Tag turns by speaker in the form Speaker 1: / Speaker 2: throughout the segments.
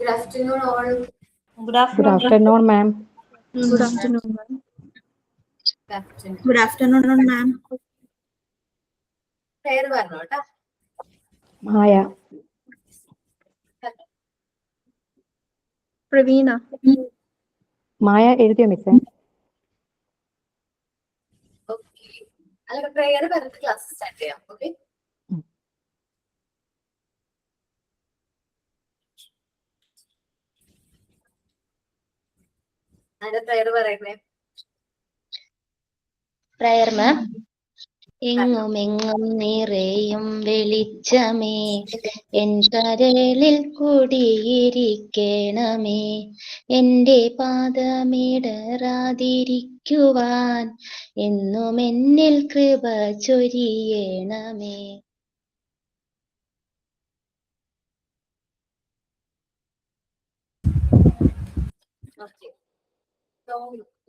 Speaker 1: Good afternoon, all.
Speaker 2: Good afternoon, ma'am.
Speaker 3: Good afternoon, ma'am.
Speaker 1: Good afternoon.
Speaker 3: Good afternoon, ma'am.
Speaker 1: പേര് പറഞ്ഞു കേട്ടാ.
Speaker 2: മായ.
Speaker 3: Pravina.
Speaker 2: മായ എഴുതിയോ മിസ്സേ?
Speaker 1: ഓക്കെ. അല്ല പ്രേയർ പറഞ്ഞിട്ട് ക്ലാസ് സ്റ്റാർട്ട് ചെയ്യാം. ഓക്കെ. അതിന്റെ പ്രേയർ പറയുന്നേ.
Speaker 4: പ്രയർ മാം. എങ്ങുമെങ്ങും നിറയും വെളിച്ചമേ, എൻ കരളിൽ കൂടിയിരിക്കണമേ, എന്റെ പാദമിടറാതിരിക്കുവാൻ എന്നും എന്നിൽ കൃപ ചൊരിയണമേ.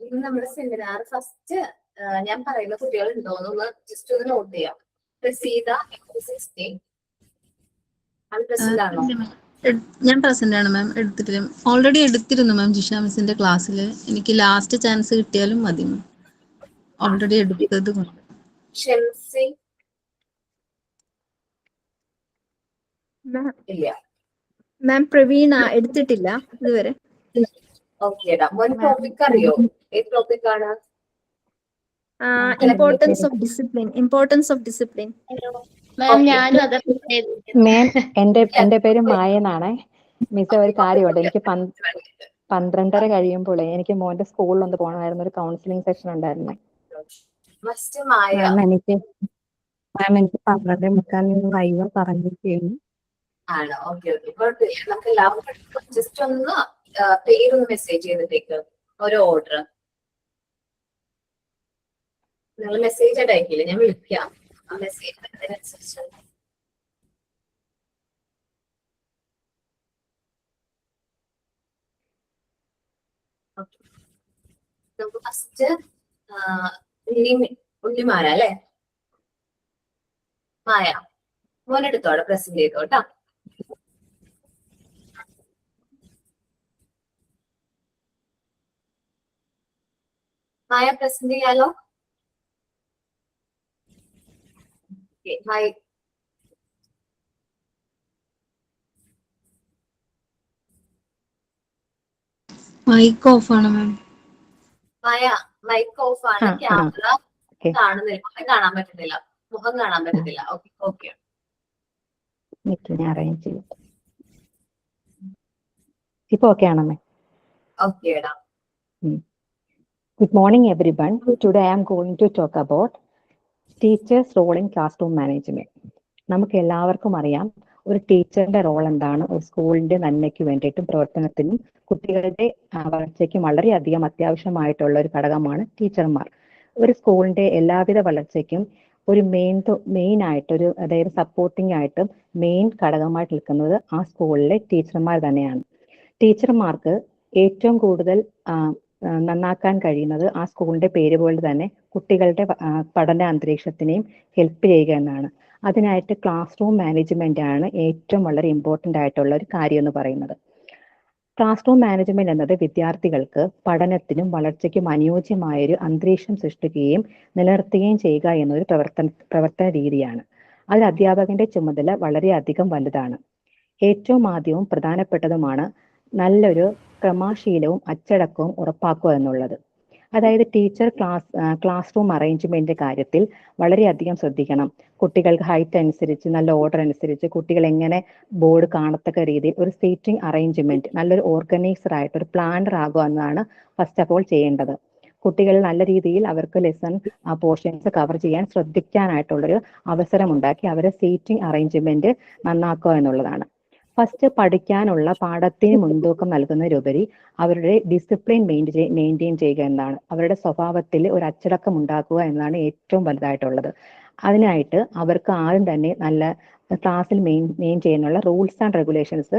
Speaker 1: ഇന്ന് നമ്മുടെ സെമിനാർ ഫസ്റ്റ് ഞാൻ പറയുന്ന കുട്ടികൾ ഉണ്ടോന്നൊന്ന് ജസ്റ്റ് ഒന്ന് നോട്ട് ചെയ്യാം. പ്രസീത ആണോ?
Speaker 5: ഞാൻ പ്രസന്റ് ആണ് മാം. എടുത്തിട്ടില്ല, ഓൾറെഡി എടുത്തിരുന്നു മാം ജിഷ മിസ്സിന്റെ ക്ലാസ്സിൽ. എനിക്ക് ലാസ്റ്റ് ചാൻസ് കിട്ടിയാലും മതി മാം, ഓൾറെഡി എടുത്തത് കൊണ്ട്.
Speaker 3: മാം പ്രവീണ എടുത്തിട്ടില്ല ഇതുവരെ.
Speaker 1: ടോപ്പിക് അറിയോ? ഏത് ടോപ്പിക് ആണ്?
Speaker 3: Importance of discipline.
Speaker 4: മാം ഞാനും അതൊക്കെ
Speaker 2: മാം എന്റെ പേര് മായ എന്നാണ്. മിസ് ഒരു കാര്യമുണ്ട്, എനിക്ക് 12:30 കഴിയുമ്പോൾ എനിക്ക് മോന്റെ സ്കൂളിൽ ഒന്ന് പോകണമായിരുന്നു. ഒരു കൗൺസിലിംഗ് സെഷൻ ഉണ്ടായിരുന്നു. എനിക്ക് 12:45 വൈവ പറഞ്ഞിരിക്കുന്നു.
Speaker 1: ആണോ? Okay okay. നമുക്ക് എല്ലാവർക്കും ജസ്റ്റ് ഒന്ന് പേരൊന്ന് മെസ്സേജ് ചെയ്തിട്ടേക്ക് ഒരു ഓർഡർ. നിങ്ങൾ മെസ്സേജ് ആയിട്ട് അയക്കില്ല, ഞാൻ വിളിക്കാം. ആ മെസ്സേജ് അതിനനുസരിച്ച് നമുക്ക് ഫസ്റ്റ് ഉണ്ണിമാല അല്ലെ? മായ മോനെടുത്തോടെ പ്രസന്റ് ചെയ്തോട്ടാ. മായ പ്രസന്റ് ചെയ്യാലോ? ഹായ്.
Speaker 5: മൈക്ക് ഓഫ് ആണ് മാം.
Speaker 1: മായ മൈക്ക് ഓഫ് ആണ്, ക്യാമറ കാണുന്നില്ല, മുഖം കാണാൻ പറ്റുന്നില്ല. മുഖം കാണാൻ പറ്റുന്നില്ല. Okay okay.
Speaker 2: ഇപ്പൊ ഓക്കെ ആണോ?
Speaker 1: ഓക്കേടാ.
Speaker 2: Good morning, everyone. Today I am going to talk about teachers' role in classroom management. നമുക്ക് എല്ലാവർക്കും അറിയാം ഒരു ടീച്ചറിന്റെ റോൾ എന്താണ്. ഒരു സ്കൂളിന്റെ നന്മയ്ക്ക് വേണ്ടിയിട്ടും പ്രവർത്തനത്തിനും കുട്ടികളുടെ വളർച്ചയ്ക്കും വളരെയധികം അത്യാവശ്യമായിട്ടുള്ള ഒരു ഘടകമാണ് ടീച്ചർമാർ. ഒരു സ്കൂളിന്റെ എല്ലാവിധ വളർച്ചയ്ക്കും ഒരു മെയിൻ ആയിട്ടൊരു, അതായത് സപ്പോർട്ടിംഗ് ആയിട്ടും മെയിൻ ഘടകമായിട്ട് നിൽക്കുന്നത് ആ സ്കൂളിലെ ടീച്ചർമാർ തന്നെയാണ്. ടീച്ചർമാർക്ക് ഏറ്റവും കൂടുതൽ നന്നാക്കാൻ കഴിയുന്നത് ആ സ്കൂളിന്റെ പേര് പോലെ തന്നെ കുട്ടികളുടെ പഠന അന്തരീക്ഷത്തിനെയും ഹെൽപ്പ് ചെയ്യുക എന്നാണ്. അതിനായിട്ട് ക്ലാസ് റൂം മാനേജ്മെന്റ് ആണ് ഏറ്റവും വളരെ ഇമ്പോർട്ടൻ്റ് ആയിട്ടുള്ള ഒരു കാര്യം എന്ന് പറയുന്നത്. ക്ലാസ് റൂം മാനേജ്മെന്റ് എന്നത് വിദ്യാർത്ഥികൾക്ക് പഠനത്തിനും വളർച്ചയ്ക്കും അനുയോജ്യമായൊരു അന്തരീക്ഷം സൃഷ്ടിക്കുകയും നിലനിർത്തുകയും ചെയ്യുക എന്നൊരു പ്രവർത്തന രീതിയാണ്. അതിൽ അധ്യാപകന്റെ ചുമതല വളരെയധികം വലുതാണ്. ഏറ്റവും ആദ്യവും പ്രധാനപ്പെട്ടതുമാണ് നല്ലൊരു ക്രമശീലവും അച്ചടക്കവും ഉറപ്പാക്കുക എന്നുള്ളത്. അതായത് ടീച്ചർ ക്ലാസ് റൂം അറേഞ്ച്മെന്റിന്റെ കാര്യത്തിൽ വളരെയധികം ശ്രദ്ധിക്കണം. കുട്ടികൾക്ക് ഹൈറ്റ് അനുസരിച്ച്, നല്ല ഓർഡർ അനുസരിച്ച് കുട്ടികൾ എങ്ങനെ ബോർഡ് കാണത്തക്ക രീതിയിൽ ഒരു സീറ്റിംഗ് അറേഞ്ച്മെന്റ്, നല്ലൊരു ഓർഗനൈസർ ആയിട്ട് ഒരു പ്ലാനർ ആകുക എന്നതാണ് ഫസ്റ്റ് ഓഫ് ഓൾ ചെയ്യേണ്ടത്. കുട്ടികൾ നല്ല രീതിയിൽ അവർക്ക് ലെസൺ പോർഷൻസ് കവർ ചെയ്യാൻ ശ്രദ്ധിക്കാനായിട്ടുള്ളൊരു അവസരം ഉണ്ടാക്കി അവരെ സീറ്റിംഗ് അറേഞ്ച്മെന്റ് നന്നാക്കുക എന്നുള്ളതാണ്. ഫസ്റ്റ് പഠിക്കാനുള്ള പാഠത്തിന് മുൻതൂക്കം നൽകുന്നതിലുപരി അവരുടെ ഡിസിപ്ലിൻ മെയിൻറ്റെയിൻ ചെയ്യുക എന്നാണ്. അവരുടെ സ്വഭാവത്തിൽ ഒരു അച്ചടക്കം ഉണ്ടാക്കുക എന്നതാണ് ഏറ്റവും വലുതായിട്ടുള്ളത്. അതിനായിട്ട് അവർക്ക് ആദ്യം തന്നെ നല്ല ക്ലാസ്സിൽ മെയിൻ ചെയ്യുന്നുള്ള റൂൾസ് ആൻഡ് റെഗുലേഷൻസ്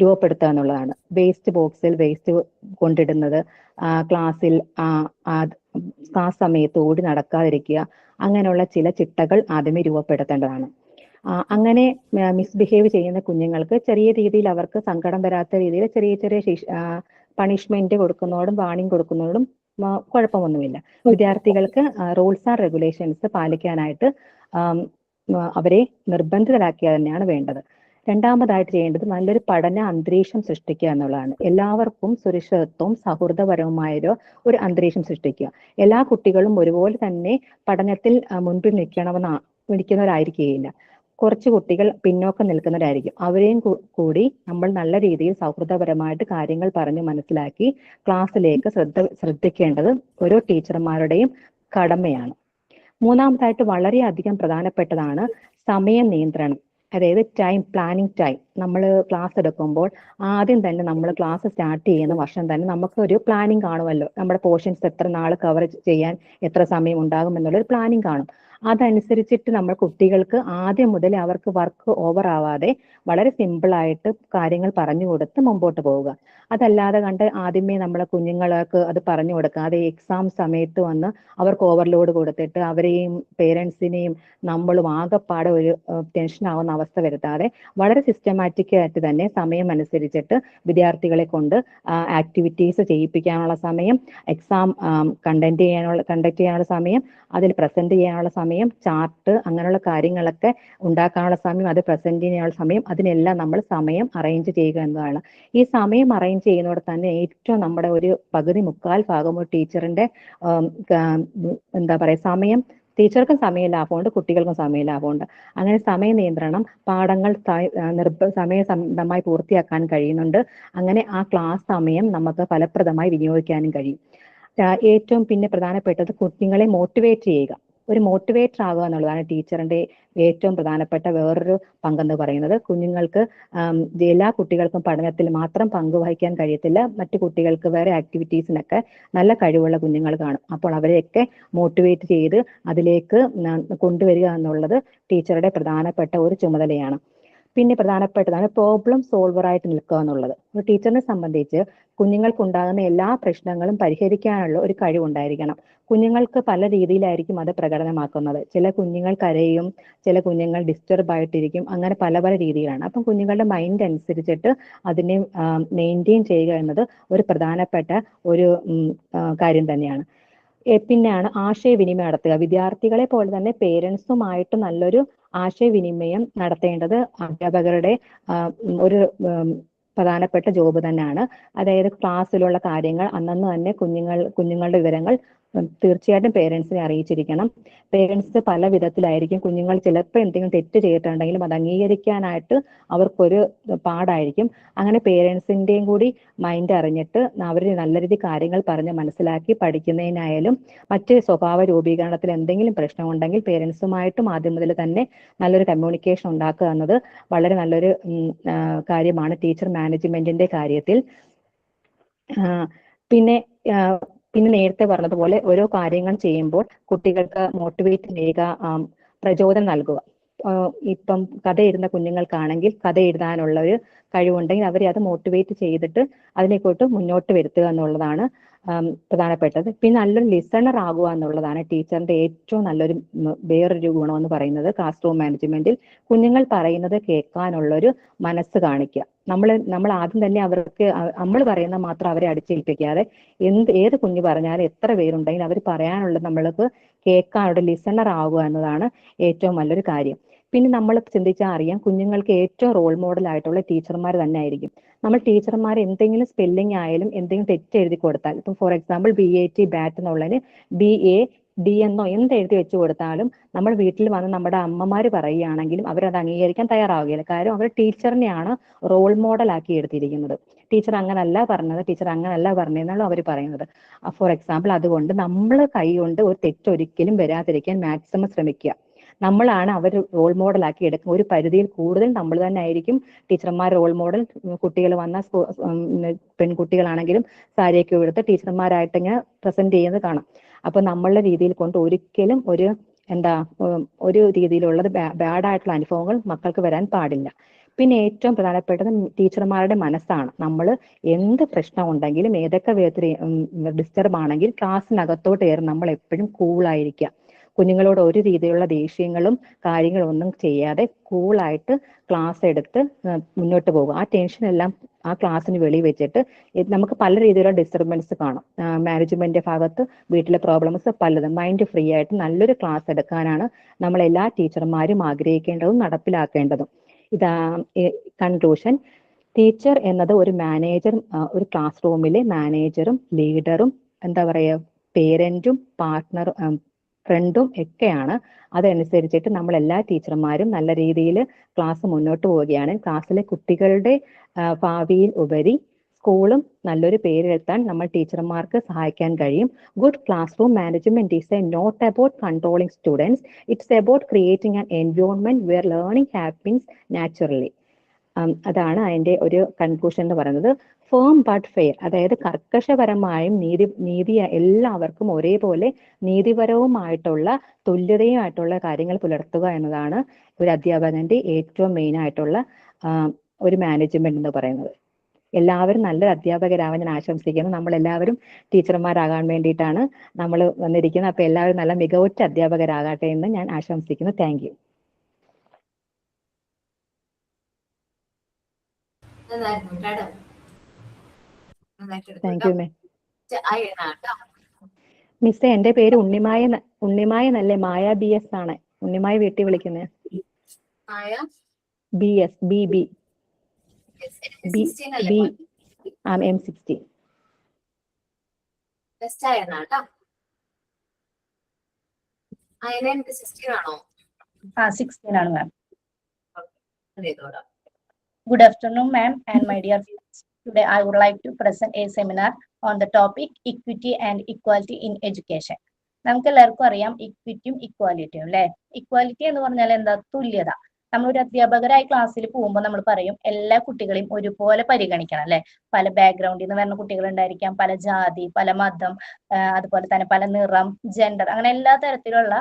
Speaker 2: രൂപപ്പെടുത്തുക എന്നുള്ളതാണ്. വേസ്റ്റ് ബോക്സിൽ വേസ്റ്റ് കൊണ്ടിടുന്നത്, ക്ലാസ്സിൽ ക്ലാസ് സമയത്ത് ഓടി നടക്കാതിരിക്കുക, അങ്ങനെയുള്ള ചില ചിട്ടകൾ ആദ്യമേ രൂപപ്പെടുത്തേണ്ടതാണ്. അങ്ങനെ മിസ്ബിഹേവ് ചെയ്യുന്ന കുഞ്ഞുങ്ങൾക്ക് ചെറിയ രീതിയിൽ അവർക്ക് സങ്കടം വരാത്ത രീതിയിൽ ചെറിയ ചെറിയ പണിഷ്മെന്റ് കൊടുക്കുന്നതോടും വാണിംഗ് കൊടുക്കുന്നതോടും കുഴപ്പമൊന്നുമില്ല. വിദ്യാർത്ഥികൾക്ക് റൂൾസ് ആൻഡ് റെഗുലേഷൻസ് പാലിക്കാനായിട്ട് അവരെ നിർബന്ധിതരാക്കുക തന്നെയാണ് വേണ്ടത്. രണ്ടാമതായിട്ട് ചെയ്യേണ്ടത് നല്ലൊരു പഠന അന്തരീക്ഷം സൃഷ്ടിക്കുക എന്നുള്ളതാണ്. എല്ലാവർക്കും സുരക്ഷിതത്വവും സൗഹൃദപരവുമായൊരു ഒരു അന്തരീക്ഷം സൃഷ്ടിക്കുക. എല്ലാ കുട്ടികളും ഒരുപോലെ തന്നെ പഠനത്തിൽ മുൻപിൽ നിൽക്കുന്നവരായിരിക്കുകയില്ല. കുറച്ച് കുട്ടികൾ പിന്നോക്കം നിൽക്കുന്നവരായിരിക്കും. അവരെയും കൂടി നമ്മൾ നല്ല രീതിയിൽ സൗഹൃദപരമായിട്ട് കാര്യങ്ങൾ പറഞ്ഞ് മനസ്സിലാക്കി ക്ലാസ്സിലേക്ക് ശ്രദ്ധിക്കേണ്ടത് ഓരോ ടീച്ചർമാരുടെയും കടമയാണ്. മൂന്നാമതായിട്ട് വളരെയധികം പ്രധാനപ്പെട്ടതാണ് സമയ നിയന്ത്രണം. അതായത് പ്ലാനിങ് ടൈം. നമ്മൾ ക്ലാസ് എടുക്കുമ്പോൾ ആദ്യം തന്നെ നമ്മൾ ക്ലാസ് സ്റ്റാർട്ട് ചെയ്യുന്ന വർഷം തന്നെ നമുക്കൊരു പ്ലാനിങ് കാണുമല്ലോ. നമ്മുടെ പോർഷൻസ് എത്ര നാൾ കവർ ചെയ്യാൻ എത്ര സമയം ഉണ്ടാകും എന്നുള്ളൊരു പ്ലാനിങ് കാണും. അതനുസരിച്ചിട്ട് നമ്മൾ കുട്ടികൾക്ക് ആദ്യം മുതൽ അവർക്ക് വർക്ക് ഓവർ ആവാതെ വളരെ സിമ്പിളായിട്ട് കാര്യങ്ങൾ പറഞ്ഞു കൊടുത്ത് മുമ്പോട്ട് പോവുക. അതല്ലാതെ ആദ്യമേ നമ്മളെ കുഞ്ഞുങ്ങൾക്ക് അത് പറഞ്ഞു കൊടുക്കാതെ എക്സാം സമയത്ത് വന്ന് അവർക്ക് ഓവർലോഡ് കൊടുത്തിട്ട് അവരെയും പേരൻസിനെയും നമ്മളും ആകെപ്പാടെ ഒരു ടെൻഷൻ ആവുന്ന അവസ്ഥ വരുത്താതെ വളരെ സിസ്റ്റമാറ്റിക് ആയിട്ട് തന്നെ സമയം അനുസരിച്ചിട്ട് വിദ്യാർത്ഥികളെ കൊണ്ട് ആക്ടിവിറ്റീസ് ചെയ്യിപ്പിക്കാനുള്ള സമയം, എക്സാം കണ്ടക്ട് ചെയ്യാനുള്ള സമയം, അതിൽ പ്രസന്റ് ചെയ്യാനുള്ള സമയം, ചാർട്ട് അങ്ങനെയുള്ള കാര്യങ്ങളൊക്കെ ഉണ്ടാക്കാനുള്ള സമയം, അത് പ്രസന്റ് ചെയ്യാനുള്ള സമയം, അതിനെല്ലാം നമ്മൾ സമയം അറേഞ്ച് ചെയ്യുക എന്നതാണ്. ഈ സമയം അറേഞ്ച് ചെയ്യുന്നതോടെ തന്നെ ഏറ്റവും നമ്മുടെ ഒരു പകുതി മുക്കാൽ ഭാഗം ഒരു ടീച്ചറിന്റെ എന്താ പറയുക സമയം, ടീച്ചർക്കും സമയ ലാഭമുണ്ട്, കുട്ടികൾക്കും സമയ ലാഭമുണ്ട്. അങ്ങനെ സമയ നിയന്ത്രണം, പാഠങ്ങൾ സമയസംബന്ധമായി പൂർത്തിയാക്കാൻ കഴിയുന്നുണ്ട്. അങ്ങനെ ആ ക്ലാസ് സമയം നമുക്ക് ഫലപ്രദമായി വിനിയോഗിക്കാനും കഴിയും. ഏറ്റവും പിന്നെ പ്രധാനപ്പെട്ടത് കുഞ്ഞുങ്ങളെ മോട്ടിവേറ്റ് ചെയ്യുക. ഒരു മോട്ടിവേറ്റർ ആകുക എന്നുള്ളതാണ് ടീച്ചറിന്റെ ഏറ്റവും പ്രധാനപ്പെട്ട വേറൊരു പങ്കെന്ന് പറയുന്നത്. കുഞ്ഞുങ്ങൾക്ക് എല്ലാ കുട്ടികൾക്കും പഠനത്തിൽ മാത്രം പങ്കുവഹിക്കാൻ കഴിയത്തില്ല. മറ്റു കുട്ടികൾക്ക് വേറെ ആക്ടിവിറ്റീസിനൊക്കെ നല്ല കഴിവുള്ള കുഞ്ഞുങ്ങൾ കാണും. അപ്പോൾ അവരെയൊക്കെ മോട്ടിവേറ്റ് ചെയ്ത് അതിലേക്ക് കൊണ്ടുവരിക എന്നുള്ളത് ടീച്ചറുടെ പ്രധാനപ്പെട്ട ഒരു ചുമതലയാണ്. പിന്നെ പ്രധാനപ്പെട്ടതാണ് പ്രോബ്ലം സോൾവർ ആയിട്ട് നിൽക്കുക എന്നുള്ളത്. ഒരു ടീച്ചറിനെ സംബന്ധിച്ച് കുഞ്ഞുങ്ങൾക്കുണ്ടാകുന്ന എല്ലാ പ്രശ്നങ്ങളും പരിഹരിക്കാനുള്ള ഒരു കഴിവുണ്ടായിരിക്കണം. കുഞ്ഞുങ്ങൾക്ക് പല രീതിയിലായിരിക്കും അത് പ്രകടനമാക്കുന്നത്. ചില കുഞ്ഞുങ്ങൾ കരയും, ചില കുഞ്ഞുങ്ങൾ ഡിസ്റ്റർബ് ആയിട്ടിരിക്കും, അങ്ങനെ പല പല രീതിയിലാണ്. അപ്പം കുഞ്ഞുങ്ങളുടെ മൈൻഡ് അനുസരിച്ചിട്ട് അതിനെ മെയിൻറ്റെയിൻ ചെയ്യുക എന്നത് ഒരു പ്രധാനപ്പെട്ട ഒരു കാര്യം തന്നെയാണ്. പിന്നെയാണ് ആശയവിനിമയം നടത്തുക. വിദ്യാർത്ഥികളെ പോലെ തന്നെ പേരൻസുമായിട്ട് നല്ലൊരു ആശയവിനിമയം നടത്തേണ്ടത് അധ്യാപകരുടെ ഒരു പ്രധാനപ്പെട്ട ജോബ് തന്നെയാണ്. അതായത് ക്ലാസ്സിലുള്ള കാര്യങ്ങൾ അന്നന്ന് തന്നെ കുഞ്ഞുങ്ങളുടെ വിവരങ്ങൾ തീർച്ചയായിട്ടും പേരൻസിനെ അറിയിച്ചിരിക്കണം. പേരൻസ് പല വിധത്തിലായിരിക്കും. കുഞ്ഞുങ്ങൾ ചിലപ്പോൾ എന്തെങ്കിലും തെറ്റ് ചെയ്തിട്ടുണ്ടെങ്കിലും അത് അംഗീകരിക്കാനായിട്ട് അവർക്കൊരു പാടായിരിക്കും. അങ്ങനെ പേരൻസിന്റെയും കൂടി മൈൻഡ് അറിഞ്ഞിട്ട് അവർ നല്ല രീതിയിൽ കാര്യങ്ങൾ പറഞ്ഞ് മനസ്സിലാക്കി പഠിക്കുന്നതിനായാലും മറ്റ് സ്വഭാവ രൂപീകരണത്തിൽ എന്തെങ്കിലും പ്രശ്നമുണ്ടെങ്കിൽ പേരൻസുമായിട്ടും ആദ്യം മുതൽ തന്നെ നല്ലൊരു കമ്മ്യൂണിക്കേഷൻ ഉണ്ടാക്കുക എന്നത് വളരെ നല്ലൊരു കാര്യമാണ് ടീച്ചർ മാനേജ്മെന്റിന്റെ കാര്യത്തിൽ. പിന്നെ നേരത്തെ പറഞ്ഞതുപോലെ ഓരോ കാര്യങ്ങൾ ചെയ്യുമ്പോൾ കുട്ടികൾക്ക് മോട്ടിവേറ്റ് ചെയ്യുക, പ്രചോദനം നൽകുക. ഇപ്പം കഥ എഴുതുന്ന കുഞ്ഞുങ്ങൾക്കാണെങ്കിൽ കഥ എഴുതാനുള്ള ഒരു കഴിവുണ്ടെങ്കിൽ അവരെ അത് മോട്ടിവേറ്റ് ചെയ്തിട്ട് അതിനെക്കൂട്ട് മുന്നോട്ട് വരുത്തുക എന്നുള്ളതാണ് പ്രധാനപ്പെട്ടത്. പിന്നെ നല്ലൊരു ലിസണർ ആകുക എന്നുള്ളതാണ് ടീച്ചറിന്റെ ഏറ്റവും നല്ലൊരു വേറൊരു ഗുണമെന്ന് പറയുന്നത്. ക്ലാസ് റൂം മാനേജ്മെന്റിൽ കുഞ്ഞുങ്ങൾ പറയുന്നത് കേൾക്കാനുള്ളൊരു മനസ്സ് കാണിക്കുക. നമ്മൾ ആദ്യം തന്നെ അവർക്ക് നമ്മൾ പറയുന്ന മാത്രം അവരെ അടിച്ചേൽപ്പിക്കാതെ ഏത് കുഞ്ഞ് പറഞ്ഞാലും എത്ര പേരുണ്ടെങ്കിലും അവർ പറയാനുള്ളത് നമ്മൾക്ക് കേൾക്കാനുള്ള ലിസണർ ആകുക എന്നതാണ് ഏറ്റവും നല്ലൊരു കാര്യം. പിന്നെ നമ്മൾ ചിന്തിച്ചാൽ അറിയാം, കുഞ്ഞുങ്ങൾക്ക് ഏറ്റവും റോൾ മോഡൽ ആയിട്ടുള്ള ടീച്ചർമാർ തന്നെ ആയിരിക്കും. നമ്മൾ ടീച്ചർമാർ എന്തെങ്കിലും സ്പെല്ലിംഗ് ആയാലും എന്തെങ്കിലും തെറ്റ് എഴുതി കൊടുത്താൽ, ഇപ്പം ഫോർ എക്സാമ്പിൾ BAT ബാറ്റ് എന്നുള്ളതിന് BAD എന്നോ എന്ത് എഴുതി വെച്ച് കൊടുത്താലും നമ്മൾ വീട്ടിൽ വന്ന് നമ്മുടെ അമ്മമാർ പറയുകയാണെങ്കിലും അവരത് അംഗീകരിക്കാൻ തയ്യാറാവുകയില്ല. കാര്യം അവർ ടീച്ചറിനെയാണ് റോൾ മോഡൽ ആക്കി എടുത്തിരിക്കുന്നത്. ടീച്ചർ അങ്ങനല്ല പറഞ്ഞത്, ടീച്ചർ അങ്ങനല്ല പറഞ്ഞതെന്നാണ് അവർ പറയുന്നത്. ഫോർ എക്സാമ്പിൾ അതുകൊണ്ട് നമ്മൾ കൈ കൊണ്ട് ഒരു തെറ്റൊരിക്കലും വരാതിരിക്കാൻ മാക്സിമം ശ്രമിക്കുക. നമ്മളാണ് അവർ റോൾ മോഡൽ ആക്കി എടുക്കുക. ഒരു പരിധിയിൽ കൂടുതൽ നമ്മൾ തന്നെ ആയിരിക്കും ടീച്ചർമാർ റോൾ മോഡൽ. കുട്ടികൾ വന്ന പെൺകുട്ടികളാണെങ്കിലും സാരിയൊക്കെ എടുത്ത് ടീച്ചർമാരായിട്ട് ഇങ്ങനെ പ്രസന്റ് ചെയ്യുന്നത് കാണാം. അപ്പൊ നമ്മളുടെ രീതിയിൽ കൊണ്ട് ഒരിക്കലും ഒരു രീതിയിലുള്ളത് ബാഡായിട്ടുള്ള അനുഭവങ്ങൾ മക്കൾക്ക് വരാൻ പാടില്ല. പിന്നെ ഏറ്റവും പ്രധാനപ്പെട്ടത് ടീച്ചർമാരുടെ മനസ്സാണ്. നമ്മൾ എന്ത് പ്രശ്നം ഉണ്ടെങ്കിലും ഏതൊക്കെ വിധത്തിൽ ഡിസ്റ്റർബ് ആണെങ്കിൽ ക്ലാസ്സിനകത്തോട്ട് കയറി നമ്മൾ എപ്പോഴും കൂളായിരിക്കുക. കുഞ്ഞുങ്ങളോട് ഒരു രീതിയിലുള്ള ദേഷ്യങ്ങളും കാര്യങ്ങളും ഒന്നും ചെയ്യാതെ കൂളായിട്ട് ക്ലാസ് എടുത്ത് മുന്നോട്ട് പോകുക. ആ ടെൻഷൻ എല്ലാം ആ ക്ലാസ്സിന് വെളി വെച്ചിട്ട് നമുക്ക് പല രീതിയിലുള്ള ഡിസ്റ്റർബൻസ് കാണും. മാനേജ്മെന്റിന്റെ ഭാഗത്ത് വീട്ടിലെ പ്രോബ്ലംസ് പലതും. മൈൻഡ് ഫ്രീ ആയിട്ട് നല്ലൊരു ക്ലാസ് എടുക്കാനാണ് നമ്മൾ എല്ലാ ടീച്ചർമാരും ആഗ്രഹിക്കേണ്ടതും നടപ്പിലാക്കേണ്ടതും. ഇതാ കൺക്ലൂഷൻ. ടീച്ചർ എന്നത് ഒരു മാനേജർ, ഒരു ക്ലാസ് റൂമിലെ മാനേജറും ലീഡറും എന്താ പറയുക പേരന്റും പാർട്ട്ണറും ഫ്രണ്ടും ഒക്കെയാണ്. അതനുസരിച്ചിട്ട് നമ്മൾ എല്ലാ ടീച്ചർമാരും നല്ല രീതിയിൽ ക്ലാസ് മുന്നോട്ട് പോവുകയാണ്. ക്ലാസ്സിലെ കുട്ടികളുടെ ഭാവിയിൽ ഉപരി സ്കൂളും നല്ലൊരു പേരെടുത്താൻ നമ്മൾ ടീച്ചർമാർക്ക് സഹായിക്കാൻ കഴിയും. Good classroom management is not about controlling students, it's about creating an environment where learning happens naturally. അതാണ് അതിന്റെ ഒരു കൺക്ലൂഷൻ എന്ന് പറയുന്നത്. ഫേം ബട്ട് ഫെയർ, അതായത് കർക്കശപരമായും നീതി എല്ലാവർക്കും ഒരേപോലെ നീതിപരവുമായിട്ടുള്ള തുല്യതയുമായിട്ടുള്ള കാര്യങ്ങൾ പുലർത്തുക എന്നതാണ് ഒരു അധ്യാപകന്റെ ഏറ്റവും മെയിൻ ആയിട്ടുള്ള ഒരു മാനേജ്മെന്റ് എന്ന് പറയുന്നത്. എല്ലാവരും നല്ലൊരു അധ്യാപകരാവാൻ ഞാൻ ആശംസിക്കുന്നു. നമ്മൾ എല്ലാവരും ടീച്ചർമാരാകാൻ വേണ്ടിയിട്ടാണ് നമ്മൾ വന്നിരിക്കുന്നത്. അപ്പൊ എല്ലാവരും നല്ല മികവുറ്റ അധ്യാപകരാകട്ടെ എന്ന് ഞാൻ ആശംസിക്കുന്നു. Thank you. Thank you may. മിസ്സേ, എന്റെ പേര് ഉണ്ണിമായ നല്ലേ, മായ BS ആണ്. ഉണ്ണിമായ വീട്ടിൽ വിളിക്കുന്നത്. BS BB M16.
Speaker 6: Ah, 16 ആണ് മാം. Good afternoon, ma'am, and my dear friends. Today, I would like to present a seminar on the topic equity and equality in education. നമുക്ക് എല്ലാവർക്കും അറിയാം ഇക്വിറ്റിയും ഇക്വാലിറ്റിയും അല്ലെ. ഇക്വാലിറ്റി എന്ന് പറഞ്ഞാൽ എന്താ? തുല്യത. നമ്മളൊരു അധ്യാപകരായി ക്ലാസ്സിൽ പോകുമ്പോൾ നമ്മൾ പറയും എല്ലാ കുട്ടികളെയും ഒരുപോലെ പരിഗണിക്കണം അല്ലെ. പല ബാക്ക്ഗ്രൗണ്ടിൽ നിന്ന് വരുന്ന കുട്ടികൾ ഉണ്ടായിരിക്കാം, പല ജാതി, പല മതം, അതുപോലെ തന്നെ പല നിറം, ജെൻഡർ, അങ്ങനെ എല്ലാ തരത്തിലുള്ള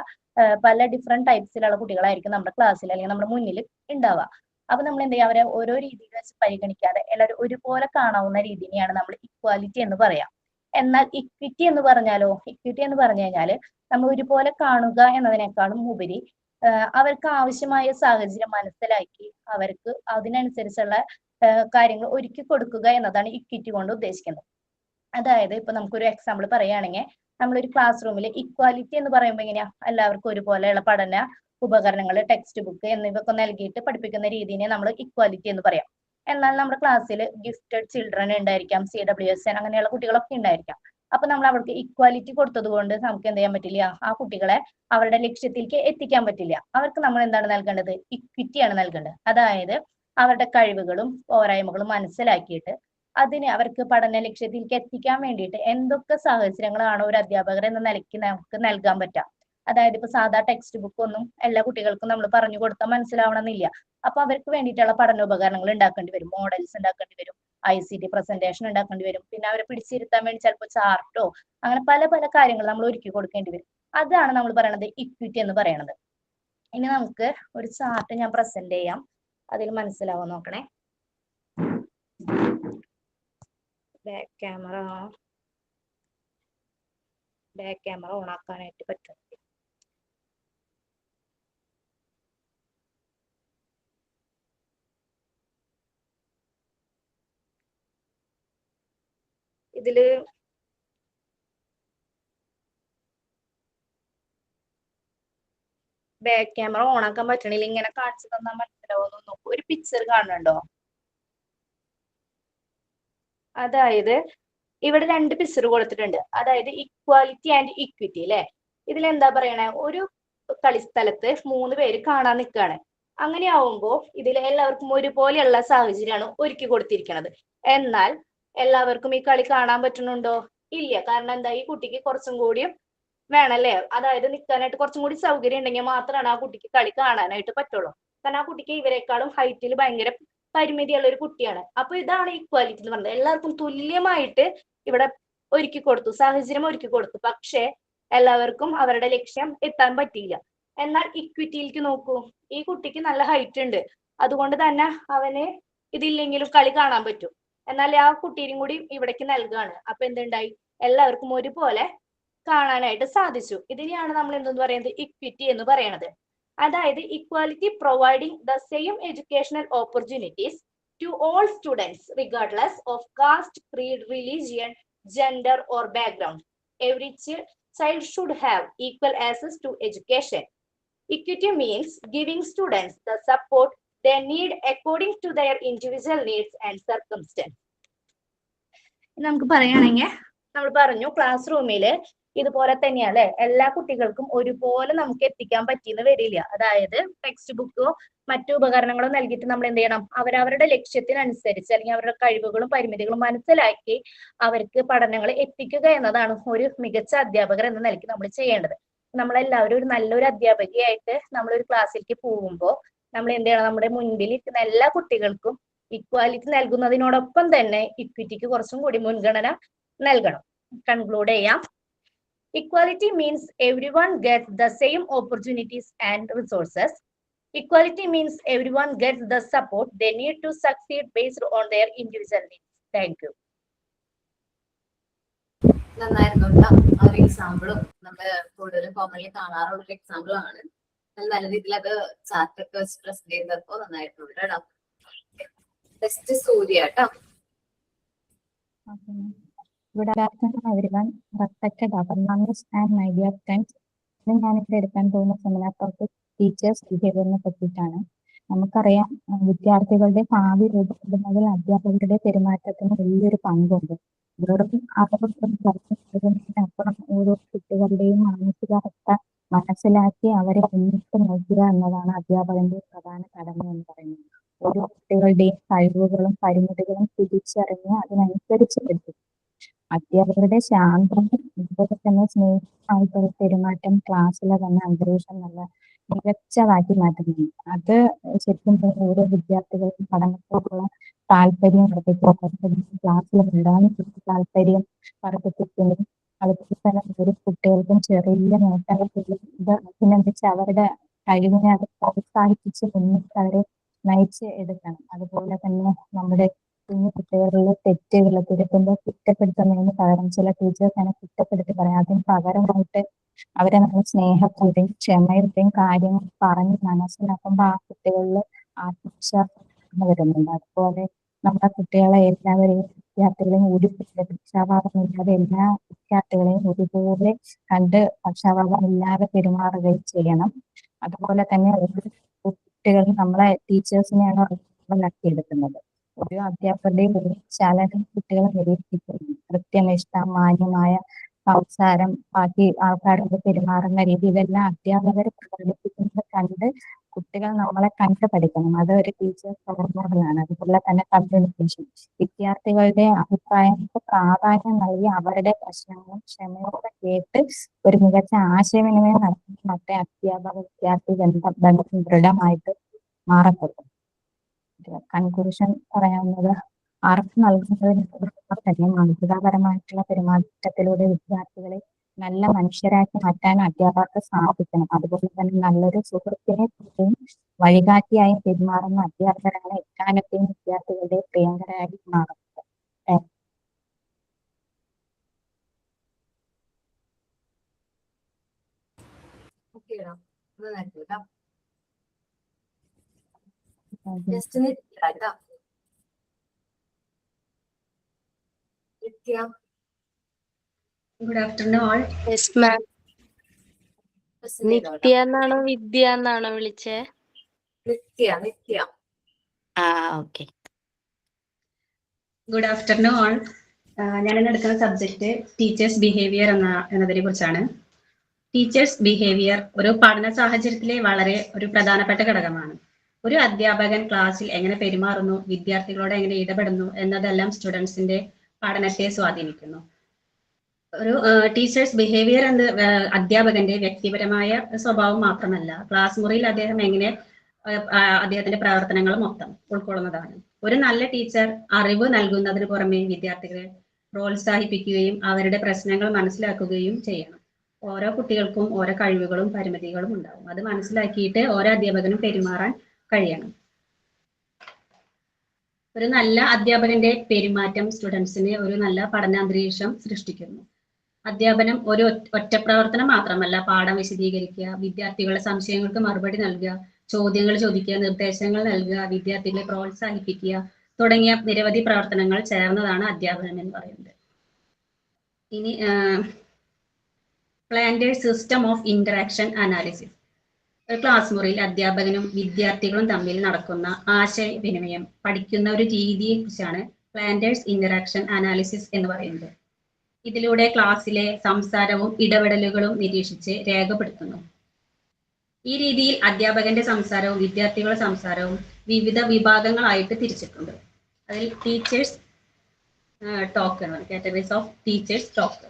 Speaker 6: പല ഡിഫറെന്റ് ടൈപ്സിലുള്ള കുട്ടികളായിരിക്കും നമ്മുടെ ക്ലാസ്സിൽ അല്ലെങ്കിൽ നമ്മുടെ മുന്നിൽ ഉണ്ടാവുക. അപ്പൊ നമ്മൾ എന്ത് ചെയ്യുക, അവരെ ഓരോ രീതിയിൽ വെച്ച് പരിഗണിക്കാതെ എല്ലാവരും ഒരുപോലെ കാണാവുന്ന രീതിയാണ് നമ്മൾ ഇക്വാലിറ്റി എന്ന് പറയാം. എന്നാൽ ഇക്വിറ്റി എന്ന് പറഞ്ഞാലോ, ഇക്വിറ്റി എന്ന് പറഞ്ഞു കഴിഞ്ഞാല് നമ്മൾ ഒരുപോലെ കാണുക എന്നതിനേക്കാളും ഉപരി അവർക്ക് ആവശ്യമായ സാഹചര്യം മനസ്സിലാക്കി അവർക്ക് അതിനനുസരിച്ചുള്ള കാര്യങ്ങൾ ഒരുക്കി കൊടുക്കുക എന്നതാണ് ഇക്വിറ്റി കൊണ്ട് ഉദ്ദേശിക്കുന്നത്. അതായത് ഇപ്പൊ നമുക്കൊരു എക്സാമ്പിൾ പറയുകയാണെങ്കിൽ, നമ്മളൊരു ക്ലാസ് റൂമിൽ ഇക്വാലിറ്റി എന്ന് പറയുമ്പോൾ എങ്ങനെയാ, എല്ലാവർക്കും ഒരുപോലെയുള്ള പഠന ഉപകരണങ്ങൾ, ടെക്സ്റ്റ് ബുക്ക് എന്നിവയൊക്കെ നൽകിയിട്ട് പഠിപ്പിക്കുന്ന രീതിയെ നമ്മൾ ഇക്വാലിറ്റി എന്ന് പറയാം. എന്നാൽ നമ്മുടെ ക്ലാസ്സിൽ ഗിഫ്റ്റഡ് ചിൽഡ്രൻ ഉണ്ടായിരിക്കാം, CWSN അങ്ങനെയുള്ള കുട്ടികളൊക്കെ ഉണ്ടായിരിക്കാം. അപ്പൊ നമ്മൾ അവർക്ക് ഇക്വാലിറ്റി കൊടുത്തത് കൊണ്ട് നമുക്ക് എന്ത് ചെയ്യാൻ പറ്റില്ല, ആ കുട്ടികളെ അവരുടെ ലക്ഷ്യത്തിലേക്ക് എത്തിക്കാൻ പറ്റില്ല. അവർക്ക് നമ്മൾ എന്താണ് നൽകേണ്ടത്? ഇക്വിറ്റിയാണ് നൽകേണ്ടത്. അതായത് അവരുടെ കഴിവുകളും പോരായ്മകളും മനസ്സിലാക്കിയിട്ട് അതിനെ അവർക്ക് പഠന ലക്ഷ്യത്തിലേക്ക് എത്തിക്കാൻ വേണ്ടിയിട്ട് എന്തൊക്കെ സാഹചര്യങ്ങളാണ് ഒരു അധ്യാപകർ എന്ന നിലയ്ക്ക് നമുക്ക് നൽകാൻ പറ്റുക. അതായത് ഇപ്പൊ സാധാ ടെക്സ്റ്റ് ബുക്ക് ഒന്നും എല്ലാ കുട്ടികൾക്കും നമ്മൾ പറഞ്ഞു കൊടുത്താൽ മനസ്സിലാവണമെന്നില്ല. അപ്പൊ അവർക്ക് വേണ്ടിയിട്ടുള്ള പഠനോപകരണങ്ങൾ ഉണ്ടാക്കേണ്ടി വരും, മോഡൽസ് ഉണ്ടാക്കേണ്ടി വരും, ICT പ്രസന്റേഷൻ ഉണ്ടാക്കേണ്ടി വരും. പിന്നെ അവരെ പിടിച്ചിരുത്താൻ വേണ്ടി ചിലപ്പോൾ ചാർട്ടോ അങ്ങനെ പല പല കാര്യങ്ങൾ നമ്മൾ ഒരുക്കി കൊടുക്കേണ്ടി വരും. അതാണ് നമ്മൾ പറയണത് ഇക്വിറ്റി എന്ന് പറയണത്. ഇനി നമുക്ക് ഒരു ചാർട്ട് ഞാൻ പ്രസന്റ് ചെയ്യാം, അതിൽ മനസ്സിലാവാൻ നോക്കണേ. ബാക്ക് ക്യാമറ ഓൺ ആക്കാനായിട്ട് പറ്റും. ഇതില് ബാക്ക് ക്യാമറ ഓൺ ആക്കാൻ പറ്റണില്ല, ഇങ്ങനെ കാണിച്ചു തന്നാൽ മനസ്സിലാവുന്നു. നോക്കൂ, ഒരു പിക്ചർ കാണുന്നുണ്ടോ? അതായത് ഇവിടെ രണ്ട് പിക്ചർ കൊടുത്തിട്ടുണ്ട്. അതായത് ഇക്വാലിറ്റി ആൻഡ് ഇക്വിറ്റി അല്ലെ. ഇതിൽ എന്താ പറയണേ, ഒരു കളിസ്ഥലത്ത് 3 പേര് കാണാൻ നിൽക്കുകയാണ്. അങ്ങനെ ആവുമ്പോ ഇതിൽ എല്ലാവർക്കും ഒരുപോലെയുള്ള സാഹചര്യമാണ് ഒരുക്കി കൊടുത്തിരിക്കുന്നത്. എന്നാൽ എല്ലാവർക്കും ഈ കളി കാണാൻ പറ്റുന്നുണ്ടോ? ഇല്ല. കാരണം എന്താ, ഈ കുട്ടിക്ക് കുറച്ചും കൂടിയും വേണല്ലേ, അതായത് നിൽക്കാനായിട്ട് കുറച്ചും കൂടി സൗകര്യം ഉണ്ടെങ്കിൽ മാത്രമാണ് ആ കുട്ടിക്ക് കളി കാണാനായിട്ട് പറ്റുള്ളൂ. കാരണം ആ കുട്ടിക്ക് ഇവരെക്കാളും ഹൈറ്റിൽ ഭയങ്കര പരിമിതിയുള്ള ഒരു കുട്ടിയാണ്. അപ്പൊ ഇതാണ് ഈക്വാലിറ്റി എന്ന് പറയുന്നത്. എല്ലാവർക്കും തുല്യമായിട്ട് ഇവിടെ ഒരുക്കി കൊടുത്തു, സാഹചര്യം ഒരുക്കി കൊടുത്തു. പക്ഷേ എല്ലാവർക്കും അവരുടെ ലക്ഷ്യം എത്താൻ പറ്റിയില്ല. എന്നാൽ ഇക്വിറ്റിയിലേക്ക് നോക്കൂ, ഈ കുട്ടിക്ക് നല്ല ഹൈറ്റ് ഉണ്ട്, അതുകൊണ്ട് തന്നെ അവന് ഇതില്ലെങ്കിലും കളി കാണാൻ പറ്റും. എന്നാൽ ആ കുട്ടീനും കൂടി ഇവിടേക്ക് നൽകുകയാണ്. അപ്പൊ എന്തുണ്ടായി, എല്ലാവർക്കും ഒരുപോലെ കാണാനായിട്ട് സാധിച്ചു. ഇതിനെയാണ് നമ്മൾ എന്തെന്ന് പറയുന്നത്, ഇക്വിറ്റി എന്ന് പറയുന്നത്. അതായത് equality providing the same educational opportunities to all students regardless of caste, creed, religion, gender or background. Every child should have equal access to education. Equity means giving students the support they need according to their individual needs and circumstances. നമുക്ക് പറയുകയാണെങ്കിൽ നമ്മൾ പറഞ്ഞു class റൂമിൽ ഇതുപോലെ തന്നെയാണ് എല്ലാ കുട്ടികൾക്കും ഒരുപോലെ നമുക്ക് എത്തിക്കാൻ പറ്റിയെന്ന് വരില്ല. അതായത് ടെക്സ്റ്റ് ബുക്കോ മറ്റു ഉപകരണങ്ങളോ നൽകിയിട്ട് നമ്മൾ എന്ത് ചെയ്യണം, അവരവരുടെ ലക്ഷ്യത്തിനനുസരിച്ച് അല്ലെങ്കിൽ അവരുടെ കഴിവുകളും പരിമിതികളും മനസ്സിലാക്കി അവർക്ക് പഠനങ്ങൾ എത്തിക്കുക എന്നതാണ് ഒരു മികച്ച അധ്യാപകർ എന്ന നിലയ്ക്ക് നമ്മൾ ചെയ്യേണ്ടത്. നമ്മളെല്ലാവരും ഒരു നല്ലൊരു അധ്യാപകയായിട്ട് നമ്മളൊരു ക്ലാസ്സിലേക്ക് പോകുമ്പോൾ നമ്മൾ എന്ത് ചെയ്യണം, നമ്മുടെ മുൻപിൽ ഇരിക്കുന്ന എല്ലാ കുട്ടികൾക്കും ഇക്വാലിറ്റി നൽകുന്നതിനോടൊപ്പം തന്നെ ഇക്വിറ്റിക്ക് കുറച്ചും കൂടി മുൻഗണന നൽകണം. കൺക്ലൂഡ് ചെയ്യാം. Equality means everyone gets the same opportunities and resources. Equality means everyone gets the support they need to succeed based on their individual needs. Thank you.
Speaker 1: നന്നായിരുന്നു കേട്ടോ. ആ ഒരു എക്സാമ്പിളും നമ്മൾ കൂടുതലും കോമൺലി കാണാറുള്ള ഒരു എക്സാമ്പിളും ആണ്. നല്ല രീതിയിൽ അത് ചാർട്ടൊക്കെ വെച്ച് പ്രസന്റ് ചെയ്തപ്പോ നന്നായിട്ടുണ്ട് കേട്ടോ. നെക്സ്റ്റ് സൂര്യ കേട്ടോ.
Speaker 7: Good afternoon, everyone. Respected governors and my dear friends. ഞാനിവിടെ എടുക്കാൻ പോകുന്ന സെമിനാർ ടോപ്പിക് ടീച്ചേഴ്സ് ബിഹേവിയറിനെ പറ്റിയിട്ടാണ്. നമുക്കറിയാം, വിദ്യാർത്ഥികളുടെ ഭാവി രൂപപ്പെടുന്നതിൽ അധ്യാപകരുടെ പെരുമാറ്റത്തിന് വലിയൊരു പങ്കുണ്ട്. ഇതോടൊപ്പം അപ്പുറം ഓരോ കുട്ടികളുടെയും മാനസികാവസ്ഥ മനസ്സിലാക്കി അവരെ മുന്നിട്ട് നോക്കുക എന്നതാണ് അധ്യാപകന്റെ പ്രധാന കടമ എന്ന് പറയുന്നത്. ഓരോ കുട്ടികളുടെയും കഴിവുകളും പരിമിതികളും തിരിച്ചറിഞ്ഞ് അതിനനുസരിച്ച് എടുക്കും. അധ്യാപകരുടെ ശാന്തം, അതുപോലെ തന്നെ സ്നേഹമായിട്ടുള്ള പെരുമാറ്റം ക്ലാസ്സിലെ തന്നെ അന്തരീക്ഷം നല്ല മികച്ചതാക്കി മാറ്റുന്നുണ്ട്. അത് ശരിക്കും ഓരോ വിദ്യാർത്ഥികൾക്കും പഠനത്തോടുള്ള താല്പര്യം വർദ്ധിക്കും. ക്ലാസ്സിൽ വിടാനും താല്പര്യം വർദ്ധിപ്പിക്കുന്നു. അതുപോലെ തന്നെ ഓരോ കുട്ടികൾക്കും ചെറിയ നേട്ടങ്ങൾ ഇത് അഭിനന്ദിച്ച് അവരുടെ കഴിവിനെ അത് പ്രോത്സാഹിപ്പിച്ച് മുന്നിട്ട് അവരെ നയിച്ച് എടുക്കണം. അതുപോലെ തന്നെ നമ്മുടെ കുഞ്ഞു കുട്ടികളിലെ തെറ്റുകൾ തിരുത്തുമ്പോൾ കുറ്റപ്പെടുത്തുന്നതിന് പകരം ചില ടീച്ചേഴ്സ് അതിനെ കുറ്റപ്പെടുത്തി പറയാം. അതിന് പകരമായിട്ട് അവരെ നമ്മൾ സ്നേഹത്തോടെയും ക്ഷമയോടെയും കാര്യങ്ങൾ പറഞ്ഞ് മനസ്സിലാക്കുമ്പോൾ ആ കുട്ടികളിൽ ആത്മവിശ്വാസം വരുന്നുണ്ട്. അതുപോലെ നമ്മുടെ കുട്ടികളെ എല്ലാവരെയും വിദ്യാർത്ഥികളെയും ഒരു പക്ഷാപാതമില്ലാതെ എല്ലാ വിദ്യാർത്ഥികളെയും ഒരുപോലെ കണ്ട് പക്ഷാപാതമില്ലാതെ പെരുമാറുകയും ചെയ്യണം. അതുപോലെ തന്നെ ഓരോ കുട്ടികളും നമ്മളെ ടീച്ചേഴ്സിനെയാണ് മനസ്സിലാക്കിയെടുക്കുന്നത്. ഒരു അധ്യാപകരുടെയും ഒരു ചലനം കുട്ടികളെ നിരീക്ഷിക്കുന്നു. കൃത്യനിഷ്ഠ, മാന്യമായ സംസാരം, ബാക്കി ആൾക്കാരോട് പെരുമാറുന്ന രീതി, ഇതെല്ലാം അധ്യാപകർ പ്രകടിപ്പിക്കുന്നത് കണ്ട് കുട്ടികൾ നമ്മളെ കണ്ട് പഠിക്കണം. അത് ഒരു ടീച്ചേഴ്സ് മോഡലാണ്. അതുപോലെ തന്നെ കമ്മ്യൂണിക്കേഷൻ, വിദ്യാർത്ഥികളുടെ അഭിപ്രായങ്ങൾക്ക് പ്രാധാന്യം നൽകി അവരുടെ പ്രശ്നങ്ങളും ക്ഷമയോടെ കേട്ട് ഒരു മികച്ച ആശയവിനിമയം നടത്തി മറ്റേ അധ്യാപക വിദ്യാർത്ഥി ബന്ധം ദൃഢമായിട്ട് മാറപ്പെടും. കൺക്ലൂഷൻ പറയാവുന്നത്, അറിവ് നൽകുന്നതിനോടൊപ്പം തന്നെ മാതൃകാപരമായിട്ടുള്ള പെരുമാറ്റത്തിലൂടെ വിദ്യാർത്ഥികളെ നല്ല മനുഷ്യരാക്കി മാറ്റാൻ അധ്യാപകർക്ക് സാധിക്കണം. അതുപോലെ തന്നെ നല്ലൊരു സുഹൃത്തിനെ വഴികാട്ടിയായി പെരുമാറുന്ന അധ്യാപകരാണ് എക്കാലത്തെയും വിദ്യാർത്ഥികളുടെ പ്രിയങ്കരായി മാറുന്നത്.
Speaker 8: Good afternoon all.
Speaker 4: Yes, ma'am. നിത്യ എന്നാണോ വിദ്യ എന്നാണോ വിളിച്ചേ?
Speaker 1: നിത്യ.
Speaker 4: ഓക്കെ.
Speaker 8: Good afternoon all. ഞാൻ ഇന്ന് എടുക്കുന്ന സബ്ജക്ട് ടീച്ചേഴ്സ് ബിഹേവിയർ എന്നതിനെ കുറിച്ചാണ്. ടീച്ചേഴ്സ് ബിഹേവിയർ ഒരു പഠന സാഹചര്യത്തിലെ വളരെ ഒരു പ്രധാനപ്പെട്ട ഘടകമാണ്. ഒരു അധ്യാപകൻ ക്ലാസ്സിൽ എങ്ങനെ പെരുമാറുന്നു, വിദ്യാർത്ഥികളോട് എങ്ങനെ ഇടപെടുന്നു എന്നതെല്ലാം സ്റ്റുഡൻസിന്റെ പഠനത്തെ സ്വാധീനിക്കുന്നു. ഒരു ടീച്ചേഴ്സ് ബിഹേവിയർ എന്ന അധ്യാപകന്റെ വ്യക്തിപരമായ സ്വഭാവം മാത്രമല്ല, ക്ലാസ് മുറിയിൽ അദ്ദേഹം എങ്ങനെ അദ്ദേഹത്തിന്റെ പ്രവർത്തനങ്ങൾ മൊത്തം ഉൾക്കൊള്ളുന്നതാണ്. ഒരു നല്ല ടീച്ചർ അറിവ് നൽകുന്നതിന് പുറമെ വിദ്യാർത്ഥികളെ പ്രോത്സാഹിപ്പിക്കുകയും അവരുടെ പ്രശ്നങ്ങൾ മനസ്സിലാക്കുകയും ചെയ്യണം. ഓരോ കുട്ടികൾക്കും ഓരോ കഴിവുകളും പരിമിതികളും ഉണ്ടാവും. അത് മനസ്സിലാക്കിയിട്ട് ഓരോ അധ്യാപകനും പെരുമാറാൻ കഴിയണം. ഒരു നല്ല അധ്യാപകന്റെ പെരുമാറ്റം സ്റ്റുഡൻസിന് ഒരു നല്ല പഠനാന്തരീക്ഷം സൃഷ്ടിക്കുന്നു. അധ്യാപനം ഒരു ഒറ്റപ്രവർത്തനം മാത്രമല്ല, പാഠം വിശദീകരിക്കുക, വിദ്യാർത്ഥികളുടെ സംശയങ്ങൾക്ക് മറുപടി നൽകുക, ചോദ്യങ്ങൾ ചോദിക്കുക, നിർദ്ദേശങ്ങൾ നൽകുക, വിദ്യാർത്ഥികളെ പ്രോത്സാഹിപ്പിക്കുക തുടങ്ങിയ നിരവധി പ്രവർത്തനങ്ങൾ ചേർന്നതാണ് അധ്യാപനം എന്ന് പറയുന്നത്. ഇനി പ്ലാന്റേഡ് സിസ്റ്റം ഓഫ് ഇന്ററാക്ഷൻ അനാലിസിസ്. ഒരു ക്ലാസ് മുറിയിൽ അധ്യാപകനും വിദ്യാർത്ഥികളും തമ്മിൽ നടക്കുന്ന ആശയവിനിമയം പഠിക്കുന്ന ഒരു രീതിയെ കുറിച്ചാണ് പ്ലാന്റേഴ്സ് ഇന്ററാക്ഷൻ അനാലിസിസ് എന്ന് പറയുന്നത്. ഇതിലൂടെ ക്ലാസ്സിലെ സംസാരവും ഇടപെടലുകളും നിരീക്ഷിച്ച് രേഖപ്പെടുത്തുന്നു. ഈ രീതിയിൽ അധ്യാപകന്റെ സംസാരവും വിദ്യാർത്ഥികളുടെ സംസാരവും വിവിധ വിഭാഗങ്ങളായിട്ട് തിരിച്ചിട്ടുണ്ട്. അതിൽ ടീച്ചേഴ്സ് ടോക്ക് എന്ന് പറയുന്നത്, കാറ്റഗറീസ് ഓഫ് ടീച്ചേഴ്സ് ടോക്ക്.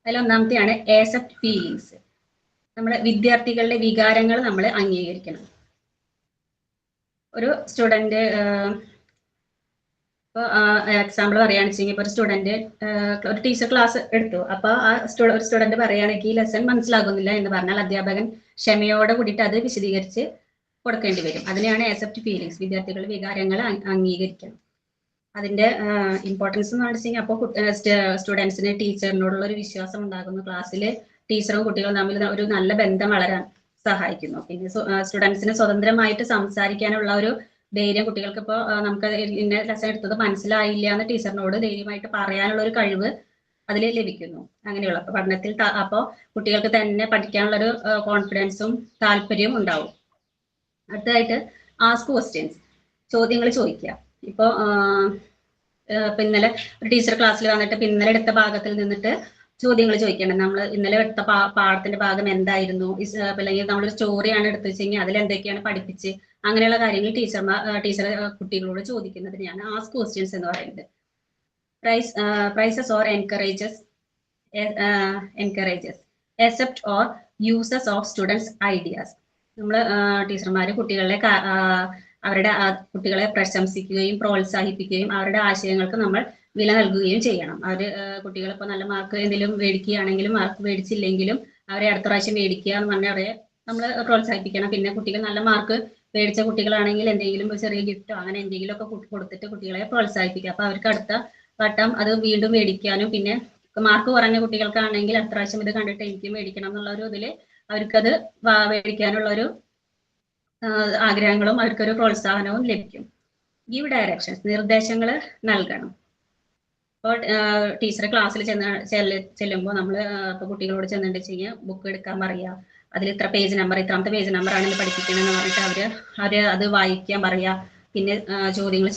Speaker 8: അതിൽ ഒന്നാമത്തെയാണ് ആക്സെപ്റ്റ് ഫീലിങ്സ്. നമ്മുടെ വിദ്യാർത്ഥികളുടെ വികാരങ്ങൾ നമ്മൾ അംഗീകരിക്കണം. ഒരു സ്റ്റുഡന്റ് ഇപ്പോൾ എക്സാമ്പിൾ പറയുകയാണെന്ന് വെച്ചെങ്കിൽ, ഇപ്പോൾ ഒരു സ്റ്റുഡന്റ് ഒരു ടീച്ചർ ക്ലാസ് എടുത്തു. അപ്പോൾ ഒരു സ്റ്റുഡന്റ് പറയുകയാണെങ്കിൽ ഈ ലെസൺ മനസ്സിലാകുന്നില്ല എന്ന് പറഞ്ഞാൽ അധ്യാപകൻ ക്ഷമയോടെ കൂടിയിട്ട് അത് വിശദീകരിച്ച് കൊടുക്കേണ്ടി വരും. അതിനെയാണ് ആക്സെപ്റ്റ് ഫീലിങ്സ്, വിദ്യാർത്ഥികളുടെ വികാരങ്ങൾ അംഗീകരിക്കണം. അതിന്റെ ഇമ്പോർട്ടൻസ് എന്ന് വെച്ചാൽ അപ്പോൾ സ്റ്റുഡൻസിന് ടീച്ചറിനോടുള്ള ഒരു വിശ്വാസം ഉണ്ടാകുന്നു. ക്ലാസ്സിൽ ടീച്ചറും കുട്ടികളും തമ്മിൽ ഒരു നല്ല ബന്ധം വളരാൻ സഹായിക്കുന്നു. പിന്നെ സ്റ്റുഡൻസിന് സ്വതന്ത്രമായിട്ട് സംസാരിക്കാനുള്ള ഒരു ധൈര്യം, കുട്ടികൾക്ക് ഇപ്പോൾ നമുക്ക് ഇന്ന ലെസൺ എടുത്തത് മനസ്സിലായില്ല എന്ന് ടീച്ചറിനോട് ധൈര്യമായിട്ട് പറയാനുള്ള ഒരു കഴിവ് അതിൽ ലഭിക്കുന്നു. അങ്ങനെയുള്ള പഠനത്തിൽ അപ്പോൾ കുട്ടികൾക്ക് തന്നെ പഠിക്കാനുള്ളൊരു കോൺഫിഡൻസും താല്പര്യവും ഉണ്ടാവും. അടുത്തതായിട്ട് ആസ്ക് ക്വസ്റ്റ്യൻസ്, ചോദ്യങ്ങൾ ചോദിക്കുക. ഇപ്പോൾ ഇന്നലെ ഒരു ടീച്ചർ ക്ലാസ്സിൽ വന്നിട്ട് ഇന്നലെ എടുത്ത ഭാഗത്തിൽ നിന്നിട്ട് ചോദ്യങ്ങൾ ചോദിക്കണം. നമ്മൾ ഇന്നലെ എടുത്ത പാഠത്തിന്റെ ഭാഗം എന്തായിരുന്നു, അല്ലെങ്കിൽ നമ്മളൊരു സ്റ്റോറിയാണ് എടുത്തു വെച്ചെങ്കിൽ അതിൽ എന്തൊക്കെയാണ് പഠിപ്പിച്ച്, അങ്ങനെയുള്ള കാര്യങ്ങൾ ടീച്ചർ കുട്ടികളോട് ചോദിക്കുന്നതിനെയാണ് ആസ്ക് ക്വസ്റ്റ്യൻസ് എന്ന് പറയുന്നത്. Praises or encourages accept or uses of students ideas. നമ്മൾ ടീച്ചർമാർ കുട്ടികളെ പ്രശംസിക്കുകയും പ്രോത്സാഹിപ്പിക്കുകയും അവരുടെ ആശയങ്ങൾക്ക് നമ്മൾ വില നൽകുകയും ചെയ്യണം. കുട്ടികൾ ഇപ്പോൾ നല്ല മാർക്ക് എന്തെങ്കിലും മേടിക്കുകയാണെങ്കിലും മാർക്ക് മേടിച്ചില്ലെങ്കിലും അവരെ അടുത്ത പ്രാവശ്യം മേടിക്കുക എന്ന് പറഞ്ഞാൽ അവരെ നമ്മൾ പ്രോത്സാഹിപ്പിക്കണം. പിന്നെ കുട്ടികൾ നല്ല മാർക്ക് മേടിച്ച കുട്ടികളാണെങ്കിൽ എന്തെങ്കിലും ചെറിയ ഗിഫ്റ്റോ അങ്ങനെ എന്തെങ്കിലും ഒക്കെ കൊടുത്തിട്ട് കുട്ടികളെ പ്രോത്സാഹിപ്പിക്കുക. അപ്പൊ അവർക്ക് അടുത്ത വട്ടം അത് വീണ്ടും മേടിക്കാനും, പിന്നെ മാർക്ക് കുറഞ്ഞ കുട്ടികൾക്കാണെങ്കിൽ അടുത്ത പ്രാവശ്യം ഇത് കണ്ടിട്ട് എനിക്ക് മേടിക്കണം എന്നുള്ള ഒരു ഇതിൽ അവർക്കത് മേടിക്കാനുള്ള ഒരു ആഗ്രഹങ്ങളും അവർക്കൊരു പ്രോത്സാഹനവും ലഭിക്കും. ഗീവ് ഡയറക്ഷൻസ്, നിർദ്ദേശങ്ങൾ നൽകണം. ഇപ്പോൾ ടീച്ചർ ക്ലാസ്സിൽ ചെല്ലുമ്പോൾ നമ്മൾ ഇപ്പോൾ കുട്ടികളോട് ചെന്നിട്ട് ചെയ്യുക, ബുക്ക് എടുക്കാൻ പറയുക, അതിൽ ഇത്ര പേജ് നമ്പർ, ഇത്രാമത്തെ പേജ് നമ്പർ ആണെങ്കിൽ പഠിപ്പിക്കണമെന്ന് പറഞ്ഞിട്ട് അവര് അത് വായിക്കാൻ പറയുക. പിന്നെ ചോദ്യങ്ങൾ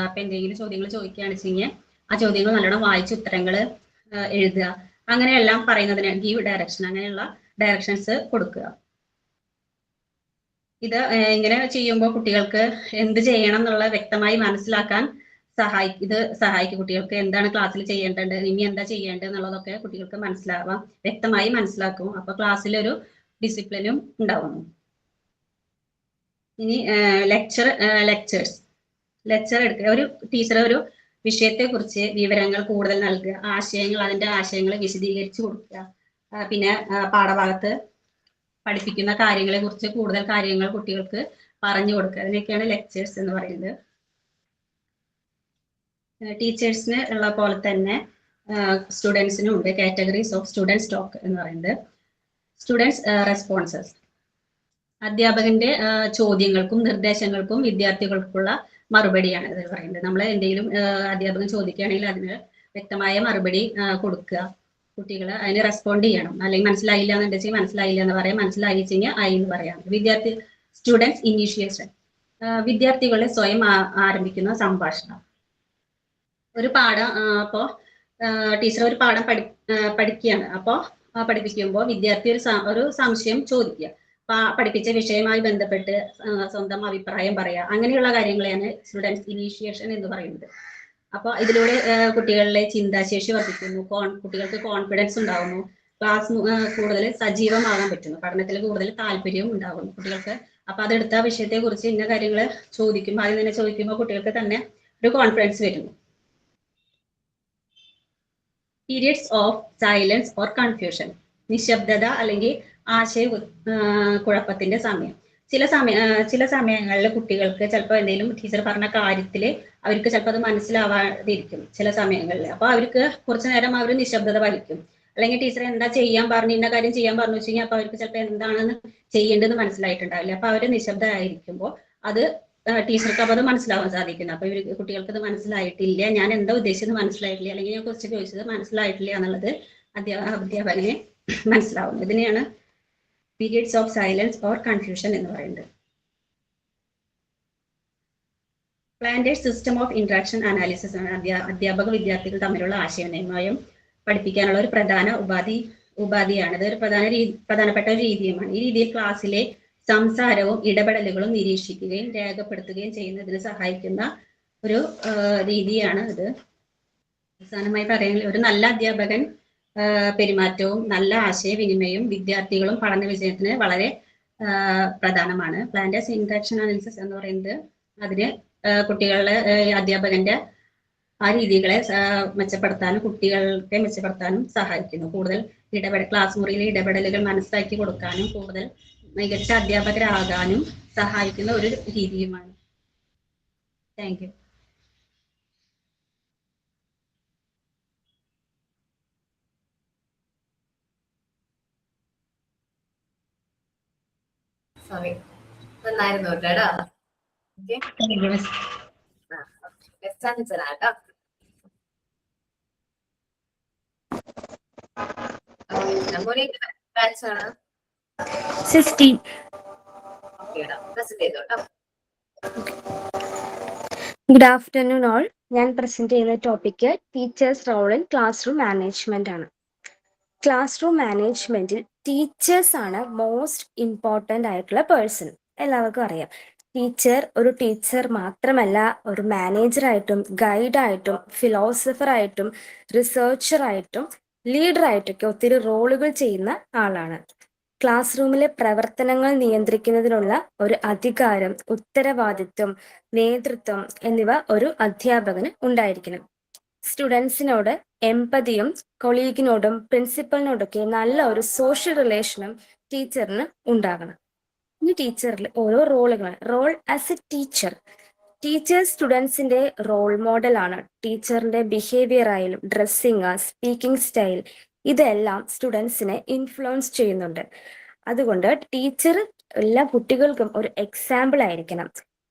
Speaker 8: ഇപ്പം എന്തെങ്കിലും ചോദ്യങ്ങൾ ചോദിക്കുകയാണെന്ന് വെച്ചെങ്കിൽ ആ ചോദ്യങ്ങൾ നല്ലോണം വായിച്ച് ഉത്തരങ്ങൾ എഴുതുക. അങ്ങനെയെല്ലാം പറയുന്നതിന് ഗീവ് ഡയറക്ഷൻ, അങ്ങനെയുള്ള ഡയറക്ഷൻസ് കൊടുക്കുക. ഇത് ഇങ്ങനെ ചെയ്യുമ്പോൾ കുട്ടികൾക്ക് എന്ത് ചെയ്യണം എന്നുള്ള വ്യക്തമായി മനസ്സിലാക്കാൻ സഹായിക്കും. കുട്ടികൾക്ക് എന്താണ് ക്ലാസ്സിൽ ചെയ്യേണ്ടത്, ഇനി എന്താ ചെയ്യേണ്ടത് എന്നുള്ളതൊക്കെ കുട്ടികൾക്ക് വ്യക്തമായി മനസ്സിലാക്കും. അപ്പൊ ക്ലാസ്സിലൊരു ഡിസിപ്ലിനും ഉണ്ടാവുന്നു. ഇനി ലെക്ചർ എടുക്കുക. ഒരു ടീച്ചർ ഒരു വിഷയത്തെ കുറിച്ച് വിവരങ്ങൾ കൂടുതൽ നൽകുക, അതിന്റെ ആശയങ്ങൾ വിശദീകരിച്ചു കൊടുക്കുക. പിന്നെ പാഠഭാഗത്ത് പഠിപ്പിക്കുന്ന കാര്യങ്ങളെ കുറിച്ച് കൂടുതൽ കാര്യങ്ങൾ കുട്ടികൾക്ക് പറഞ്ഞു കൊടുക്കുക. അതിനൊക്കെയാണ് ലെക്ചേഴ്സ് എന്ന് പറയുന്നത്. ടീച്ചേഴ്സിന് ഉള്ള പോലെ തന്നെ സ്റ്റുഡൻസിനും ഉണ്ട് കാറ്റഗറീസ് ഓഫ് സ്റ്റുഡൻസ് ടോക്ക് എന്ന് പറയുന്നത്. സ്റ്റുഡൻസ് റെസ്പോൺസസ്, അധ്യാപകന്റെ ചോദ്യങ്ങൾക്കും നിർദ്ദേശങ്ങൾക്കും വിദ്യാർത്ഥികൾക്കുള്ള മറുപടിയാണ് ഇത് പറയുന്നത്. നമ്മൾ എന്തെങ്കിലും അധ്യാപകൻ ചോദിക്കുകയാണെങ്കിൽ അതിന് വ്യക്തമായ മറുപടി കൊടുക്കുക. കുട്ടികൾ അതിന് റെസ്പോണ്ട് ചെയ്യണം. അല്ലെങ്കിൽ മനസ്സിലായില്ല എന്നുണ്ടെങ്കിൽ മനസ്സിലായില്ല എന്ന് പറയാം, മനസ്സിലായിച്ചെങ്കിൽ ആയി എന്ന് പറയാം. സ്റ്റുഡൻസ് ഇനീഷ്യേഷൻ, വിദ്യാർത്ഥികളെ സ്വയം ആരംഭിക്കുന്ന സംഭാഷണം. ഒരു പാഠം അപ്പോൾ ടീച്ചർ ഒരു പാഠം പഠിക്കുകയാണ്. അപ്പോൾ പഠിപ്പിക്കുമ്പോൾ വിദ്യാർത്ഥി ഒരു സംശയം ചോദിക്കുക, പഠിപ്പിച്ച വിഷയവുമായി ബന്ധപ്പെട്ട് സ്വന്തം അഭിപ്രായം പറയുക. അങ്ങനെയുള്ള കാര്യങ്ങളെയാണ് സ്റ്റുഡൻസ് ഇനീഷ്യേഷൻ എന്ന് പറയുന്നത്. അപ്പോൾ ഇതിലൂടെ കുട്ടികളിലെ ചിന്താശേഷി വർദ്ധിക്കുന്നു, കുട്ടികൾക്ക് കോൺഫിഡൻസ് ഉണ്ടാകുന്നു, ക്ലാസ് കൂടുതൽ സജീവമാകാൻ പറ്റുന്നു, പഠനത്തിൽ കൂടുതൽ താല്പര്യവും ഉണ്ടാകുന്നു കുട്ടികൾക്ക്. അപ്പൊ അതെടുത്ത വിഷയത്തെ കുറിച്ച് ഇന്ന കാര്യങ്ങൾ ചോദിക്കുമ്പോൾ ആദ്യം തന്നെ ചോദിക്കുമ്പോൾ കുട്ടികൾക്ക് തന്നെ ഒരു കോൺഫിഡൻസ് വരുന്നു. Periods of silence or confusion, നിശബ്ദത അല്ലെങ്കിൽ കുഴപ്പത്തിന്റെ സമയം. ചില സമയങ്ങളിൽ കുട്ടികൾക്ക് ചിലപ്പോൾ എന്തെങ്കിലും ടീച്ചർ പറഞ്ഞ കാര്യത്തിൽ അവർക്ക് ചിലപ്പോൾ അത് മനസ്സിലാവാതിരിക്കും ചില സമയങ്ങളിൽ. അപ്പോൾ അവർക്ക് കുറച്ചു നേരം അവർ നിശബ്ദത പാലിക്കും. അല്ലെങ്കിൽ ടീച്ചർ എന്താ ചെയ്യാൻ പറഞ്ഞു, ഇന്ന കാര്യം ചെയ്യാൻ പറഞ്ഞു വെച്ചെങ്കിൽ അപ്പോൾ അവർക്ക് ചിലപ്പോൾ എന്താണെന്ന് ചെയ്യേണ്ടതെന്ന് മനസ്സിലായിട്ടുണ്ടാവില്ല. അപ്പോൾ അവർ നിശബ്ദമായിരിക്കുമ്പോൾ അത് ടീച്ചർക്ക് അപ്പോൾ അത് മനസ്സിലാവാൻ സാധിക്കുന്നു. അപ്പോൾ ഇവർ കുട്ടികൾക്ക് അത് മനസ്സിലായിട്ടില്ല, ഞാൻ എന്താ ഉദ്ദേശിച്ചത് മനസ്സിലായിട്ടില്ല, അല്ലെങ്കിൽ ഞാൻ കുറച്ച് ചോദിച്ചത് മനസ്സിലായിട്ടില്ല എന്നുള്ളത് അധ്യാപകനെ മനസ്സിലാവുന്നു. ഇതിനെയാണ് periods of silence or confusion എന്ന് പറയുന്നത്. Planted system of interaction analysis ആണ് അധ്യാപക വിദ്യാർത്ഥികൾ തമ്മിലുള്ള ആശയവിനിമയം പഠിപ്പിക്കാനുള്ള ഒരു പ്രധാന ഉപാധിയാണ്. ഇത് ഒരു പ്രധാനപ്പെട്ട ഒരു രീതിയുമാണ്. ഈ രീതിയിൽ ക്ലാസ്സിലെ സംസാരവും ഇടപെടലുകളും നിരീക്ഷിക്കുകയും രേഖപ്പെടുത്തുകയും ചെയ്യുന്നതിന് സഹായിക്കുന്ന ഒരു രീതിയാണ് ഇത്. അവസാനമായി പറയുന്നത് ഒരു നല്ല അധ്യാപകൻ പെരുമാറ്റവും നല്ല ആശയവിനിമയവും വിദ്യാർത്ഥികളും പഠന വിജയത്തിന് വളരെ പ്രധാനമാണ്. പ്ലാന്റഡ് ഇന്ററാക്ഷൻ അനാലിസിസ് എന്ന് പറയുന്നത് അതിന് കുട്ടികളുടെ അധ്യാപകന്റെ ആ രീതികളെ മെച്ചപ്പെടുത്താനും കുട്ടികളെ മെച്ചപ്പെടുത്താനും സഹായിക്കുന്നു. കൂടുതൽ ക്ലാസ് മുറിയിലെ ഇടപെടലുകൾ മനസ്സിലാക്കി കൊടുക്കാനും കൂടുതൽ മികച്ച അധ്യാപകരാകാനും സഹായിക്കുന്ന ഒരു രീതിയുമാണ്. Thank you.
Speaker 1: സോറി, നന്നായിരുന്നു കേട്ടോ. ഓക്കെ, ബെസ്റ്റ് ആൻസർ ആട്ടോ. ബാച്ചാണ്
Speaker 4: 16.
Speaker 1: പ്രസന്റ് ചെയ്തോട്ടോ.
Speaker 9: Good afternoon all. ഞാൻ പ്രസന്റ് ചെയ്യുന്ന topic teachers role in classroom management ആണ്. ക്ലാസ് റൂം മാനേജ്മെന്റിൽ ടീച്ചേഴ്സ് ആണ് മോസ്റ്റ് ഇമ്പോർട്ടൻ്റ് ആയിട്ടുള്ള പേഴ്സൺ. എല്ലാവർക്കും അറിയാം, ഒരു ടീച്ചർ മാത്രമല്ല, ഒരു മാനേജറായിട്ടും ഗൈഡായിട്ടും ഫിലോസഫറായിട്ടും റിസർച്ചറായിട്ടും ലീഡറായിട്ടൊക്കെ ഒത്തിരി റോളുകൾ ചെയ്യുന്ന ആളാണ്. ക്ലാസ് റൂമിലെ പ്രവർത്തനങ്ങൾ നിയന്ത്രിക്കുന്നതിനുള്ള ഒരു അധികാരം, ഉത്തരവാദിത്വം, നേതൃത്വം എന്നിവ ഒരു അധ്യാപകന് ഉണ്ടായിരിക്കണം. സ്റ്റുഡൻസിനോട് എംപതിയും കൊളീഗിനോടും പ്രിൻസിപ്പലിനോടൊക്കെ നല്ല ഒരു സോഷ്യൽ റിലേഷനും ടീച്ചറിന് ഉണ്ടാകണം. ഇനി ടീച്ചറിൽ ഓരോ റോൾ ആസ് എ ടീച്ചർ സ്റ്റുഡൻസിന്റെ റോൾ മോഡലാണ്. ടീച്ചറിന്റെ ബിഹേവിയർ ആയാലും ഡ്രസ്സിങ്, സ്പീക്കിംഗ് സ്റ്റൈൽ, ഇതെല്ലാം സ്റ്റുഡൻസിനെ ഇൻഫ്ലുവൻസ് ചെയ്യുന്നുണ്ട്. അതുകൊണ്ട് ടീച്ചർ എല്ലാ കുട്ടികൾക്കും ഒരു എക്സാമ്പിൾ ആയിരിക്കണം.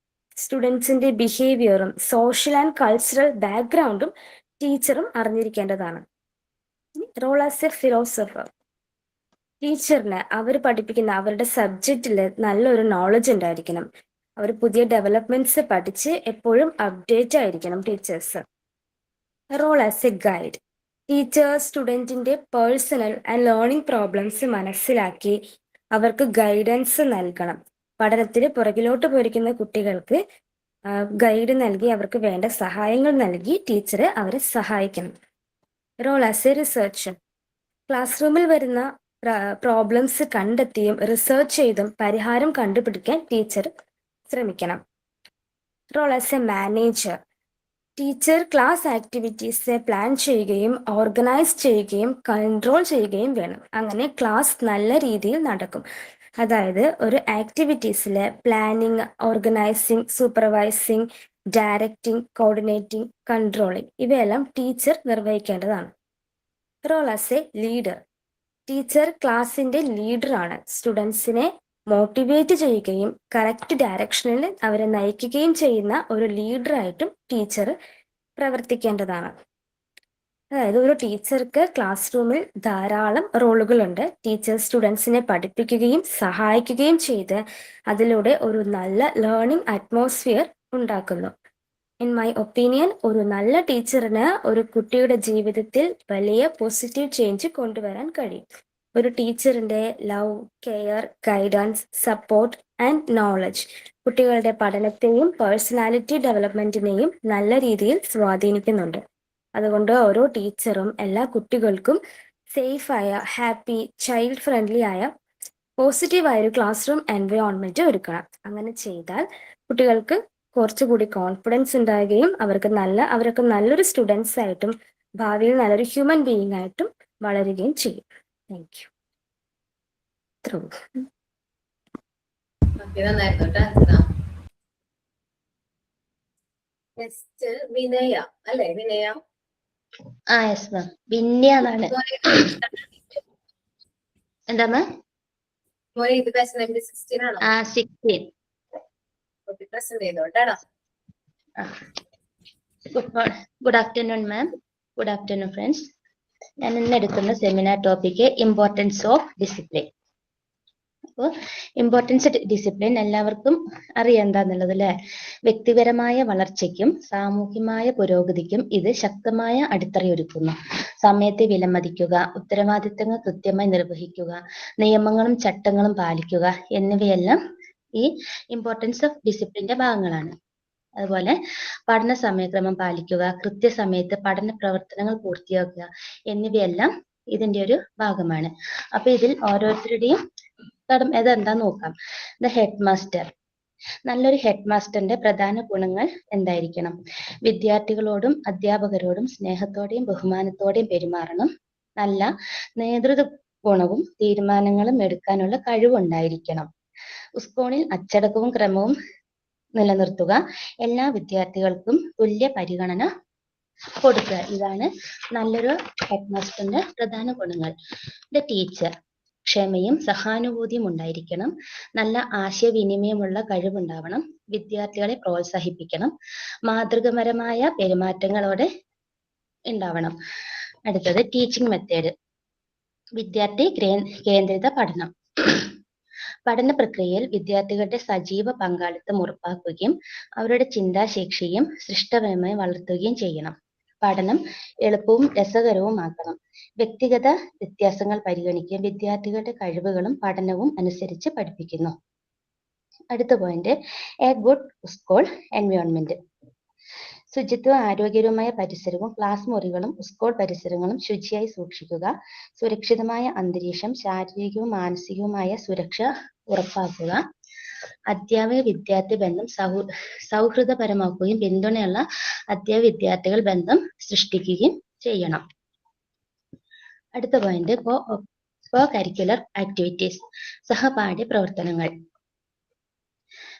Speaker 9: സ്റ്റുഡൻസിന്റെ ബിഹേവിയറും സോഷ്യൽ ആൻഡ് കൾച്ചറൽ ബാക്ക്ഗ്രൗണ്ടും ടീച്ചറും അറിഞ്ഞിരിക്കേണ്ടതാണ്. റോൾ ആസ് എ ഫിലോസഫർ, ടീച്ചറിന് അവർ പഠിപ്പിക്കുന്ന അവരുടെ സബ്ജക്റ്റിൽ നല്ലൊരു നോളജ് ഉണ്ടായിരിക്കണം. അവർ പുതിയ ഡെവലപ്മെന്റ്സ് പഠിച്ച് എപ്പോഴും അപ്ഡേറ്റ് ആയിരിക്കണം teachers. Role as a guide, teacher സ്റ്റുഡൻറ്റിന്റെ പേഴ്സണൽ ആൻഡ് ലേണിംഗ് പ്രോബ്ലംസ് മനസ്സിലാക്കി അവർക്ക് ഗൈഡൻസ് നൽകണം. പഠനത്തിന് പുറകിലോട്ട് പോയിരിക്കുന്ന കുട്ടികൾക്ക് ഗൈഡ് നൽകി അവർക്ക് വേണ്ട സഹായങ്ങൾ നൽകി ടീച്ചർ അവരെ സഹായിക്കണം. Role as a researcher, class റൂമിൽ വരുന്ന പ്രോബ്ലംസ് കണ്ടെത്തിയും റിസർച്ച് ചെയ്തും പരിഹാരം കണ്ടുപിടിക്കാൻ ടീച്ചർ ശ്രമിക്കണം. Role as a manager, teacher class activities plan ചെയ്യുകയും ഓർഗനൈസ് ചെയ്യുകയും കൺട്രോൾ ചെയ്യുകയും വേണം. അങ്ങനെ ക്ലാസ് നല്ല രീതിയിൽ നടക്കും. അതായത് ഒരു ആക്ടിവിറ്റീസിൽ planning, organising, supervising, directing, coordinating, controlling ഇവയെല്ലാം ടീച്ചർ നിർവഹിക്കേണ്ടതാണ്. Role as a leader, teacher ക്ലാസിന്റെ ലീഡറാണ്. സ്റ്റുഡൻസിനെ മോട്ടിവേറ്റ് ചെയ്യുകയും കറക്റ്റ് ഡയറക്ഷനിൽ അവരെ നയിക്കുകയും ചെയ്യുന്ന ഒരു ലീഡറായിട്ടും ടീച്ചർ പ്രവർത്തിക്കേണ്ടതാണ്. അതായത് ഒരു ടീച്ചർക്ക് ക്ലാസ് റൂമിൽ ധാരാളം റോളുകളുണ്ട്. ടീച്ചർ സ്റ്റുഡൻസിനെ പഠിപ്പിക്കുകയും സഹായിക്കുകയും ചെയ്ത് അതിലൂടെ ഒരു നല്ല ലേണിംഗ് അറ്റ്മോസ്ഫിയർ ഉണ്ടാക്കുന്നു. ഇൻ മൈ ഒപ്പീനിയൻ, ഒരു നല്ല ടീച്ചറിന് ഒരു കുട്ടിയുടെ ജീവിതത്തിൽ വലിയ പോസിറ്റീവ് ചേഞ്ച് കൊണ്ടുവരാൻ കഴിയും. ഒരു ടീച്ചറിന്റെ love, care, guidance, support and knowledge കുട്ടികളുടെ പഠനത്തെയും പേഴ്സണാലിറ്റി ഡെവലപ്മെന്റിനെയും നല്ല രീതിയിൽ സ്വാധീനിക്കുന്നുണ്ട്. അതുകൊണ്ട് ഓരോ ടീച്ചറും എല്ലാ കുട്ടികൾക്കും സേഫായ, ഹാപ്പി, ചൈൽഡ് ഫ്രണ്ട്ലി ആയ പോസിറ്റീവായ ഒരു ക്ലാസ് റൂം എൻവയോൺമെന്റ് ഒരുക്കണം. അങ്ങനെ ചെയ്താൽ കുട്ടികൾക്ക് കുറച്ചുകൂടി കോൺഫിഡൻസ് ഉണ്ടാകുകയും അവർക്ക് നല്ലൊരു സ്റ്റുഡൻസ് ആയിട്ടും ഭാവിയിൽ നല്ലൊരു ഹ്യൂമൻ ബീയിങ് ആയിട്ടും വളരുകയും ചെയ്യും. Thank you.
Speaker 1: ഓക്കെ, നന്നായിരുന്നു കേട്ടോ അഞ്ജന. നെക്സ്റ്റ് വിനയ അല്ലേ? വിനയ
Speaker 6: ആ യെസ് മാം, വിന്യാന്നാണ്. എന്താ മാം?
Speaker 1: മോനെ ഇത് ബാച്ച് നമ്പർ 16 ആണോ?
Speaker 6: ആ 16.
Speaker 1: ഓക്കെ, പ്രസന്റ് ചെയ്തോട്ടാടാ.
Speaker 6: Good afternoon ma'am. Good afternoon friends. ഞാൻ ഇന്ന് എടുക്കുന്ന seminar topic importance of discipline. അപ്പോൾ ഇമ്പോർട്ടൻസ് ഡിസിപ്ലിൻ എല്ലാവർക്കും അറിയാം എന്താന്നുള്ളത് അല്ലെ. വ്യക്തിപരമായ വളർച്ചയ്ക്കും സാമൂഹ്യമായ പുരോഗതിക്കും ഇത് ശക്തമായ അടിത്തറയൊരുക്കുന്നു. സമയത്തെ വിലമതിക്കുക, ഉത്തരവാദിത്തങ്ങൾ കൃത്യമായി നിർവഹിക്കുക, നിയമങ്ങളും ചട്ടങ്ങളും പാലിക്കുക എന്നിവയെല്ലാം ഈ ഇമ്പോർട്ടൻസ് ഓഫ് ഡിസിപ്ലിന്റെ ഭാഗങ്ങളാണ്. അതുപോലെ പഠന സമയക്രമം പാലിക്കുക, കൃത്യസമയത്ത് പഠന പ്രവർത്തനങ്ങൾ പൂർത്തിയാക്കുക എന്നിവയെല്ലാം ഇതിന്റെ ഒരു ഭാഗമാണ്. അപ്പൊ ഇതിൽ ഓരോരുത്തരുടെയും ഇതെന്താന്ന് നോക്കാം. The head master. നല്ലൊരു ഹെഡ് മാസ്റ്ററിന്റെ പ്രധാന ഗുണങ്ങൾ എന്തായിരിക്കണം? വിദ്യാർത്ഥികളോടും അധ്യാപകരോടും സ്നേഹത്തോടെയും ബഹുമാനത്തോടെയും പെരുമാറണം. നല്ല നേതൃത്വ ഗുണവും തീരുമാനങ്ങളും എടുക്കാനുള്ള കഴിവുണ്ടായിരിക്കണം. സ്കൂളിൽ അച്ചടക്കവും ക്രമവും നിലനിർത്തുക. എല്ലാ വിദ്യാർത്ഥികൾക്കും തുല്യ പരിഗണന കൊടുക്കുക. ഇതാണ് നല്ലൊരു ഹെഡ് മാസ്റ്ററിന്റെ പ്രധാന ഗുണങ്ങൾ. The teacher. ക്ഷമയും സഹാനുഭൂതിയും ഉണ്ടായിരിക്കണം. നല്ല ആശയവിനിമയമുള്ള കഴിവുണ്ടാവണം. വിദ്യാർത്ഥികളെ പ്രോത്സാഹിപ്പിക്കണം. മാതൃകാപരമായ പെരുമാറ്റങ്ങളോടെ ഉണ്ടാവണം. അടുത്തത് ടീച്ചിങ് മെത്തേഡ്. വിദ്യാർത്ഥി കേന്ദ്രിത പഠനം. പഠന പ്രക്രിയയിൽ വിദ്യാർത്ഥികളുടെ സജീവ പങ്കാളിത്തം ഉറപ്പാക്കുകയും അവരുടെ ചിന്താശേഷിയും സൃഷ്ടപരമായി വളർത്തുകയും ചെയ്യണം. പഠനം എളുപ്പവും രസകരവുമാക്കണം. വ്യക്തിഗത വ്യത്യാസങ്ങൾ പരിഗണിക്കുകയും വിദ്യാർത്ഥികളുടെ കഴിവുകളും പഠനവും അനുസരിച്ച് പഠിപ്പിക്കുന്നു. അടുത്ത point, A good school environment. ശുചിത്വ ആരോഗ്യകരമായ പരിസരവും ക്ലാസ് മുറികളും സ്കൂൾ പരിസരങ്ങളും ശുചിയായി സൂക്ഷിക്കുക. സുരക്ഷിതമായ അന്തരീക്ഷം, ശാരീരികവും മാനസികവുമായ സുരക്ഷ ഉറപ്പാക്കുക. അധ്യാപക വിദ്യാർത്ഥി ബന്ധം സൗഹൃദപരമാക്കുകയും പിന്തുണയുള്ള അധ്യാപക വിദ്യാർത്ഥികൾ ബന്ധം സൃഷ്ടിക്കുകയും ചെയ്യണം. അടുത്ത പോയിന്റ്, കോ കരിക്കുലർ ആക്ടിവിറ്റീസ്. സഹപാഠ്യ പ്രവർത്തനങ്ങൾ.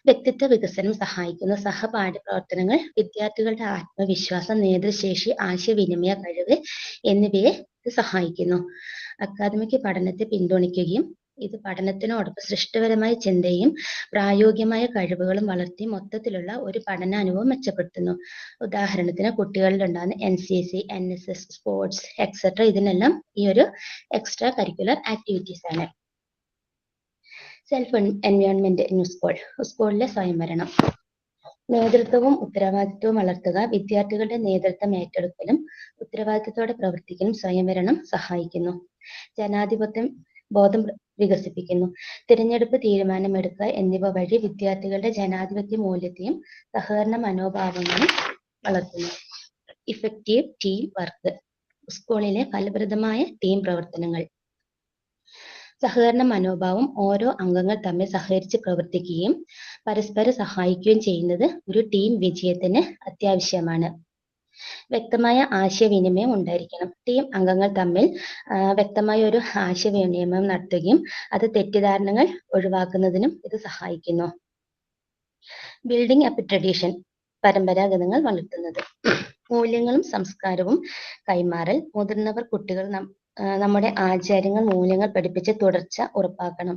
Speaker 6: വ്യക്തിത്വ വികസനം സഹായിക്കുന്ന സഹപാഠ്യ പ്രവർത്തനങ്ങൾ വിദ്യാർത്ഥികളുടെ ആത്മവിശ്വാസം, നേതൃശേഷി, ആശയവിനിമയ കഴിവ് എന്നിവയെ ഇത് സഹായിക്കുന്നു. അക്കാദമിക് പഠനത്തെ പിന്തുണയ്ക്കുകയും ഇത് പഠനത്തിനോടൊപ്പം സൃഷ്ടിപരമായ ചിന്തയും പ്രായോഗികമായ കഴിവുകളും വളർത്തി മൊത്തത്തിലുള്ള ഒരു പഠനാനുഭവം മെച്ചപ്പെടുത്തുന്നു. ഉദാഹരണത്തിന് കുട്ടികളിൽ ഉണ്ടാകുന്ന NCC, NSS, സ്പോർട്സ് എക്സെട്ര ഇതിനെല്ലാം ഈ ഒരു എക്സ്ട്രാ കരിക്കുലർ ആക്ടിവിറ്റീസ് ആണ്. Self environment in school. സ്കൂളിലെ സ്വയംഭരണം. നേതൃത്വവും ഉത്തരവാദിത്വവും വളർത്തുക. വിദ്യാർത്ഥികളുടെ നേതൃത്വം ഏറ്റെടുക്കലും ഉത്തരവാദിത്തത്തോടെ പ്രവർത്തിക്കലും സ്വയംഭരണം സഹായിക്കുന്നു. ജനാധിപത്യം ബോധം വികസിപ്പിക്കുന്നു. തിരഞ്ഞെടുപ്പ്, തീരുമാനമെടുക്കുക എന്നിവ വഴി വിദ്യാർത്ഥികളുടെ ജനാധിപത്യ മൂല്യത്തെയും സഹകരണ മനോഭാവങ്ങളും വളർത്തുന്നു. Effective team work. സ്കൂളിലെ ഫലപ്രദമായ ടീം പ്രവർത്തനങ്ങൾ. സഹകരണ മനോഭാവം ഓരോ അംഗങ്ങൾ തമ്മിൽ സഹകരിച്ച് പ്രവർത്തിക്കുകയും പരസ്പരം സഹായിക്കുകയും ചെയ്യുന്നത് ഒരു ടീം വിജയത്തിന് അത്യാവശ്യമാണ്. വ്യക്തമായ ആശയവിനിമയം ഉണ്ടായിരിക്കണം. ടീം അംഗങ്ങൾ തമ്മിൽ വ്യക്തമായ ഒരു ആശയവിനിമയം നടത്തുകയും അത് തെറ്റിദ്ധാരണകൾ ഒഴിവാക്കുന്നതിനും ഇത് സഹായിക്കുന്നു. Building up tradition. പരമ്പരാഗതങ്ങൾ വളർത്തുന്നത്. മൂല്യങ്ങളും സംസ്കാരവും കൈമാറൽ. മുതിർന്നവർ കുട്ടികൾ നമ്മുടെ ആചാരങ്ങൾ, മൂല്യങ്ങൾ പഠിപ്പിച്ച് തുടർച്ച ഉറപ്പാക്കണം.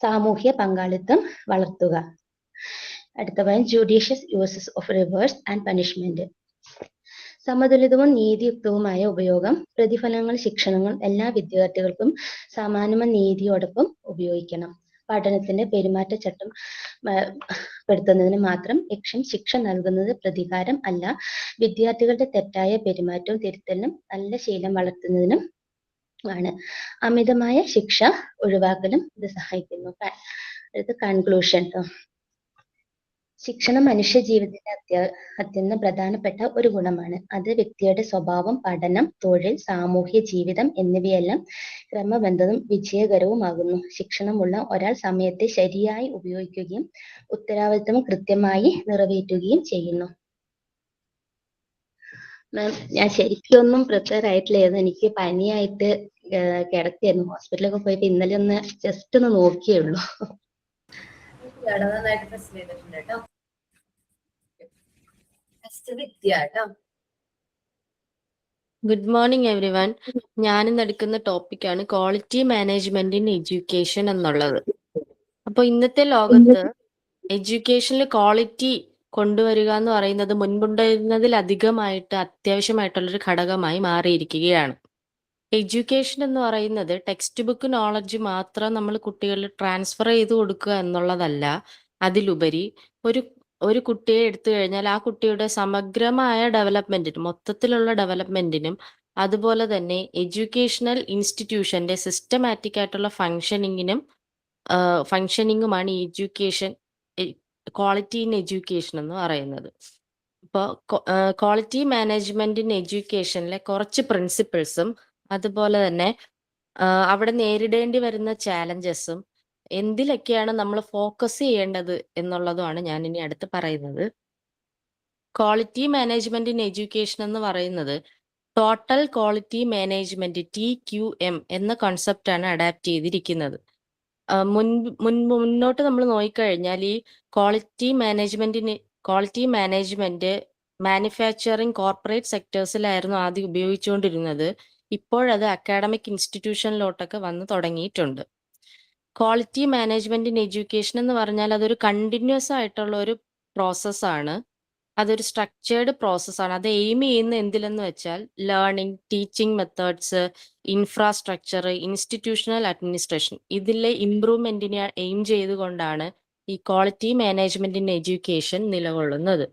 Speaker 6: സാമൂഹ്യ പങ്കാളിത്തം വളർത്തുക. അടുത്ത point, judicious uses of rewards and punishment. സമതുലിതവും നീതിയുക്തവുമായ ഉപയോഗം. പ്രതിഫലങ്ങൾ, ശിക്ഷണങ്ങൾ എല്ലാ വിദ്യാർത്ഥികൾക്കും സമാനമായ നീതിയോടൊപ്പം ഉപയോഗിക്കണം. പഠനത്തിന്റെ പെരുമാറ്റച്ചട്ടം പെടുത്തുന്നതിന് മാത്രം ലക്ഷ്യം. ശിക്ഷ നൽകുന്നത് പ്രതികാരം അല്ല, വിദ്യാർത്ഥികളുടെ തെറ്റായ പെരുമാറ്റവും തിരുത്തലിനും നല്ല ശീലം വളർത്തുന്നതിനും ആണ്. അമിതമായ ശിക്ഷ ഒഴിവാക്കലും ഇത് സഹായിക്കുന്നു. അടുത്ത കൺക്ലൂഷൻ. ശിക്ഷണം മനുഷ്യ ജീവിതത്തിന്റെ അത്യന്തം പ്രധാനപ്പെട്ട ഒരു ഗുണമാണ്. അത് വ്യക്തിയുടെ സ്വഭാവം, പഠനം, തൊഴിൽ, സാമൂഹ്യ ജീവിതം എന്നിവയെല്ലാം ക്രമബദ്ധവും വിജയകരവുമാകുന്നു. ശിക്ഷണമുള്ള ഒരാൾ സമയത്തെ ശരിയായി ഉപയോഗിക്കുകയും ഉത്തരവാദിത്തം കൃത്യമായി നിറവേറ്റുകയും ചെയ്യുന്നു. മാം, ഞാൻ ശരിക്കും ഒന്നും പ്രിപ്പയർ ആയിട്ടില്ലായിരുന്നു. എനിക്ക് പനിയായിട്ട് കിടത്തിയായിരുന്നു. ഹോസ്പിറ്റലൊക്കെ പോയിട്ട് ഇന്നലെ ഒന്ന് ജസ്റ്റ് ഒന്ന് നോക്കിയേ ഉള്ളൂ.
Speaker 1: ഇവിടെ നന്നായിട്ട് പ്രസന്റ് ചെയ്തിട്ടുണ്ട് കേട്ടോ. നെക്സ്റ്റ് വിദ്യ കേട്ടോ.
Speaker 10: Good morning every one. ഞാനിന്ന് എടുക്കുന്ന ടോപ്പിക്കാണ് ക്വാളിറ്റി മാനേജ്മെന്റ് ഇൻ എഡ്യൂക്കേഷൻ എന്നുള്ളത്. അപ്പോൾ ഇന്നത്തെ ലോകത്ത് എഡ്യൂക്കേഷനിൽ ക്വാളിറ്റി കൊണ്ടുവരിക എന്ന് പറയുന്നത് മുൻപുണ്ടായിരുന്നതിലധികമായിട്ട് അത്യാവശ്യമായിട്ടുള്ളൊരു ഘടകമായി മാറിയിരിക്കുകയാണ്. എഡ്യൂക്കേഷൻ എന്ന് പറയുന്നത് ടെക്സ്റ്റ് ബുക്ക് നോളജ് മാത്രം നമ്മൾ കുട്ടികളിൽ ട്രാൻസ്ഫർ ചെയ്ത് കൊടുക്കുക എന്നുള്ളതല്ല. അതിലുപരി ഒരു കുട്ടിയെ എടുത്തു കഴിഞ്ഞാൽ ആ കുട്ടിയുടെ സമഗ്രമായ ഡെവലപ്മെന്റിനും മൊത്തത്തിലുള്ള ഡെവലപ്മെന്റിനും അതുപോലെ തന്നെ എഡ്യൂക്കേഷണൽ ഇൻസ്റ്റിറ്റ്യൂഷന്റെ സിസ്റ്റമാറ്റിക് ആയിട്ടുള്ള ഫങ്ഷനിങ്ങുമാണ് ഈ എഡ്യൂക്കേഷൻ ക്വാളിറ്റി ഇൻ എഡ്യൂക്കേഷൻ എന്ന് പറയുന്നത്. ഇപ്പോൾ ക്വാളിറ്റി മാനേജ്മെന്റ് ഇൻ എഡ്യൂക്കേഷനിലെ കുറച്ച് പ്രിൻസിപ്പിൾസും അതുപോലെ തന്നെ അവിടെ നേരിടേണ്ടി വരുന്ന ചാലഞ്ചസും എന്തിലൊക്കെയാണ് നമ്മൾ ഫോക്കസ് ചെയ്യേണ്ടത് എന്നുള്ളതുമാണ് ഞാൻ ഇനി അടുത്ത് പറയുന്നത്. ക്വാളിറ്റി മാനേജ്മെന്റ് ഇൻ എഡ്യൂക്കേഷൻ എന്ന് പറയുന്നത് ടോട്ടൽ ക്വാളിറ്റി മാനേജ്മെന്റ് TQM എന്ന കോൺസെപ്റ്റാണ് അഡാപ്റ്റ് ചെയ്തിരിക്കുന്നത്. മുന്നോട്ട് നമ്മൾ നോക്കിക്കഴിഞ്ഞാൽ ഈ ക്വാളിറ്റി മാനേജ്മെന്റ് മാനുഫാക്ചറിങ് കോർപ്പറേറ്റ് സെക്ടേഴ്സിലായിരുന്നു ആദ്യം ഉപയോഗിച്ചുകൊണ്ടിരുന്നത്. ഇപ്പോഴത് അക്കാഡമിക് ഇൻസ്റ്റിറ്റ്യൂഷനിലോട്ടൊക്കെ വന്ന് തുടങ്ങിയിട്ടുണ്ട്. ക്വാളിറ്റി മാനേജ്മെന്റ് ഇൻ എഡ്യൂക്കേഷൻ എന്ന് പറഞ്ഞാൽ അതൊരു കണ്ടിന്യൂസ് ആയിട്ടുള്ള ഒരു പ്രോസസ്സാണ്. അതൊരു സ്ട്രക്ചേർഡ് പ്രോസസ്സാണ്. അത് എയിം ചെയ്യുന്ന എന്തിലെന്ന് വെച്ചാൽ learning, teaching methods, infrastructure, institutional administration ഇതിലെ ഇംപ്രൂവ്മെന്റിനെ എയിം ചെയ്തുകൊണ്ടാണ് ഈ ക്വാളിറ്റി മാനേജ്മെന്റ് ഇൻ എഡ്യൂക്കേഷൻ നിലകൊള്ളുന്നത്.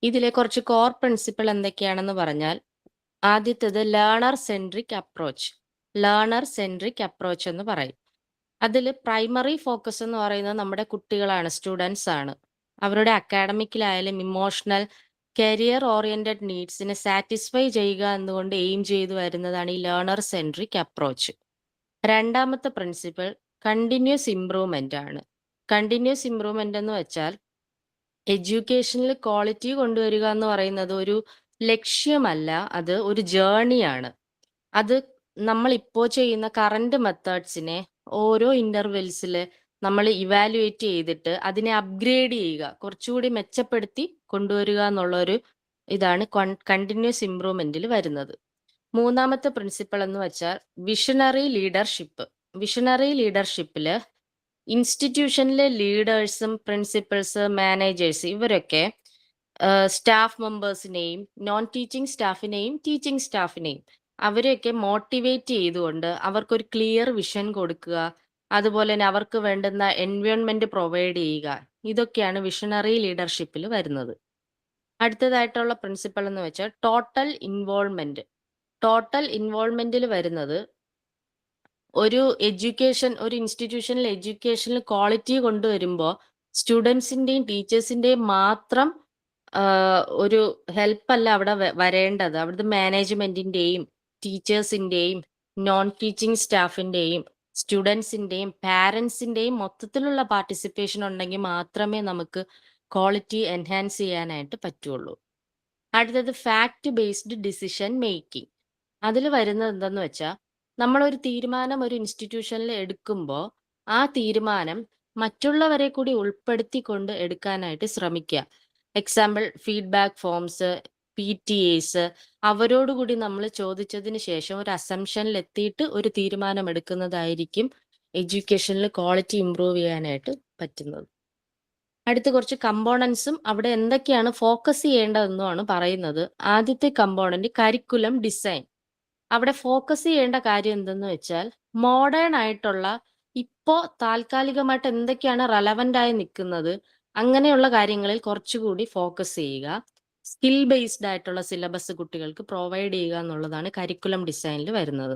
Speaker 10: ഇതിലെ കുറച്ച് കോർ പ്രിൻസിപ്പിൾ എന്തൊക്കെയാണെന്ന് പറഞ്ഞാൽ ആദ്യത്തേത് ലേണർ സെൻട്രിക് അപ്രോച്ച് എന്ന് പറയും. അതിൽ പ്രൈമറി ഫോക്കസ് എന്ന് പറയുന്നത് നമ്മുടെ കുട്ടികളാണ്, സ്റ്റുഡൻസ് ആണ്. അവരുടെ അക്കാഡമിക്കിലായാലും ഇമോഷണൽ കരിയർ ഓറിയന്റഡ് നീഡ്സിനെ സാറ്റിസ്ഫൈ ചെയ്യുക എന്നുകൊണ്ട് എയിം ചെയ്തു വരുന്നതാണ് ഈ ലേണർ സെൻട്രിക് അപ്രോച്ച്. രണ്ടാമത്തെ പ്രിൻസിപ്പിൾ കണ്ടിന്യൂസ് ഇംപ്രൂവ്മെന്റ് ആണ്. കണ്ടിന്യൂസ് ഇംപ്രൂവ്മെന്റ് എന്ന് വെച്ചാൽ എഡ്യൂക്കേഷനിൽ ക്വാളിറ്റി കൊണ്ടുവരിക എന്ന് പറയുന്നത് ഒരു ലക്ഷ്യമല്ല, അത് ഒരു ജേർണിയാണ്. അത് നമ്മൾ ഇപ്പോൾ ചെയ്യുന്ന കറന്റ് മെത്തേഡ്സിനെ ഓരോ ഇന്റർവെൽസിൽ നമ്മൾ ഇവാലുവേറ്റ് ചെയ്തിട്ട് അതിനെ അപ്ഗ്രേഡ് ചെയ്യുക, കുറച്ചുകൂടി മെച്ചപ്പെടുത്തി കൊണ്ടുവരിക എന്നുള്ളൊരു ഇതാണ് കണ്ടിന്യൂസ് ഇംപ്രൂവ്മെന്റിൽ വരുന്നത്. മൂന്നാമത്തെ പ്രിൻസിപ്പിൾ എന്ന് വെച്ചാൽ വിഷണറി ലീഡർഷിപ്പിൽ ഇൻസ്റ്റിറ്റ്യൂഷനിലെ ലീഡേഴ്സും പ്രിൻസിപ്പൽസ്, മാനേജേഴ്സ് ഇവരൊക്കെ സ്റ്റാഫ് മെമ്പേഴ്സിനെയും നോൺ ടീച്ചിങ് സ്റ്റാഫിനെയും ടീച്ചിങ് സ്റ്റാഫിനെയും അവരെയൊക്കെ മോട്ടിവേറ്റ് ചെയ്തുകൊണ്ട് അവർക്കൊരു ക്ലിയർ വിഷൻ കൊടുക്കുക, അതുപോലെ തന്നെ അവർക്ക് വേണ്ടുന്ന എൻവയോൺമെന്റ് പ്രൊവൈഡ് ചെയ്യുക, ഇതൊക്കെയാണ് വിഷണറി ലീഡർഷിപ്പിൽ വരുന്നത്. അടുത്തതായിട്ടുള്ള പ്രിൻസിപ്പൾ എന്ന് വെച്ചാൽ ടോട്ടൽ ഇൻവോൾവ്മെന്റിൽ വരുന്നത് ഒരു ഇൻസ്റ്റിറ്റ്യൂഷനിൽ എഡ്യൂക്കേഷനിൽ ക്വാളിറ്റി കൊണ്ടുവരുമ്പോൾ സ്റ്റുഡൻസിന്റെയും ടീച്ചേഴ്സിന്റെയും മാത്രം ഒരു ഹെൽപ്പ് അല്ല അവിടെ വരേണ്ടത്. അവിടുത്തെ മാനേജ്മെന്റിന്റെയും ടീച്ചേഴ്സിന്റെയും നോൺ ടീച്ചിങ് സ്റ്റാഫിന്റെയും സ്റ്റുഡൻസിന്റെയും പാരന്റ്സിന്റെയും മൊത്തത്തിലുള്ള പാർട്ടിസിപ്പേഷൻ ഉണ്ടെങ്കിൽ മാത്രമേ നമുക്ക് ക്വാളിറ്റി എൻഹാൻസ് ചെയ്യാനായിട്ട് പറ്റുള്ളൂ. അടുത്തത് ഫാക്ട് ബേസ്ഡ് ഡിസിഷൻ മേക്കിംഗ്. അതിൽ വരുന്നത് എന്തെന്ന് വെച്ചാൽ നമ്മളൊരു തീരുമാനം ഒരു ഇൻസ്റ്റിറ്റ്യൂഷനിൽ എടുക്കുമ്പോൾ ആ തീരുമാനം മറ്റുള്ളവരെ കൂടി ഉൾപ്പെടുത്തിക്കൊണ്ട് എടുക്കാനായിട്ട് ശ്രമിക്കുക. എക്സാമ്പിൾ ഫീഡ്ബാക്ക് ഫോംസ്, PTAs അവരോടുകൂടി നമ്മൾ ചോദിച്ചതിന് ശേഷം ഒരു അസംഷനിൽ എത്തിയിട്ട് ഒരു തീരുമാനം എടുക്കുന്നതായിരിക്കും എഡ്യൂക്കേഷനിൽ ക്വാളിറ്റി ഇംപ്രൂവ് ചെയ്യാനായിട്ട് പറ്റുന്നത്. അടുത്ത കുറച്ച് കമ്പോണൻസും അവിടെ എന്തൊക്കെയാണ് ഫോക്കസ് ചെയ്യേണ്ടതെന്നുമാണ് പറയുന്നത്. ആദ്യത്തെ കമ്പോണന്റ് കരിക്കുലം ഡിസൈൻ. അവിടെ ഫോക്കസ് ചെയ്യേണ്ട കാര്യം എന്തെന്ന് വെച്ചാൽ മോഡേൺ ആയിട്ടുള്ള ഇപ്പോൾ താൽക്കാലികമായിട്ട് എന്തൊക്കെയാണ് റെലവൻ്റ് ആയി നിൽക്കുന്നത് അങ്ങനെയുള്ള കാര്യങ്ങളിൽ കുറച്ചുകൂടി ഫോക്കസ് ചെയ്യുക. സ്കിൽ ബേസ്ഡ് ആയിട്ടുള്ള സിലബസ് കുട്ടികൾക്ക് പ്രൊവൈഡ് ചെയ്യുക എന്നുള്ളതാണ് കരിക്കുലം ഡിസൈനിൽ വരുന്നത്.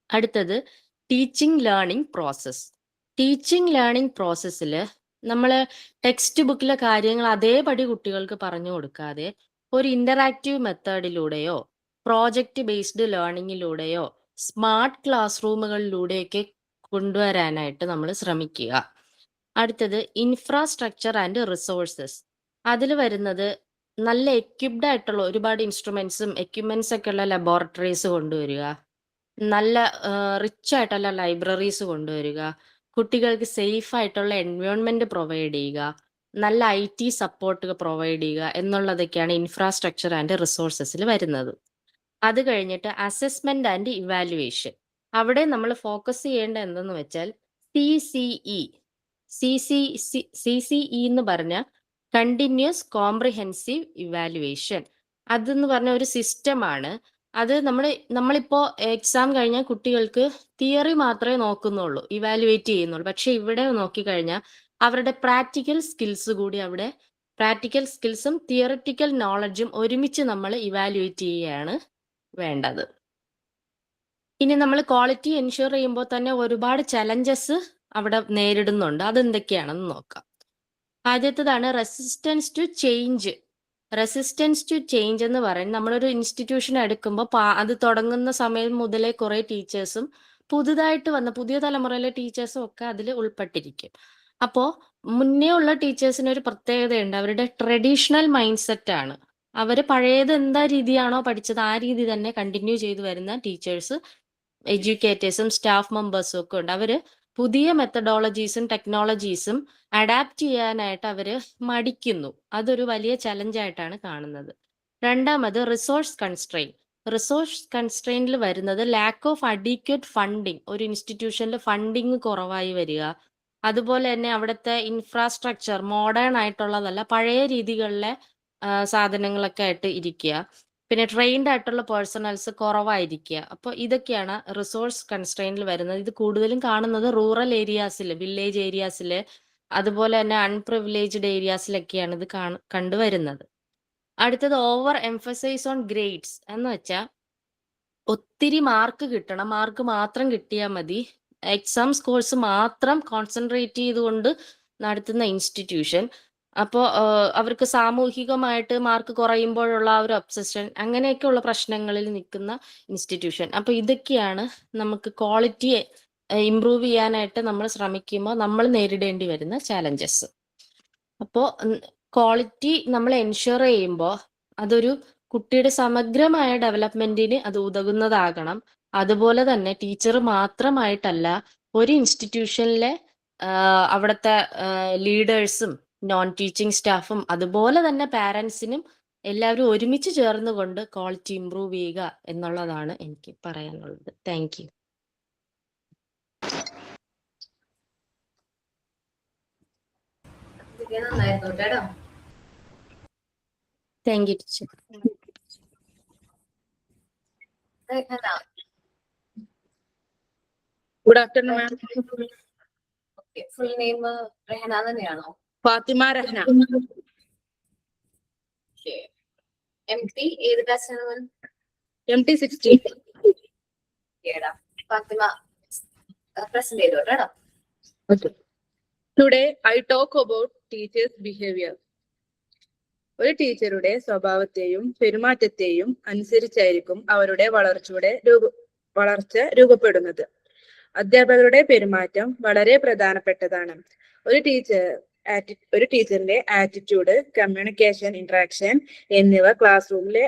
Speaker 10: അടുത്തത് ടീച്ചിങ് ലേണിംഗ് പ്രോസസ്സിൽ നമ്മൾ ടെക്സ്റ്റ് ബുക്കിലെ കാര്യങ്ങൾ അതേപടി കുട്ടികൾക്ക് പറഞ്ഞു കൊടുക്കാതെ ഒരു ഇന്ററാക്റ്റീവ് മെത്തേഡിലൂടെയോ പ്രോജക്റ്റ് ബേസ്ഡ് ലേണിങ്ങിലൂടെയോ സ്മാർട്ട് ക്ലാസ് റൂമുകളിലൂടെയൊക്കെ കൊണ്ടുവരാനായിട്ട് നമ്മൾ ശ്രമിക്കുക. അടുത്തത് ഇൻഫ്രാസ്ട്രക്ചർ ആൻഡ് റിസോഴ്സസ്. അതിൽ വരുന്നത് നല്ല എക്യുപ്ഡ് ആയിട്ടുള്ള ഒരുപാട് ഇൻസ്ട്രുമെന്റ്സും എക്യുപ്മെന്റ്സ് ഒക്കെ ഉള്ള ലബോറട്ടറീസ് കൊണ്ടുവരിക, നല്ല റിച്ച് ആയിട്ടുള്ള ലൈബ്രറീസ് കൊണ്ടുവരിക, കുട്ടികൾക്ക് സേഫ് ആയിട്ടുള്ള എൻവയോൺമെന്റ് പ്രൊവൈഡ് ചെയ്യുക, നല്ല IT സപ്പോർട്ട് പ്രൊവൈഡ് ചെയ്യുക എന്നുള്ളതൊക്കെയാണ് ഇൻഫ്രാസ്ട്രക്ചർ ആൻഡ് റിസോഴ്സസിൽ വരുന്നത്. അത് കഴിഞ്ഞിട്ട് അസസ്മെന്റ് ആൻഡ് ഇവാലുവേഷൻ. അവിടെ നമ്മൾ ഫോക്കസ് ചെയ്യേണ്ട എന്തെന്ന് വെച്ചാൽ CCE എന്ന് പറഞ്ഞ കണ്ടിന്യൂസ് കോംപ്രിഹെൻസീവ് ഇവാലുവേഷൻ. അതെന്ന് പറഞ്ഞ ഒരു സിസ്റ്റമാണ്. അത് നമ്മളിപ്പോ എക്സാം കഴിഞ്ഞാൽ കുട്ടികൾക്ക് തിയറി മാത്രമേ നോക്കുന്നുള്ളൂ, ഇവാലുവേറ്റ് ചെയ്യുന്നുള്ളൂ. പക്ഷെ ഇവിടെ നോക്കിക്കഴിഞ്ഞാൽ അവരുടെ പ്രാക്ടിക്കൽ സ്കിൽസ് കൂടി അവിടെ, പ്രാക്ടിക്കൽ സ്കിൽസും തിയറിറ്റിക്കൽ നോളജും ഒരുമിച്ച് നമ്മൾ ഇവാലുവേറ്റ് ചെയ്യുകയാണ് വേണ്ടത്. ഇനി നമ്മൾ ക്വാളിറ്റി എൻഷുർ ചെയ്യുമ്പോൾ തന്നെ ഒരുപാട് ചലഞ്ചസ് അവിടെ നേരിടുന്നുണ്ട്. അതെന്തൊക്കെയാണെന്ന് നോക്കാം. ആദ്യത്തേതാണ് resistance to change. Resistance to change എന്ന് പറയുന്നത് നമ്മളൊരു ഇൻസ്റ്റിറ്റ്യൂഷൻ എടുക്കുമ്പോൾ അത് തുടങ്ങുന്ന സമയം മുതലേ കുറെ ടീച്ചേഴ്സും പുതുതായിട്ട് വന്ന പുതിയ തലമുറയിലെ ടീച്ചേഴ്സും ഒക്കെ അതിൽ ഉൾപ്പെട്ടിരിക്കും. അപ്പോൾ മുന്നേ ഉള്ള ടീച്ചേഴ്സിന് ഒരു പ്രത്യേകതയുണ്ട്. അവരുടെ ട്രഡീഷണൽ മൈൻഡ് സെറ്റ് ആണ്. അവർ പഴയത് എന്താ രീതിയാണോ പഠിച്ചത് ആ രീതി തന്നെ കണ്ടിന്യൂ ചെയ്തു വരുന്ന ടീച്ചേഴ്സ്, എഡ്യൂക്കേറ്റേഴ്സും സ്റ്റാഫ് മെമ്പേഴ്സും ഒക്കെ ഉണ്ട്. അവര് പുതിയ മെത്തഡോളജീസും ടെക്നോളജീസും അഡാപ്റ്റ് ചെയ്യാനായിട്ട് അവര് മടിക്കുന്നു. അതൊരു വലിയ ചലഞ്ചായിട്ടാണ് കാണുന്നത്. രണ്ടാമത് റിസോഴ്സ് കൺസ്ട്രെയിൻ. റിസോഴ്സ് കൺസ്ട്രെയിനിൽ വരുന്നത് ലാക്ക് ഓഫ് അഡീക്വറ്റ് ഫണ്ടിങ്. ഒരു ഇൻസ്റ്റിറ്റ്യൂഷനിൽ ഫണ്ടിങ് കുറവായി വരിക. അതുപോലെ തന്നെ അവിടുത്തെ ഇൻഫ്രാസ്ട്രക്ചർ മോഡേൺ ആയിട്ടുള്ളതല്ല, പഴയ രീതികളിലെ സാധനങ്ങളൊക്കെ ആയിട്ട് ഇരിക്കുക. പിന്നെ ട്രെയിൻഡ് ആയിട്ടുള്ള പേഴ്സണൽസ് കുറവായിരിക്കുക. അപ്പോൾ ഇതൊക്കെയാണ് റിസോഴ്സ് കൺസ്ട്രെയിനിൽ വരുന്നത്. ഇത് കൂടുതലും കാണുന്നത് റൂറൽ ഏരിയാസിൽ, വില്ലേജ് ഏരിയാസിൽ, അതുപോലെ തന്നെ അൺപ്രിവിലേജ്ഡ് ഏരിയാസിലൊക്കെയാണ് ഇത് കണ്ടുവരുന്നത്. അടുത്തത് ഓവർ എംഫസൈസ് ഓൺ ഗ്രേഡ്സ് എന്ന് വെച്ചാൽ ഒത്തിരി മാർക്ക് കിട്ടണം, മാർക്ക് മാത്രം കിട്ടിയാൽ മതി, എക്സാം സ്കോർസ് മാത്രം കോൺസെൻട്രേറ്റ് ചെയ്തുകൊണ്ട് നടത്തുന്ന ഇൻസ്റ്റിറ്റ്യൂഷൻ. അപ്പോൾ അവർക്ക് സാമൂഹികമായിട്ട് മാർക്ക് കുറയുമ്പോഴുള്ള ഒരു ഒബ്സഷൻ, അങ്ങനെയൊക്കെയുള്ള പ്രശ്നങ്ങളിൽ നിൽക്കുന്ന ഇൻസ്റ്റിറ്റ്യൂഷൻ. അപ്പോൾ ഇതൊക്കെയാണ് നമുക്ക് ക്വാളിറ്റി ഇംപ്രൂവ് ചെയ്യാനായിട്ട് നമ്മൾ ശ്രമിക്കുമ്പോൾ നമ്മൾ നേരിടേണ്ടി വരുന്ന ചാലഞ്ചസ്. അപ്പോൾ ക്വാളിറ്റി നമ്മൾ എൻഷുർ ചെയ്യുമ്പോൾ അതൊരു കുട്ടിയുടെ സമഗ്രമായ ഡെവലപ്മെന്റിന് അത് ഉതകുന്നതാകണം. അതുപോലെ തന്നെ ടീച്ചർ മാത്രമായിട്ടല്ല, ഒരു ഇൻസ്റ്റിറ്റ്യൂഷനിലെ അവിടുത്തെ ലീഡേഴ്സും നോൺ ടീച്ചിങ് സ്റ്റാഫും അതുപോലെ തന്നെ പാരൻസിനും എല്ലാവരും ഒരുമിച്ച് ചേർന്നുകൊണ്ട് ക്വാളിറ്റി ഇംപ്രൂവ് ചെയ്യുക എന്നുള്ളതാണ് എനിക്ക് പറയാനുള്ളത്. Thank you.
Speaker 1: നന്നായിരുന്നു കേട്ടോ.
Speaker 10: Thank you teacher.
Speaker 11: Good afternoon ma'am.
Speaker 1: Full name Rehana തന്നെയാണോ?
Speaker 11: ഫാത്തിമ റഹ്ന.
Speaker 1: MT ഏത് ബാച്ചാണ്?
Speaker 11: MT 16.
Speaker 1: ഫാത്തിമ പ്രസന്റ് ചെയ്തോ കേട്ടോ.
Speaker 11: Okay. Today I talk about teachers' behavior. ഒരു ടീച്ചറുടെ സ്വഭാവത്തെയും പെരുമാറ്റത്തെയും അനുസരിച്ചായിരിക്കും അവരുടെ വളർച്ച രൂപപ്പെടുന്നത്. അധ്യാപകരുടെ പെരുമാറ്റം വളരെ പ്രധാനപ്പെട്ടതാണ്. ഒരു ടീച്ചറിന്റെ ആറ്റിറ്റ്യൂഡ്, കമ്മ്യൂണിക്കേഷൻ, ഇന്ററാക്ഷൻ എന്നിവ ക്ലാസ് റൂമിലെ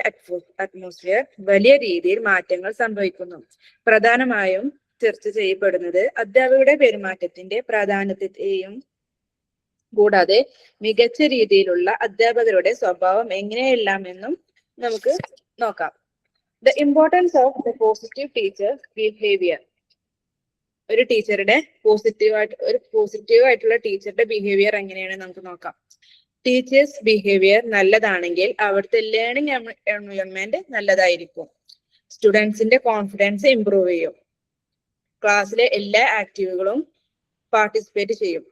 Speaker 11: അറ്റ്മോസ്ഫിയർ വലിയ രീതിയിൽ മാറ്റങ്ങൾ സംഭവിക്കുന്നു. പ്രധാനമായും ചർച്ച ചെയ്യപ്പെടുന്നത് അധ്യാപകരുടെ പെരുമാറ്റത്തിന്റെ പ്രാധാന്യത്തെയും കൂടാതെ മികച്ച രീതിയിലുള്ള അധ്യാപകരുടെ സ്വഭാവം എങ്ങനെയെല്ലാമെന്നും നമുക്ക് നോക്കാം. The importance of the positive teacher behaviour. ഒരു ടീച്ചറുടെ പോസിറ്റീവ് ആയിട്ടുള്ള ടീച്ചറുടെ ബിഹേവിയർ എങ്ങനെയാണ് നമുക്ക് നോക്കാം. ടീച്ചേഴ്സ് ബിഹേവിയർ നല്ലതാണെങ്കിൽ അവിടുത്തെ ലേണിംഗ് എൻവയോൺമെന്റ് നല്ലതായിരിക്കും. സ്റ്റുഡൻസിന്റെ കോൺഫിഡൻസ് ഇംപ്രൂവ് ചെയ്യും. ക്ലാസ്സിലെ എല്ലാ ആക്ടിവിറ്റികളും പാർട്ടിസിപ്പേറ്റ് ചെയ്യും.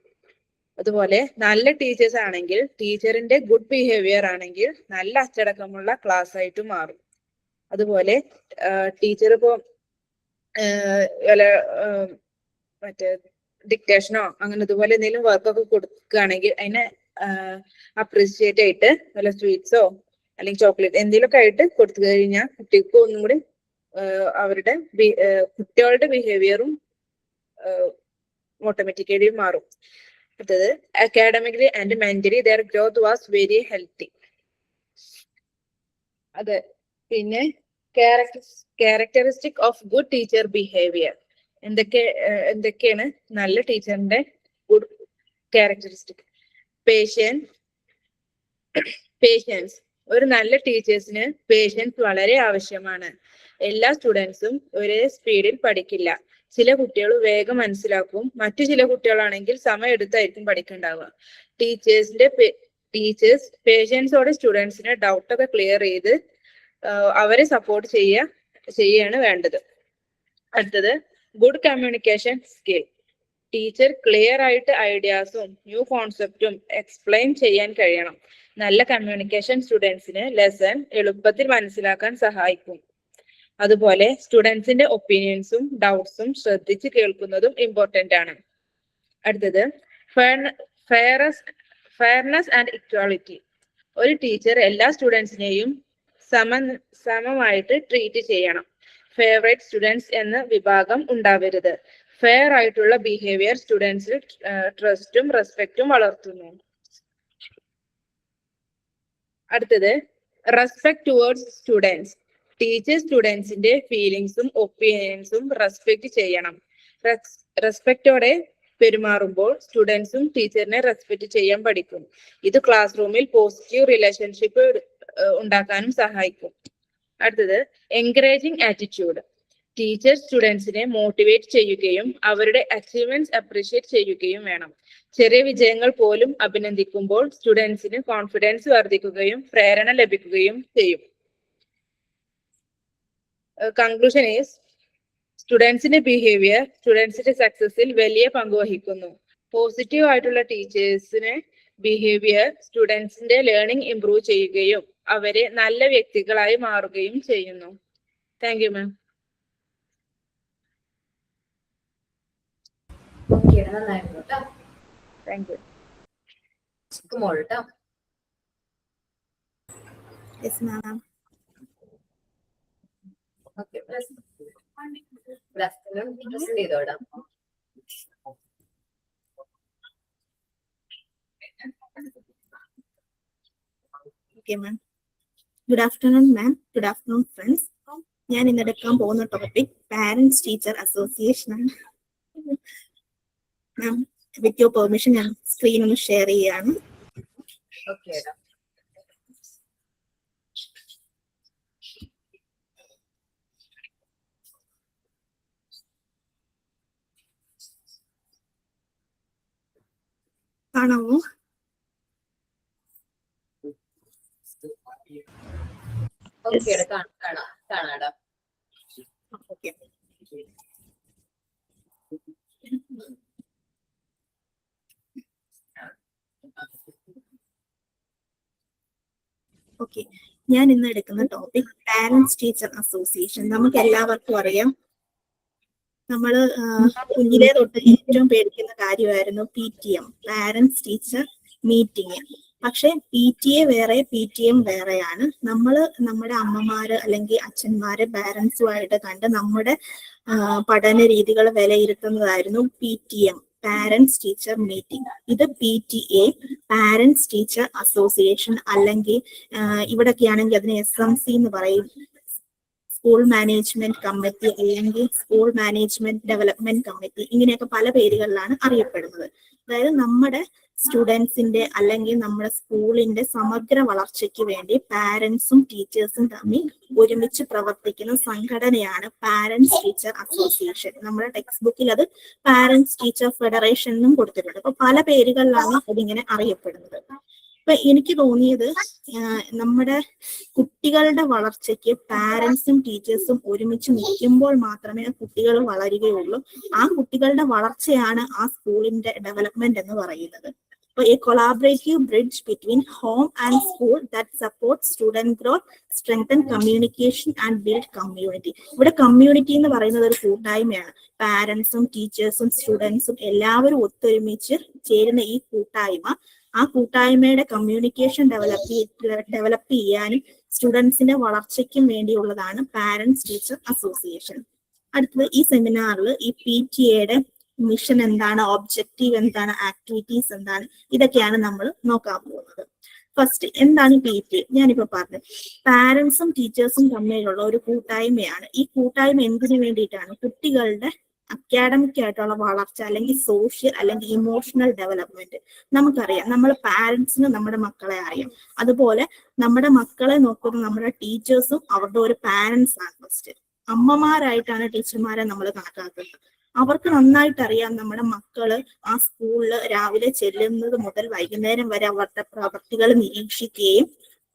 Speaker 11: അതുപോലെ നല്ല ടീച്ചേഴ്സ് ആണെങ്കിൽ, ടീച്ചറിന്റെ ഗുഡ് ബിഹേവിയർ ആണെങ്കിൽ നല്ല അച്ചടക്കമുള്ള ക്ലാസ് ആയിട്ട് മാറും. അതുപോലെ ടീച്ചർ ഇപ്പോ മറ്റേ ഡിക്റ്റേഷനോ അങ്ങനെ ഇതുപോലെ എന്തെങ്കിലും വർക്കൊക്കെ കൊടുക്കുകയാണെങ്കിൽ അതിനെ അപ്രീഷിയേറ്റ് ആയിട്ട് വല്ല സ്വീറ്റ്സോ അല്ലെങ്കിൽ ചോക്ലേറ്റ് എന്തെങ്കിലുമൊക്കെ ആയിട്ട് കൊടുത്തു കഴിഞ്ഞാൽ കുട്ടിക്ക് ഒന്നും കൂടി അവരുടെ കുട്ടികളുടെ ബിഹേവിയറും ഓട്ടോമാറ്റിക്കലി മാറും. അടുത്തത് academically and mentally their growth was very healthy. അതെ. പിന്നെ characteristic of good teacher behaviour. എന്തൊക്കെയാണ് നല്ല ടീച്ചറിന്റെ ഗുഡ് ക്യാരക്ടറിസ്റ്റിക്? പേഷ്യൻസ്. ഒരു നല്ല ടീച്ചേഴ്സിന് പേഷ്യൻസ് വളരെ ആവശ്യമാണ്. എല്ലാ സ്റ്റുഡൻസും ഒരേ സ്പീഡിൽ പഠിക്കില്ല. ചില കുട്ടികൾ വേഗം മനസ്സിലാക്കും, മറ്റു ചില കുട്ടികളാണെങ്കിൽ സമയം എടുത്തായിരിക്കും പഠിക്കുന്നുണ്ടാവുക. ടീച്ചേഴ്സ് പേഷ്യൻസോടെ സ്റ്റുഡൻസിന് ഡൗട്ടൊക്കെ ക്ലിയർ ചെയ്ത് അവരെ സപ്പോർട്ട് ചെയ്യാണ് വേണ്ടത്. അടുത്തത് good communication skill. Teacher clear ആയിട്ട് ഐഡിയാസും ന്യൂ കോൺസെപ്റ്റും എക്സ്പ്ലെയിൻ ചെയ്യാൻ കഴിയണം. നല്ല കമ്മ്യൂണിക്കേഷൻ സ്റ്റുഡൻസിന് ലെസൺ എളുപ്പത്തിൽ മനസ്സിലാക്കാൻ സഹായിക്കും. അതുപോലെ സ്റ്റുഡൻസിന്റെ ഒപ്പീനിയൻസും ഡൗട്ട്സും ശ്രദ്ധിച്ച് കേൾക്കുന്നതും ഇമ്പോർട്ടന്റ് ആണ്. അടുത്തത് ഫെയർനെസ് ആൻഡ് ഇക്വാലിറ്റി. ഒരു ടീച്ചർ എല്ലാ സ്റ്റുഡൻസിനെയും സമമായിട്ട് ട്രീറ്റ് ചെയ്യണം. ഫേവറേറ്റ് സ്റ്റുഡൻസ് എന്ന വിഭാഗം ഉണ്ടാവരുത്. ഫെയർ ആയിട്ടുള്ള ബിഹേവിയർ സ്റ്റുഡൻസിൽ ട്രസ്റ്റും റെസ്പെക്റ്റും വളർത്തുന്നു. അടുത്തത് റെസ്പെക്ട് ടുവേർഡ്സ് സ്റ്റുഡൻസ്. ടീച്ചർ സ്റ്റുഡൻസിന്റെ ഫീലിങ്സും ഒപ്പീനിയൻസും റെസ്പെക്ട് ചെയ്യണം. റെസ്പെക്റ്റോടെ പെരുമാറുമ്പോൾ സ്റ്റുഡൻസും ടീച്ചറിനെ റെസ്പെക്ട് ചെയ്യാൻ പഠിക്കും. ഇത് ക്ലാസ് റൂമിൽ പോസിറ്റീവ് റിലേഷൻഷിപ്പ് ഉണ്ടാക്കാനും സഹായിക്കും. അടുത്തത് എൻകറേജിങ് ആറ്റിറ്റ്യൂഡ്. ടീച്ചർ സ്റ്റുഡൻസിനെ മോട്ടിവേറ്റ് ചെയ്യുകയും അവരുടെ അച്ചീവ്മെന്റ്സ് അപ്രീഷിയേറ്റ് ചെയ്യുകയും വേണം. ചെറിയ വിജയങ്ങൾ പോലും അഭിനന്ദിക്കുമ്പോൾ സ്റ്റുഡൻസിന് കോൺഫിഡൻസ് വർദ്ധിക്കുകയും പ്രേരണ ലഭിക്കുകയും ചെയ്യും. കൺക്ലൂഷൻ ഈസ് സ്റ്റുഡൻസിന്റെ ബിഹേവിയർ സ്റ്റുഡൻസിന്റെ സക്സസിൽ വലിയ പങ്ക് വഹിക്കുന്നു. പോസിറ്റീവ് ആയിട്ടുള്ള ടീച്ചേഴ്സിന് ബിഹേവിയർ സ്റ്റുഡൻസിന്റെ ലേണിംഗ് ഇംപ്രൂവ് ചെയ്യുകയും അവരെ നല്ല വ്യക്തികളായി മാറുകയും ചെയ്യുന്നു. Thank you ma'am.
Speaker 1: ഓക്കെ, നന്നായിരുന്നു കേട്ടോ.
Speaker 11: Thank you.
Speaker 1: മോൾ കേട്ടോ.
Speaker 3: Yes ma'am.
Speaker 1: Okay, good afternoon. Present ചെയ്തോടാം.
Speaker 3: Okay ma'am. Good afternoon ma'am. Good afternoon friends. ഞാൻ ഇന്ന് എടുക്കാൻ പോകുന്ന ടോപ്പിക് പാരന്റ്സ് ടീച്ചർ അസോസിയേഷൻ ആണ്. മാം വിത്ത് യുവർ പെർമിഷൻ ഞാൻ സ്ക്രീൻ ഒന്ന് ഷെയർ ചെയ്യാണ്.
Speaker 1: ഓക്കെ.
Speaker 3: കാണാമോ?
Speaker 1: ഓക്കെ, കാണാടാ.
Speaker 3: ഓക്കെ. ഓക്കെ, ഞാൻ ഇന്ന് എടുക്കുന്ന ടോപ്പിക് പാരന്റ്സ് ടീച്ചർ അസോസിയേഷൻ. നമുക്ക് എല്ലാവർക്കും അറിയാം, നമ്മള് കുഞ്ഞിലെ തൊട്ട് ഏറ്റവും പേടിക്കുന്ന കാര്യമായിരുന്നു PTM, പാരന്റ്സ് ടീച്ചർ മീറ്റിംഗ്. പക്ഷെ PTA വേറെ PTM വേറെയാണ്. നമ്മുടെ അമ്മമാര് അല്ലെങ്കിൽ അച്ഛന്മാര് പാരന്റ്സുമായിട്ട് കണ്ട് നമ്മുടെ പഠന രീതികൾ വിലയിരുത്തുന്നതായിരുന്നു PTM, പാരന്റ്സ് ടീച്ചർ മീറ്റിംഗ്. ഇത് PTA, പാരന്റ്സ് ടീച്ചർ അസോസിയേഷൻ, അല്ലെങ്കിൽ ഇവിടൊക്കെയാണെങ്കിൽ അതിന് SMC എന്ന് പറയും, സ്കൂൾ മാനേജ്മെന്റ് കമ്മിറ്റി അല്ലെങ്കിൽ സ്കൂൾ മാനേജ്മെന്റ് ഡെവലപ്മെന്റ് കമ്മിറ്റി, ഇങ്ങനെയൊക്കെ പല പേരുകളിലാണ് അറിയപ്പെടുന്നത്. അതായത് നമ്മുടെ സ്റ്റുഡൻസിന്റെ അല്ലെങ്കിൽ നമ്മുടെ സ്കൂളിന്റെ സമഗ്ര വളർച്ചയ്ക്ക് വേണ്ടി പാരന്റ്സും ടീച്ചേഴ്സും തമ്മിൽ ഒരുമിച്ച് പ്രവർത്തിക്കുന്ന സംഘടനയാണ് പാരന്റ്സ് ടീച്ചർ അസോസിയേഷൻ. നമ്മുടെ ടെക്സ്റ്റ് ബുക്കിൽ അത് പാരന്റ്സ് ടീച്ചർ ഫെഡറേഷൻ എന്നും കൊടുത്തിട്ടുണ്ട്. അപ്പൊ പല പേരുകളിലാണ് അതിങ്ങനെ അറിയപ്പെടുന്നത്. അപ്പൊ എനിക്ക് തോന്നിയത് നമ്മുടെ കുട്ടികളുടെ വളർച്ചയ്ക്ക് പാരന്റ്സും ടീച്ചേഴ്സും ഒരുമിച്ച് നിൽക്കുമ്പോൾ മാത്രമേ കുട്ടികൾ വളരുകയുള്ളൂ. ആ കുട്ടികളുടെ വളർച്ചയാണ് ആ സ്കൂളിന്റെ ഡെവലപ്മെന്റ് എന്ന് പറയുന്നത്. So a collaborative bridge between home and school that supports student growth, strengthen communication and build community. ഇവിടെ കമ്മ്യൂണിറ്റി എന്ന് പറയുന്നത് ഒരു കൂട്ടായ്മയാണ്. പാരന്റ്സും ടീച്ചേഴ്സും സ്റ്റുഡൻസും എല്ലാവരും ഒത്തൊരുമിച്ച് ചേരുന്ന ഈ കൂട്ടായ്മ, ആ കൂട്ടായ്മയുടെ കമ്മ്യൂണിക്കേഷൻ ഡെവലപ്പ് ചെയ്യാനും സ്റ്റുഡൻസിന്റെ വളർച്ചയ്ക്കും വേണ്ടിയുള്ളതാണ് പാരന്റ്സ് ടീച്ചർ അസോസിയേഷൻ. അടുത്തത് ഈ സെമിനാറിൽ ഈ PTA മിഷൻ എന്താണ്, ഒബ്ജക്റ്റീവ് എന്താണ്, ആക്ടിവിറ്റീസ് എന്താണ്, ഇതൊക്കെയാണ് നമ്മൾ നോക്കാൻ പോകുന്നത്. ഫസ്റ്റ് എന്താണ് PTA? ഞാനിപ്പോ പറഞ്ഞത് പാരന്റ്സും ടീച്ചേഴ്സും തമ്മിലുള്ള ഒരു കൂട്ടായ്മയാണ്. ഈ കൂട്ടായ്മ എന്തിനു വേണ്ടിയിട്ടാണ്? കുട്ടികളുടെ അക്കാഡമിക് ആയിട്ടുള്ള വളർച്ച, അല്ലെങ്കിൽ സോഷ്യൽ അല്ലെങ്കിൽ ഇമോഷണൽ ഡെവലപ്മെന്റ്. നമുക്കറിയാം, നമ്മൾ പാരന്റ്സിന് നമ്മുടെ മക്കളെ അറിയാം. അതുപോലെ നമ്മുടെ മക്കളെ നോക്കുന്ന നമ്മുടെ ടീച്ചേഴ്സും അവരുടെ ഒരു പാരന്റ്സ് ആണ് ഫസ്റ്റ്. അമ്മമാരായിട്ടാണ് ടീച്ചർമാരെ നമ്മൾ കണക്കാക്കുന്നത്. അവർക്ക് നന്നായിട്ട് അറിയാം നമ്മുടെ മക്കള് ആ സ്കൂളിൽ രാവിലെ ചെല്ലുന്നത് മുതൽ വൈകുന്നേരം വരെ അവരുടെ പ്രവൃത്തികൾ നിരീക്ഷിക്കുകയും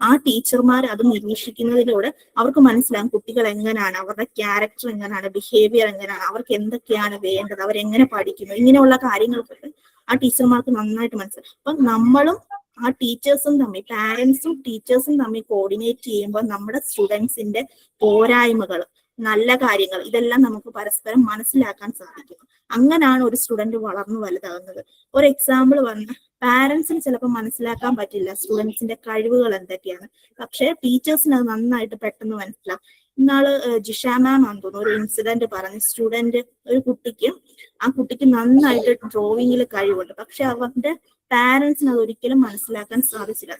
Speaker 3: ആ ടീച്ചർമാർ അത് നിരീക്ഷിക്കുന്നതിലൂടെ അവർക്ക് മനസ്സിലാകും കുട്ടികൾ എങ്ങനെയാണ്, അവരുടെ ക്യാരക്ടർ എങ്ങനെയാണ്, ബിഹേവിയർ എങ്ങനെയാണ്, അവർക്ക് എന്തൊക്കെയാണ് വേണ്ടത്, അവരെങ്ങനെ പഠിക്കുന്നു, ഇങ്ങനെയുള്ള കാര്യങ്ങൾക്കൊക്കെ ആ ടീച്ചർമാർക്ക് നന്നായിട്ട് മനസ്സിലാവും. അപ്പൊ നമ്മളും ആ ടീച്ചേഴ്സും തമ്മിൽ, പാരന്റ്സും ടീച്ചേഴ്സും തമ്മിൽ കോർഡിനേറ്റ് ചെയ്യുമ്പോൾ നമ്മുടെ സ്റ്റുഡൻസിന്റെ പോരായ്മകൾ, നല്ല കാര്യങ്ങൾ, ഇതെല്ലാം നമുക്ക് പരസ്പരം മനസ്സിലാക്കാൻ സാധിക്കും. അങ്ങനെയാണ് ഒരു സ്റ്റുഡന്റ് വളർന്നു വലുതാകുന്നത്. ഒരു എക്സാമ്പിൾ പറഞ്ഞ, പാരന്റ്സിന് ചിലപ്പോൾ മനസ്സിലാക്കാൻ പറ്റില്ല സ്റ്റുഡൻസിന്റെ കഴിവുകൾ എന്തൊക്കെയാണ്, പക്ഷെ ടീച്ചേഴ്സിന് അത് നന്നായിട്ട് പെട്ടെന്ന് മനസ്സിലാവും. ഇന്നാള് ജിഷ മാം ആണെന്ന് തോന്നുന്നു ഒരു ഇൻസിഡന്റ് പറഞ്ഞു. സ്റ്റുഡന്റ്, ഒരു ആ കുട്ടിക്ക് നന്നായിട്ട് ഡ്രോയിങ്ങിൽ കഴിവുണ്ട്, പക്ഷെ അവന്റെ പാരന്റ്സിന് അത് ഒരിക്കലും മനസ്സിലാക്കാൻ സാധിച്ചില്ല.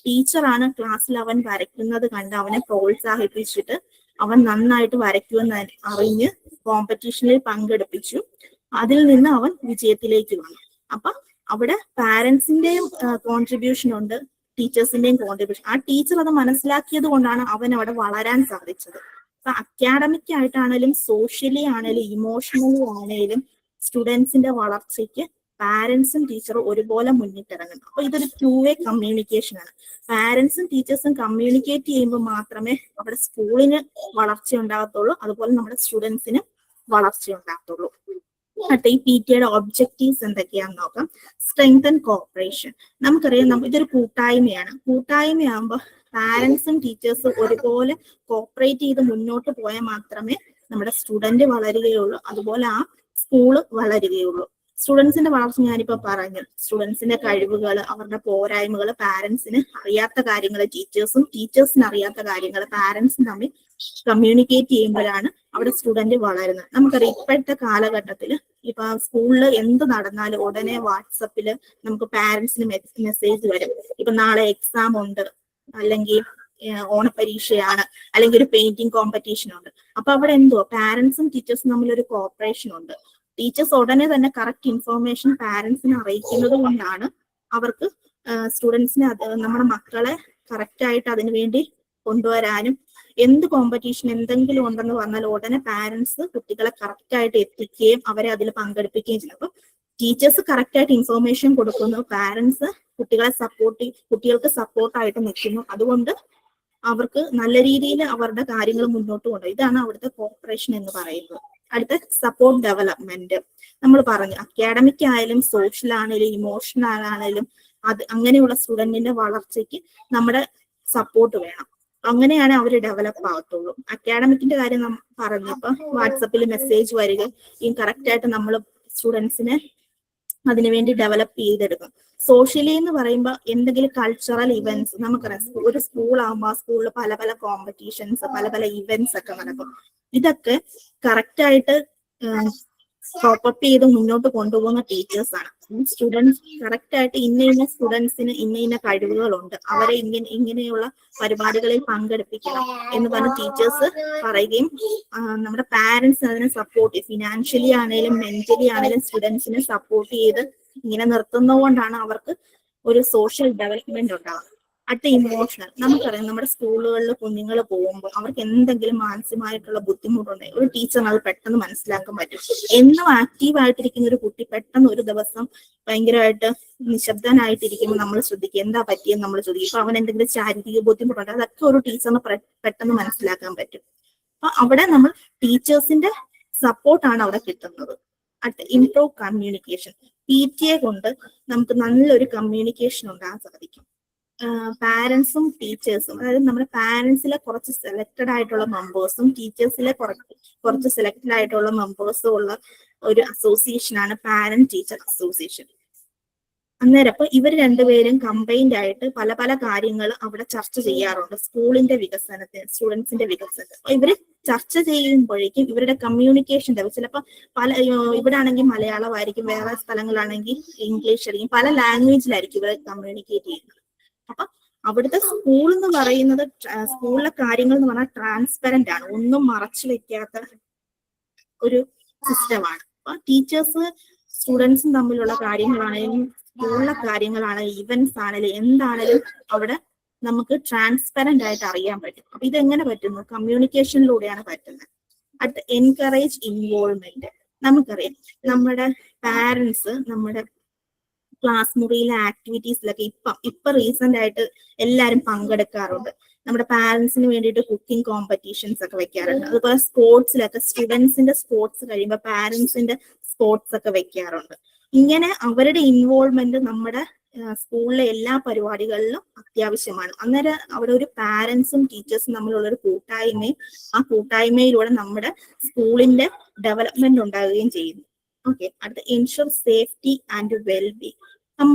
Speaker 3: ടീച്ചറാണ് ക്ലാസ്സിൽ അവൻ വരയ്ക്കുന്നത് കണ്ട് അവനെ പ്രോത്സാഹിപ്പിച്ചിട്ട് അവൻ നന്നായിട്ട് വരയ്ക്കുമെന്ന് അറിഞ്ഞ് കോമ്പറ്റീഷനിൽ പങ്കെടുപ്പിച്ചു. അതിൽ നിന്ന് അവൻ വിജയത്തിലേക്ക് വന്നു. അപ്പൊ അവിടെ പാരന്റ്സിന്റെയും കോൺട്രിബ്യൂഷൻ ഉണ്ട്, ടീച്ചേഴ്സിന്റെയും കോൺട്രിബ്യൂഷൻ. ആ ടീച്ചർ അത് മനസ്സിലാക്കിയത് കൊണ്ടാണ് അവൻ അവിടെ വളരാൻ സാധിച്ചത്. അപ്പൊ അക്കാഡമിക് ആയിട്ടാണേലും സോഷ്യലി ആണേലും ഇമോഷണലി ആണേലും സ്റ്റുഡൻസിന്റെ വളർച്ചയ്ക്ക് പാരന്റ്സും ടീച്ചറും ഒരുപോലെ മുന്നിട്ടിറങ്ങുന്നു. അപ്പൊ ഇതൊരു 2-way കമ്മ്യൂണിക്കേഷൻ ആണ്. പാരന്റ്സും ടീച്ചേഴ്സും കമ്മ്യൂണിക്കേറ്റ് ചെയ്യുമ്പോൾ മാത്രമേ അവിടെ സ്കൂളിന് വളർച്ച ഉണ്ടാകത്തുള്ളൂ, അതുപോലെ നമ്മുടെ സ്റ്റുഡൻസിന് വളർച്ച ഉണ്ടാകത്തുള്ളൂ. അടുത്ത ഈ PTA ഒബ്ജക്റ്റീവ്സ് എന്തൊക്കെയാണെന്ന് നോക്കാം. Strength and cooperation. നമുക്കറിയാം ഇതൊരു കൂട്ടായ്മയാണ്. കൂട്ടായ്മയാകുമ്പോൾ പാരന്റ്സും ടീച്ചേഴ്സും ഒരുപോലെ കോപ്പറേറ്റ് ചെയ്ത് മുന്നോട്ട് പോയാൽ മാത്രമേ നമ്മുടെ സ്റ്റുഡന്റ് വളരുകയുള്ളൂ, അതുപോലെ ആ സ്കൂള് വളരുകയുള്ളൂ. സ്റ്റുഡൻസിന്റെ വളർച്ച ഞാനിപ്പോ പറഞ്ഞു. സ്റ്റുഡൻസിന്റെ കഴിവുകൾ, അവരുടെ പോരായ്മകൾ, പാരന്റ്സിന് അറിയാത്ത കാര്യങ്ങൾ ടീച്ചേഴ്സിന് അറിയാത്ത കാര്യങ്ങൾ പാരന്റ്സും തമ്മിൽ കമ്മ്യൂണിക്കേറ്റ് ചെയ്യുമ്പോഴാണ് അവിടെ സ്റ്റുഡന്റ് വളരുന്നത്. നമുക്കറിയാം ഇപ്പോഴത്തെ കാലഘട്ടത്തിൽ ഇപ്പൊ സ്കൂളിൽ എന്ത് നടന്നാലും ഉടനെ വാട്സപ്പിൽ നമുക്ക് പാരന്റ്സിന് മെസ്സേജ് വരും. ഇപ്പൊ നാളെ എക്സാം ഉണ്ട്, അല്ലെങ്കിൽ ഓണപരീക്ഷയാണ്, അല്ലെങ്കിൽ ഒരു പെയിന്റിംഗ് കോമ്പറ്റീഷൻ ഉണ്ട്. അപ്പൊ അവിടെ എന്തുവാ, പാരന്റ്സും ടീച്ചേഴ്സും തമ്മിൽ ഒരു കോപ്പറേഷൻ ഉണ്ട്. ടീച്ചേഴ്സ് ഉടനെ തന്നെ കറക്റ്റ് ഇൻഫോർമേഷൻ പാരന്റ്സിനെ അറിയിക്കുന്നത് കൊണ്ടാണ് അവർക്ക് സ്റ്റുഡൻസിനെ നമ്മുടെ മക്കളെ കറക്റ്റ് ആയിട്ട് അതിനു വേണ്ടി കൊണ്ടുവരാനും, എന്ത് കോമ്പറ്റീഷൻ എന്തെങ്കിലും ഉണ്ടെന്ന് പറഞ്ഞാൽ ഉടനെ പാരന്റ്സ് കുട്ടികളെ കറക്റ്റ് ആയിട്ട് എത്തിക്കുകയും അവരെ അതിൽ പങ്കെടുപ്പിക്കുകയും ചെയ്യും. അപ്പൊ ടീച്ചേഴ്സ് കറക്റ്റ് ആയിട്ട് ഇൻഫോർമേഷൻ കൊടുക്കുന്നു, പാരന്റ്സ് കുട്ടികൾക്ക് സപ്പോർട്ടായിട്ട് നിൽക്കുന്നു. അതുകൊണ്ട് അവർക്ക് നല്ല രീതിയിൽ അവരുടെ കാര്യങ്ങൾ മുന്നോട്ട് കൊണ്ടുപോകും. ഇതാണ് അവിടുത്തെ കോപ്പറേഷൻ എന്ന് പറയുന്നത്. അടുത്ത സപ്പോർട്ട് ഡെവലപ്മെന്റ്. നമ്മൾ പറഞ്ഞു അക്കാഡമിക് ആയാലും സോഷ്യൽ ആണെങ്കിലും ഇമോഷണൽ ആണെങ്കിലും അങ്ങനെയുള്ള സ്റ്റുഡന്റിന്റെ വളർച്ചയ്ക്ക് നമ്മുടെ സപ്പോർട്ട് വേണം. അങ്ങനെയാണ് അവർ ഡെവലപ്പ് ആകത്തുള്ളൂ. അക്കാഡമിക്കിന്റെ കാര്യം പറഞ്ഞു, ഇപ്പൊ വാട്സപ്പിൽ മെസ്സേജ് വരികയും കറക്റ്റ് ആയിട്ട് നമ്മൾ സ്റ്റുഡൻസിനെ അതിനുവേണ്ടി ഡെവലപ്പ് ചെയ്തെടുക്കും. സോഷ്യലി എന്ന് പറയുമ്പോൾ എന്തെങ്കിലും കൾച്ചറൽ ഇവന്റ്സ്, നമുക്കറിയാം ഒരു സ്കൂൾ ആകുമ്പോൾ ആ സ്കൂളിൽ പല പല കോമ്പറ്റീഷൻസ്, പല പല ഇവന്റ്സ് ഒക്കെ നടക്കും. ഇതൊക്കെ കറക്റ്റ് ആയിട്ട് കോപ്പപ്പ് ചെയ്ത് മുന്നോട്ട് കൊണ്ടുപോകുന്ന ടീച്ചേഴ്സ് ആണ്. സ്റ്റുഡൻസ് കറക്റ്റ് ആയിട്ട് ഇന്ന സ്റ്റുഡൻസിന് ഇന്ന കഴിവുകളുണ്ട്, അവരെ ഇങ്ങനെയുള്ള പരിപാടികളിൽ പങ്കെടുപ്പിക്കണം എന്ന് പറഞ്ഞ് ടീച്ചേഴ്സ് പറയുകയും നമ്മുടെ പാരന്റ്സ് അതിനെ സപ്പോർട്ട്, ഫിനാൻഷ്യലി ആണെങ്കിലും മെന്റലി ആണെങ്കിലും സ്റ്റുഡൻസിനെ സപ്പോർട്ട് ചെയ്ത് ഇങ്ങനെ നിർത്തുന്നതുകൊണ്ടാണ് അവർക്ക് ഒരു സോഷ്യൽ ഡെവലപ്മെന്റ് ഉണ്ടാകുന്നത്. അടുത്ത ഇമോഷണൽ. നമുക്കറിയാം നമ്മുടെ സ്കൂളുകളിൽ കുഞ്ഞുങ്ങൾ പോകുമ്പോൾ അവർക്ക് എന്തെങ്കിലും മാനസികമായിട്ടുള്ള ബുദ്ധിമുട്ടുണ്ടെങ്കിൽ ഒരു ടീച്ചറിന് അത് പെട്ടെന്ന് മനസ്സിലാക്കാൻ പറ്റും. എന്നും ആക്റ്റീവ് ആയിട്ടിരിക്കുന്ന ഒരു കുട്ടി പെട്ടെന്ന് ഒരു ദിവസം ഭയങ്കരമായിട്ട് നിശബ്ദനായിട്ടിരിക്കുമ്പോൾ നമ്മൾ ശ്രദ്ധിക്കും എന്താ പറ്റിയെന്ന് നമ്മൾ ചോദിക്കും. ഇപ്പൊ അവൻ എന്തെങ്കിലും ശാരീരിക ബുദ്ധിമുട്ടുണ്ട്, അതൊക്കെ ഒരു ടീച്ചറിന് പെട്ടെന്ന് മനസ്സിലാക്കാൻ പറ്റും. അപ്പൊ അവിടെ നമ്മൾ ടീച്ചേഴ്സിന്റെ സപ്പോർട്ടാണ് അവിടെ കിട്ടുന്നത്. അടുത്ത ഇംപ്രൂവ് കമ്മ്യൂണിക്കേഷൻ. PTA കൊണ്ട് നമുക്ക് നല്ലൊരു കമ്മ്യൂണിക്കേഷൻ ഉണ്ടാകാൻ സാധിക്കും. പാരന്റ്സും ടീച്ചേഴ്സും, അതായത് നമ്മുടെ പാരന്റ്സിലെ കുറച്ച് സെലക്ടഡ് ആയിട്ടുള്ള മെമ്പേഴ്സും ടീച്ചേഴ്സിലെ കുറച്ച് സെലക്ടഡ് ആയിട്ടുള്ള മെമ്പേഴ്സും ഉള്ള ഒരു അസോസിയേഷൻ ആണ് പാരന്റ് ടീച്ചർ അസോസിയേഷൻ. അന്നേരം അപ്പൊ ഇവർ രണ്ടുപേരും കമ്പൈൻഡ് ആയിട്ട് പല പല കാര്യങ്ങൾ അവിടെ ചർച്ച ചെയ്യാറുണ്ട്. സ്കൂളിന്റെ വികസനത്തിന്, സ്റ്റുഡൻസിന്റെ വികസനത്തിന്. അപ്പൊ ഇവര് ചർച്ച ചെയ്യുമ്പോഴേക്കും ഇവരുടെ കമ്മ്യൂണിക്കേഷൻ ലെവൽ ചിലപ്പോൾ ഇവിടെ ആണെങ്കിൽ മലയാളമായിരിക്കും, വേറെ സ്ഥലങ്ങളാണെങ്കിൽ ഇംഗ്ലീഷ് ആയിരിക്കും, പല ലാംഗ്വേജിലായിരിക്കും ഇവർ കമ്മ്യൂണിക്കേറ്റ് ചെയ്യുന്നത്. അപ്പൊ അവിടുത്തെ സ്കൂൾ എന്ന് പറയുന്നത്, സ്കൂളിലെ കാര്യങ്ങൾ എന്ന് പറഞ്ഞാൽ ട്രാൻസ്പെറന്റ് ആണ്, ഒന്നും മറച്ചു വെക്കാത്ത ഒരു സിസ്റ്റമാണ്. അപ്പൊ ടീച്ചേഴ്സ് സ്റ്റുഡൻസും തമ്മിലുള്ള കാര്യങ്ങളാണെങ്കിലും സ്കൂളിലെ കാര്യങ്ങളാണെങ്കിലും ഇവന്റ്സ് ആണെങ്കിലും എന്താണെങ്കിലും അവിടെ നമുക്ക് ട്രാൻസ്പെറന്റ് ആയിട്ട് അറിയാൻ പറ്റും. അപ്പൊ ഇതെങ്ങനെ പറ്റുന്നു? കമ്മ്യൂണിക്കേഷനിലൂടെയാണ് പറ്റുന്നത്. അടുത്ത എൻകറേജ് ഇൻവോൾവ്മെന്റ്. നമുക്കറിയാം നമ്മുടെ പാരന്റ്സ് നമ്മുടെ ക്ലാസ് മുറിയിലെ ആക്ടിവിറ്റീസിലൊക്കെ ഇപ്പൊ റീസെന്റ് ആയിട്ട് എല്ലാരും പങ്കെടുക്കാറുണ്ട്. നമ്മുടെ പാരന്റ്സിന് വേണ്ടിയിട്ട് കുക്കിംഗ് കോമ്പറ്റീഷൻസ് ഒക്കെ വെക്കാറുണ്ട്. അതുപോലെ സ്പോർട്സിലൊക്കെ സ്റ്റുഡൻസിന്റെ സ്പോർട്സ് കഴിയുമ്പോൾ പാരന്റ്സിന്റെ സ്പോർട്സ് ഒക്കെ വെക്കാറുണ്ട്. ഇങ്ങനെ അവരുടെ ഇൻവോൾവ്മെന്റ് നമ്മുടെ സ്കൂളിലെ എല്ലാ പരിപാടികളിലും അത്യാവശ്യമാണ്. അന്നേരം അവിടെ ഒരു പാരന്റ്സും ടീച്ചേഴ്സും തമ്മിലുള്ള ഒരു കൂട്ടായ്മയും ആ കൂട്ടായ്മയിലൂടെ നമ്മുടെ സ്കൂളിന്റെ ഡെവലപ്മെന്റ് ഉണ്ടാവുകയും ചെയ്യുന്നു. ഓക്കെ, അടുത്ത എൻഷുർ സേഫ്റ്റി ആൻഡ് വെൽബീങ്.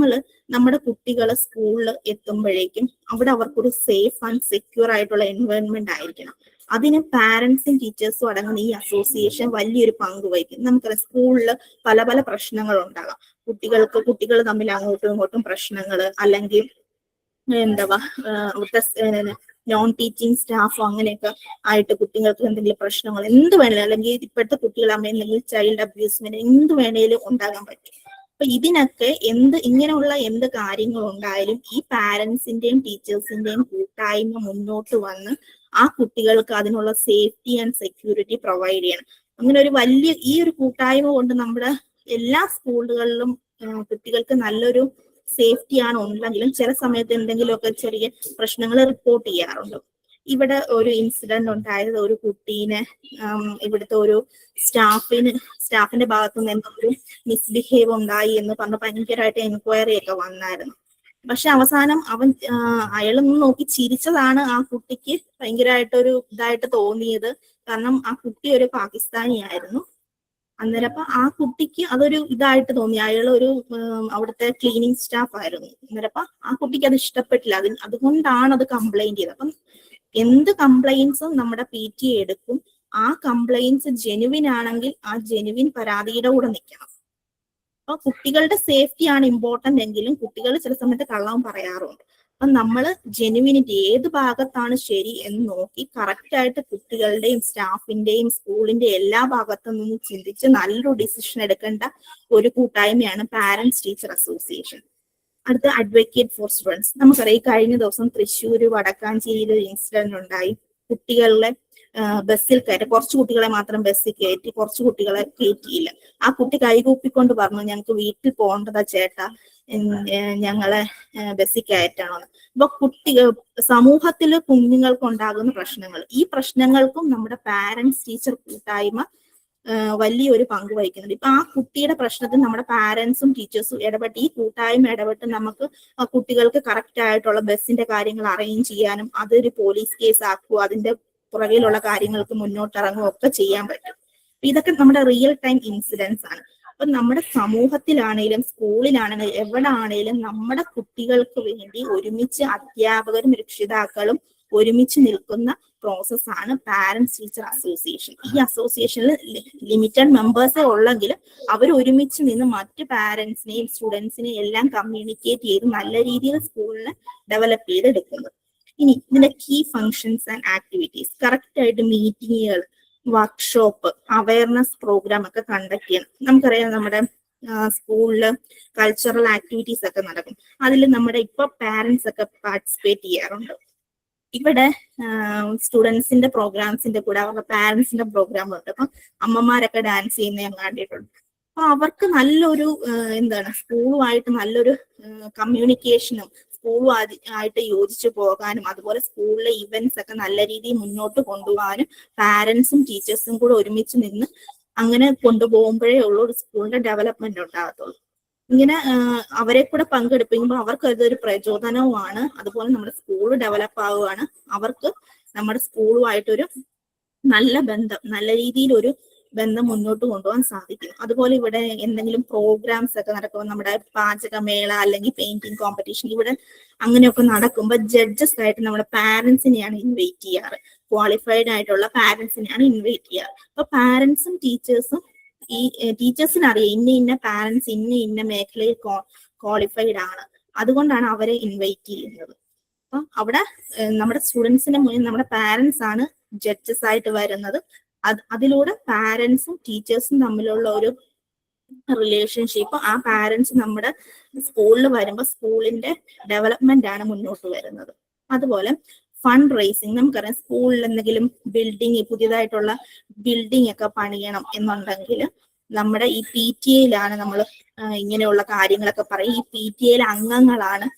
Speaker 3: നമ്മുടെ കുട്ടികൾ സ്കൂളിൽ എത്തുമ്പോഴേക്കും അവിടെ അവർക്കൊരു സേഫ് ആൻഡ് സെക്യൂർ ആയിട്ടുള്ള എൻവയോൺമെന്റ് ആയിരിക്കണം. അതിന് പാരന്റ്സും ടീച്ചേഴ്സും അടങ്ങുന്ന ഈ അസോസിയേഷൻ വലിയൊരു പങ്ക് വഹിക്കും. നമുക്കറിയാം സ്കൂളിൽ പല പല പ്രശ്നങ്ങൾ ഉണ്ടാകാം. കുട്ടികൾ തമ്മിൽ അങ്ങോട്ടും ഇങ്ങോട്ടും പ്രശ്നങ്ങൾ, അല്ലെങ്കിൽ അവിടുത്തെ നോൺ ടീച്ചിങ് സ്റ്റാഫോ അങ്ങനെയൊക്കെ ആയിട്ട് കുട്ടികൾക്ക് എന്തെങ്കിലും പ്രശ്നങ്ങൾ എന്ത് വേണേലും, അല്ലെങ്കിൽ ഇപ്പോഴത്തെ കുട്ടികളാകുമ്പോൾ എന്തെങ്കിലും ചൈൽഡ് അബ്യൂസ്മെന്റ് എന്ത് വേണേലും ഉണ്ടാകാൻ പറ്റും. അപ്പൊ ഇതിനൊക്കെ ഇങ്ങനെയുള്ള എന്ത് കാര്യങ്ങൾ ഉണ്ടായാലും ഈ പാരന്റ്സിന്റെയും ടീച്ചേഴ്സിന്റെയും കൂട്ടായ്മ മുന്നോട്ട് വന്ന് ആ കുട്ടികൾക്ക് അതിനുള്ള സേഫ്റ്റി ആൻഡ് സെക്യൂരിറ്റി പ്രൊവൈഡ് ചെയ്യണം. അങ്ങനെ ഒരു ഈ ഒരു കൂട്ടായ്മ കൊണ്ട് നമ്മുടെ എല്ലാ സ്കൂളുകളിലും കുട്ടികൾക്ക് നല്ലൊരു സേഫ്റ്റി ആണ് ഉണ്ടെങ്കിലും ചില സമയത്ത് എന്തെങ്കിലുമൊക്കെ ചെറിയ പ്രശ്നങ്ങൾ റിപ്പോർട്ട് ചെയ്യാറുണ്ട്. ഇവിടെ ഒരു ഇൻസിഡന്റ് ഉണ്ടായത്, ഒരു കുട്ടീനെ ഇവിടുത്തെ ഒരു സ്റ്റാഫിന്റെ ഭാഗത്തു നിന്ന് എന്തെങ്കിലും മിസ്ബിഹേവ് ഉണ്ടായി എന്ന് പറഞ്ഞ് ഭയങ്കരമായിട്ട് എൻക്വയറി ഒക്കെ വന്നായിരുന്നു. പക്ഷെ അവസാനം അയാളൊന്ന് നോക്കി ചിരിച്ചതാണ് ആ കുട്ടിക്ക് ഭയങ്കരമായിട്ടൊരു ഇതായിട്ട് തോന്നിയത്. കാരണം ആ കുട്ടി ഒരു പാകിസ്ഥാനി ആയിരുന്നു. അന്നേരം അപ്പൊ ആ കുട്ടിക്ക് അതൊരു ഇതായിട്ട് തോന്നി. അയാളൊരു അവിടുത്തെ ക്ലീനിങ് സ്റ്റാഫ് ആയിരുന്നു. അന്നേരം അപ്പൊ ആ കുട്ടിക്ക് അത് ഇഷ്ടപ്പെട്ടില്ല. അതുകൊണ്ടാണ് അത് കംപ്ലൈന്റ് ചെയ്തത്. അപ്പം എന്ത് കംപ്ലൈന്റ്സും നമ്മുടെ PTA എടുക്കും. ആ കംപ്ലൈന്റ്സ് ജെനുവിൻ ആണെങ്കിൽ ആ ജെനുവിൻ പരാതിയുടെ കൂടെ നിൽക്കണം. അപ്പൊ കുട്ടികളുടെ സേഫ്റ്റി ആണ് ഇമ്പോർട്ടന്റ് എങ്കിലും കുട്ടികൾ ചില സമയത്ത് കള്ളം പറയാറുണ്ട്. അപ്പൊ നമ്മൾ ജെനുവിനിറ്റി ഏത് ഭാഗത്താണ് ശരി എന്ന് നോക്കി കറക്റ്റ് ആയിട്ട് കുട്ടികളുടെയും സ്റ്റാഫിന്റെയും സ്കൂളിന്റെ എല്ലാ ഭാഗത്തു നിന്നും ചിന്തിച്ച് നല്ലൊരു ഡിസിഷൻ എടുക്കേണ്ട ഒരു കൂട്ടായ്മയാണ് പാരന്റ്സ് ടീച്ചർ അസോസിയേഷൻ. അടുത്ത അഡ്വക്കേറ്റ് ഫോർ സ്റ്റുഡൻസ്. നമുക്കറിയാം കഴിഞ്ഞ ദിവസം തൃശ്ശൂര് വടക്കാഞ്ചേരിയിൽ ഒരു ഇൻസിഡന്റ് ഉണ്ടായി. കുട്ടികളെ ബസ്സിൽ കയറ്റി, കുറച്ച് കുട്ടികളെ മാത്രം ബസ്സിൽ കയറ്റി, കുറച്ച് കുട്ടികളെ കയറ്റിയില്ല. ആ കുട്ടി കൈകൂപ്പിക്കൊണ്ട് പറഞ്ഞു, ഞങ്ങൾക്ക് വീട്ടിൽ പോകേണ്ടതാ ചേട്ടാ, ഞങ്ങളെ ബസ്സിൽ കയറ്റണമെന്ന്. അപ്പൊ സമൂഹത്തില് കുഞ്ഞുങ്ങൾക്ക് ഉണ്ടാകുന്ന പ്രശ്നങ്ങൾ, ഈ പ്രശ്നങ്ങൾക്കും നമ്മുടെ പാരന്റ്സ് ടീച്ചർ കൂട്ടായ്മ വലിയൊരു പങ്ക് വഹിക്കുന്നുണ്ട്. ഇപ്പൊ ആ കുട്ടിയുടെ പ്രശ്നത്തിൽ നമ്മുടെ പാരന്റ്സും ടീച്ചേഴ്സും ഇടപെട്ട് ഈ കൂട്ടായ്മ ഇടപെട്ട് നമുക്ക് കുട്ടികൾക്ക് കറക്റ്റ് ആയിട്ടുള്ള ബസ്സിന്റെ കാര്യങ്ങൾ അറേഞ്ച് ചെയ്യാനും അതൊരു പോലീസ് കേസ് ആക്കുക, അതിന്റെ പുറകിലുള്ള കാര്യങ്ങൾക്ക് മുന്നോട്ടിറങ്ങുക ഒക്കെ ചെയ്യാൻ പറ്റും. ഇതൊക്കെ നമ്മുടെ റിയൽ ടൈം ഇൻസിഡൻസ് ആണ്. അപ്പൊ നമ്മുടെ സമൂഹത്തിലാണേലും സ്കൂളിലാണെങ്കിലും എവിടെ ആണേലും നമ്മുടെ കുട്ടികൾക്ക് വേണ്ടി ഒരുമിച്ച് അധ്യാപകരും രക്ഷിതാക്കളും ഒരുമിച്ച് നിൽക്കുന്ന പ്രോസസ്സാണ് പാരന്റ്സ് ടീച്ചർ അസോസിയേഷൻ. ഈ അസോസിയേഷനിൽ ലിമിറ്റഡ് മെമ്പേഴ്സേ ഉള്ളെങ്കിലും അവർ ഒരുമിച്ച് നിന്ന് മറ്റ് പാരന്റ്സിനെയും സ്റ്റുഡൻസിനെയും എല്ലാം കമ്മ്യൂണിക്കേറ്റ് ചെയ്ത് നല്ല രീതിയിൽ സ്കൂളിനെ ഡെവലപ്പ് ചെയ്തെടുക്കുന്നത്. ഇനി ഇതിന്റെ key functions and activities. Correct ആയിട്ട് മീറ്റിങ്ങുകൾ, വർക്ക്ഷോപ്പ്, അവയർനെസ് പ്രോഗ്രാം ഒക്കെ കണ്ടക്ട് ചെയ്യണം. നമുക്കറിയാം നമ്മുടെ സ്കൂളില് കൾച്ചറൽ ആക്ടിവിറ്റീസ് ഒക്കെ നടക്കും. അതിൽ നമ്മുടെ ഇപ്പൊ പാരന്റ്സ് ഒക്കെ പാർട്ടിസിപ്പേറ്റ് ചെയ്യാറുണ്ട്. ഇവിടെ സ്റ്റുഡൻസിന്റെ പ്രോഗ്രാംസിന്റെ കൂടെ അവരുടെ പാരന്റ്സിന്റെ പ്രോഗ്രാം ഉണ്ട്. അപ്പൊ അമ്മമാരൊക്കെ ഡാൻസ് ചെയ്യുന്ന ഞാൻ കണ്ടിട്ടുണ്ട്. അപ്പൊ അവർക്ക് നല്ലൊരു സ്കൂളുമായിട്ട് നല്ലൊരു കമ്മ്യൂണിക്കേഷനും സ്കൂളുമായിട്ട് യോജിച്ചു പോകാനും അതുപോലെ സ്കൂളിലെ ഇവന്റ്സ് ഒക്കെ നല്ല രീതിയിൽ മുന്നോട്ട് കൊണ്ടുപോകാനും പാരന്റ്സും ടീച്ചേഴ്സും കൂടെ ഒരുമിച്ച് നിന്ന് അങ്ങനെ കൊണ്ടുപോകുമ്പോഴേ ഉള്ളൂ ഒരു സ്കൂളിന്റെ ഡെവലപ്മെന്റ് ഉണ്ടാകത്തുള്ളൂ. ഇങ്ങനെ അവരെ കൂടെ പങ്കെടുപ്പിക്കുമ്പോൾ അവർക്ക് അതൊരു പ്രചോദനവുമാണ്. അതുപോലെ നമ്മുടെ സ്കൂൾ ഡെവലപ്പ് ആവുകയാണ്. അവർക്ക് നമ്മുടെ സ്കൂളുമായിട്ടൊരു നല്ല ബന്ധം, നല്ല രീതിയിലൊരു ബന്ധം മുന്നോട്ട് കൊണ്ടുപോകാൻ സാധിക്കും. അതുപോലെ ഇവിടെ എന്തെങ്കിലും പ്രോഗ്രാംസ് ഒക്കെ നടക്കുമ്പോൾ, നമ്മുടെ പാചകമേള അല്ലെങ്കിൽ പെയിന്റിംഗ് കോമ്പറ്റീഷൻ ഇവിടെ അങ്ങനെയൊക്കെ നടക്കുമ്പോൾ ജഡ്ജസ് ആയിട്ട് നമ്മുടെ പാരന്റ്സിനെയാണ് ഇൻവൈറ്റ് ചെയ്യാറ്. ക്വാളിഫൈഡ് ആയിട്ടുള്ള പാരന്റ്സിനെയാണ് ഇൻവൈറ്റ് ചെയ്യാറ്. അപ്പൊ പാരന്റ്സും ടീച്ചേഴ്സും ഈ ടീച്ചേഴ്സിന് അറിയാം ഇന്ന പാരന്റ്സ് ഇന്ന മേഖലയിൽ ക്വാളിഫൈഡ് ആണ്, അതുകൊണ്ടാണ് അവരെ ഇൻവൈറ്റ് ചെയ്യുന്നത്. അപ്പൊ അവിടെ നമ്മുടെ സ്റ്റുഡൻസിന് മുന്നിൽ നമ്മുടെ പാരന്റ്സ് ആണ് ജഡ്ജസ് ആയിട്ട് വരുന്നത്. അതിലൂടെ പാരന്റ്സും ടീച്ചേഴ്സും തമ്മിലുള്ള ഒരു റിലേഷൻഷിപ്പ്, ആ പാരന്റ്സ് നമ്മുടെ സ്കൂളിൽ വരുമ്പോൾ സ്കൂളിന്റെ ഡെവലപ്മെന്റ് ആണ് മുന്നോട്ട് വരുന്നത്. അതുപോലെ ഫണ്ട് റേസിങ്, നമുക്കറിയാം സ്കൂളിൽ എന്തെങ്കിലും ബിൽഡിംഗ്, പുതിയതായിട്ടുള്ള ബിൽഡിംഗ് ഒക്കെ പണിയണം എന്നുണ്ടെങ്കിൽ നമ്മുടെ ഈ PTA നമ്മൾ ഇങ്ങനെയുള്ള കാര്യങ്ങളൊക്കെ പറയും. ഈ PTA അംഗങ്ങളാണ്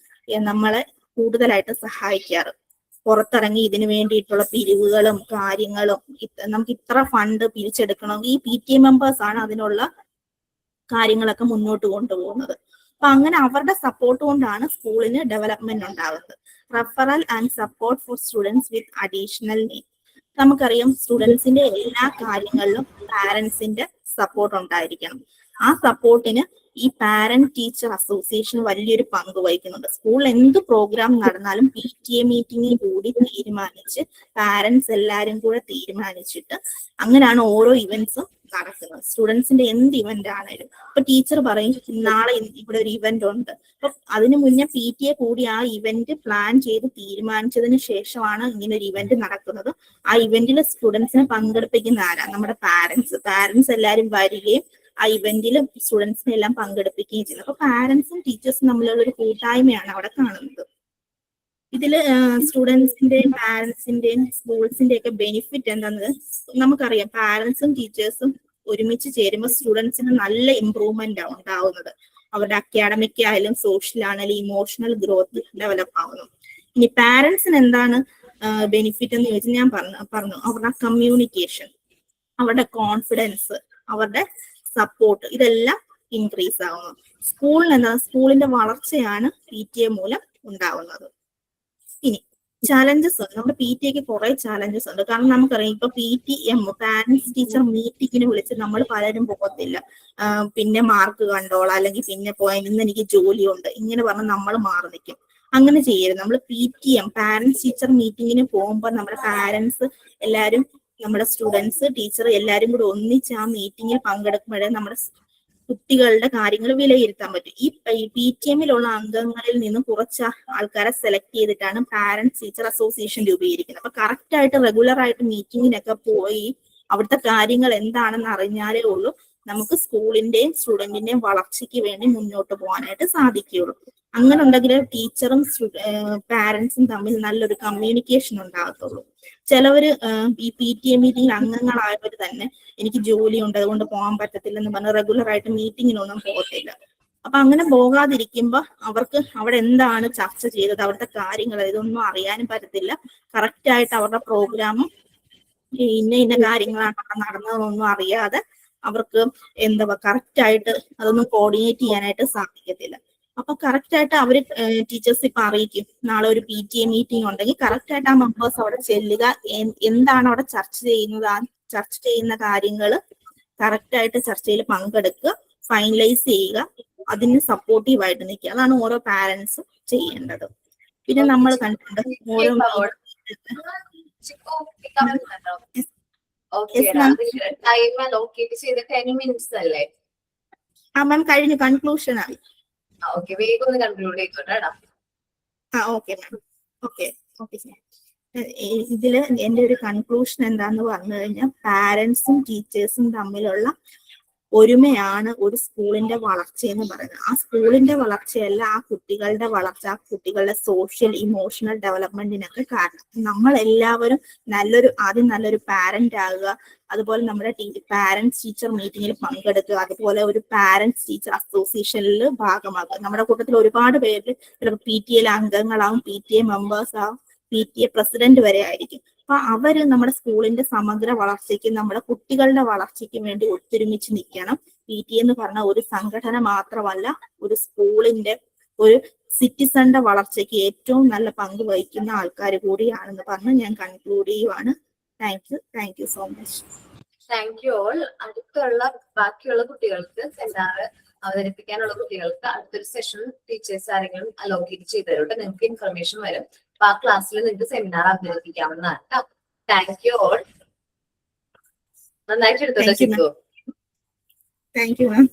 Speaker 3: നമ്മളെ കൂടുതലായിട്ട് സഹായിക്കാറ്. പുറത്തിറങ്ങി ഇതിനു വേണ്ടിയിട്ടുള്ള പിരിവുകളും കാര്യങ്ങളും, നമുക്ക് ഇത്ര ഫണ്ട് പിരിച്ചെടുക്കണമെങ്കിൽ ഈ PTA മെമ്പേഴ്സ് ആണ് അതിനുള്ള കാര്യങ്ങളൊക്കെ മുന്നോട്ട് കൊണ്ടുപോകുന്നത്. അപ്പൊ അങ്ങനെ അവരുടെ സപ്പോർട്ട് കൊണ്ടാണ് സ്കൂളിന് ഡെവലപ്മെന്റ് ഉണ്ടാകുന്നത്. Referral and support for students with additional need. നമുക്കറിയാം സ്റ്റുഡൻസിന്റെ എല്ലാ കാര്യങ്ങളിലും പാരന്റ്സിന്റെ സപ്പോർട്ട് ഉണ്ടായിരിക്കണം. ആ സപ്പോർട്ടിന് ഈ പാരന്റ് ടീച്ചർ അസോസിയേഷൻ വലിയൊരു പങ്ക് വഹിക്കുന്നുണ്ട്. സ്കൂളിൽ എന്ത് പ്രോഗ്രാം നടന്നാലും PTA മീറ്റിംഗിൽ കൂടി തീരുമാനിച്ച് പാരന്റ്സ് എല്ലാരും കൂടെ തീരുമാനിച്ചിട്ട് അങ്ങനെയാണ് ഓരോ ഇവന്റ്സും നടക്കുന്നത്. സ്റ്റുഡൻസിന്റെ എന്ത് ഇവന്റ് ആണേലും ഇപ്പൊ ടീച്ചർ പറയും നാളെ ഇവിടെ ഒരു ഇവന്റ് ഉണ്ട്, അപ്പൊ അതിനു മുന്നേ PTA കൂടി ആ ഇവന്റ് പ്ലാൻ ചെയ്ത് തീരുമാനിച്ചതിന് ശേഷമാണ് ഇങ്ങനെ ഒരു ഇവന്റ് നടക്കുന്നത്. ആ ഇവന്റിൽ സ്റ്റുഡൻസിനെ പങ്കെടുപ്പിക്കുന്ന ആരാ? നമ്മുടെ പാരന്റ്സ് എല്ലാരും വരികയും ആ ഇവന്റിൽ സ്റ്റുഡൻസിനെ എല്ലാം പങ്കെടുപ്പിക്കുകയും ചെയ്യുന്നത്. അപ്പൊ പാരന്റ്സും ടീച്ചേഴ്സും തമ്മിലുള്ള ഒരു കൂട്ടായ്മയാണ് അവിടെ കാണുന്നത്. ഇതില് സ്റ്റുഡൻസിന്റെയും പാരന്റ്സിന്റെയും സ്കൂൾസിന്റെ ഒക്കെ ബെനിഫിറ്റ് എന്താണെന്ന് നമുക്കറിയാം. പാരന്റ്സും ടീച്ചേഴ്സും ഒരുമിച്ച് ചേരുമ്പോൾ സ്റ്റുഡൻസിന് നല്ല ഇമ്പ്രൂവ്മെന്റ് ഉണ്ടാവുന്നത്. അവരുടെ അക്കാഡമിക് ആയാലും സോഷ്യൽ ആണെങ്കിലും ഇമോഷണൽ ഗ്രോത്ത് ഡെവലപ്പ് ആവുന്നു. ഇനി പാരന്റ്സിന് എന്താണ് ബെനിഫിറ്റ് എന്ന് ചോദിച്ചാൽ ഞാൻ പറഞ്ഞു അവരുടെ കമ്മ്യൂണിക്കേഷൻ, അവരുടെ കോൺഫിഡൻസ്, അവരുടെ സപ്പോർട്ട്, ഇതെല്ലാം ഇൻക്രീസ് ആവുന്നു. സ്കൂളിന് എന്താണ്? സ്കൂളിന്റെ വളർച്ചയാണ് PTA മൂലം ഉണ്ടാവുന്നത്. ഇനി ചാലഞ്ചസ് ഉണ്ട്. നമ്മുടെ PTAക്ക് കുറെ ചാലഞ്ചസ് ഉണ്ട്. കാരണം നമുക്കറിയാം ഇപ്പൊ PTM പാരന്റ്സ് ടീച്ചർ മീറ്റിങ്ങിന് വിളിച്ച് നമ്മൾ പലരും പോകത്തില്ല. പിന്നെ മാർക്ക് കണ്ടോളാം, അല്ലെങ്കിൽ പിന്നെ പോയാൽ ഇന്ന് എനിക്ക് ജോലിയുണ്ട്, ഇങ്ങനെ പറഞ്ഞ് നമ്മൾ മാറി നിൽക്കും. അങ്ങനെ ചെയ്യരുത്. നമ്മൾ PTM പാരന്റ്സ് ടീച്ചർ മീറ്റിങ്ങിന് പോകുമ്പോൾ നമ്മുടെ പാരന്റ്സ് എല്ലാരും, നമ്മുടെ സ്റ്റുഡൻസ്, ടീച്ചർ എല്ലാരും കൂടെ ഒന്നിച്ച് ആ മീറ്റിങ്ങിൽ പങ്കെടുക്കുമ്പോഴേ നമ്മുടെ കുട്ടികളുടെ കാര്യങ്ങൾ വിലയിരുത്താൻ പറ്റും. ഈ PTMലുള്ള അംഗങ്ങളിൽ നിന്ന് കുറച്ച് ആൾക്കാരെ സെലക്ട് ചെയ്തിട്ടാണ് പാരന്റ്സ് ടീച്ചർ അസോസിയേഷൻ രൂപീകരിക്കുന്നത്. അപ്പൊ കറക്റ്റ് ആയിട്ട് റെഗുലർ ആയിട്ട് മീറ്റിങ്ങിനൊക്കെ പോയി അവിടുത്തെ കാര്യങ്ങൾ എന്താണെന്ന് അറിഞ്ഞാലേ ഉള്ളൂ നമുക്ക് സ്കൂളിന്റെയും സ്റ്റുഡന്റിന്റെയും വളർച്ചയ്ക്ക് വേണ്ടി മുന്നോട്ട് പോകാനായിട്ട് സാധിക്കുകയുള്ളൂ. അങ്ങനെ ഉണ്ടെങ്കിൽ ടീച്ചറും പാരന്റ്സും തമ്മിൽ നല്ലൊരു കമ്മ്യൂണിക്കേഷൻ ഉണ്ടാകത്തുള്ളൂ. ചിലവര് ഈ PTA മീറ്റിംഗിൽ അംഗങ്ങളായവർ തന്നെ എനിക്ക് ജോലിയുണ്ട് അതുകൊണ്ട് പോകാൻ പറ്റത്തില്ലെന്ന് പറഞ്ഞ് റെഗുലർ ആയിട്ട് മീറ്റിങ്ങിനൊന്നും പോകത്തില്ല. അപ്പൊ അങ്ങനെ പോകാതിരിക്കുമ്പോ അവർക്ക് അവിടെ എന്താണ് ചർച്ച ചെയ്തത്, അവിടുത്തെ കാര്യങ്ങൾ ഇതൊന്നും അറിയാനും പറ്റത്തില്ല. കറക്റ്റ് ആയിട്ട് അവരുടെ പ്രോഗ്രാമും ഇന്ന കാര്യങ്ങളാണ് അവിടെ നടന്നതെന്നൊന്നും അറിയാതെ അവർക്ക് എന്താ കറക്റ്റ് ആയിട്ട് അതൊന്നും കോർഡിനേറ്റ് ചെയ്യാനായിട്ട് സാധിക്കത്തില്ല. അപ്പൊ കറക്റ്റ് ആയിട്ട് അവര് ടീച്ചേഴ്സ് ഇപ്പൊ അറിയിക്കും നാളെ ഒരു PTA മീറ്റിംഗ് ഉണ്ടെങ്കിൽ കറക്റ്റ് ആയിട്ട് ആ മെമ്പേഴ്സ് അവിടെ ചെല്ലുക, എന്താണ് അവിടെ ചർച്ച ചെയ്യുന്നത്, ആ ചർച്ച ചെയ്യുന്ന കാര്യങ്ങൾ കറക്റ്റ് ആയിട്ട് ചർച്ചയിൽ പങ്കെടുക്കുക, ഫൈനലൈസ് ചെയ്യുക, അതിന് സപ്പോർട്ടീവായിട്ട് നിൽക്കുക. അതാണ് ഓരോ പാരന്റ്സും ചെയ്യേണ്ടത്. പിന്നെ നമ്മൾ കണ്ടിട്ടുണ്ട് ഓരോ മാം കഴിഞ്ഞു, കൺക്ലൂഷൻ ആയി.
Speaker 1: വേഗം ഒന്ന് കൺക്ലൂഡ് ചെയ്തോട്ടാ.
Speaker 3: Okay ma'am, okay. ഇതില് എന്റെ ഒരു കൺക്ലൂഷൻ എന്താന്ന് പറഞ്ഞു കഴിഞ്ഞാൽ പാരന്റ്സും ടീച്ചേഴ്സും തമ്മിലുള്ള ഒരുമയാണ് ഒരു സ്കൂളിന്റെ വളർച്ച എന്ന് പറയുന്നത്. ആ സ്കൂളിന്റെ വളർച്ചയല്ല ആ കുട്ടികളുടെ വളർച്ച, ആ കുട്ടികളുടെ സോഷ്യൽ ഇമോഷണൽ ഡെവലപ്മെന്റിനൊക്കെ കാരണം. നമ്മൾ എല്ലാവരും ആദ്യം നല്ലൊരു പാരന്റ് ആകുക, അതുപോലെ നമ്മുടെ പാരന്റ്സ് ടീച്ചർ മീറ്റിംഗിൽ പങ്കെടുക്കുക, അതുപോലെ ഒരു പാരന്റ്സ് ടീച്ചർ അസോസിയേഷനിൽ ഭാഗമാക്കുക. നമ്മുടെ കൂട്ടത്തിൽ ഒരുപാട് പേര് PTA അംഗങ്ങളാവും, PTA മെമ്പേഴ്സ് ആവും, PTA പ്രസിഡന്റ് വരെ ആയിരിക്കും. അപ്പൊ അവര് നമ്മുടെ സ്കൂളിന്റെ സമഗ്ര വളർച്ചയ്ക്ക്, നമ്മുടെ കുട്ടികളുടെ വളർച്ചയ്ക്ക് വേണ്ടി ഒത്തൊരുമിച്ച് നിൽക്കണം. PTA എന്ന് പറഞ്ഞ ഒരു സംഘടന മാത്രമല്ല, ഒരു സ്കൂളിന്റെ, ഒരു സിറ്റിസന്റെ വളർച്ചയ്ക്ക് ഏറ്റവും നല്ല പങ്ക് വഹിക്കുന്ന ആൾക്കാർ കൂടിയാണെന്ന് പറഞ്ഞ് ഞാൻ കൺക്ലൂഡ് ചെയ്യുവാണ്. Thank you so much.
Speaker 1: Thank you all. അടുത്തുള്ള ബാക്കിയുള്ള കുട്ടികൾക്ക് സെമിനാർ അവതരിപ്പിക്കാനുള്ള കുട്ടികൾക്ക് അടുത്തൊരു സെഷൻ ടീച്ചേഴ്സ് ആരെങ്കിലും അലോക്കേറ്റ് ചെയ്ത് തരുന്നുണ്ട്. നിങ്ങൾക്ക് ഇൻഫർമേഷൻ വരും. അപ്പൊ ആ ക്ലാസ്സിൽ നിങ്ങൾക്ക് സെമിനാർ അവതരിപ്പിക്കാവുന്നതാണ് കേട്ടോ. Thank you all. നന്നായിട്ട് എടുത്തിട്ടോ.
Speaker 3: Thank you ma'am.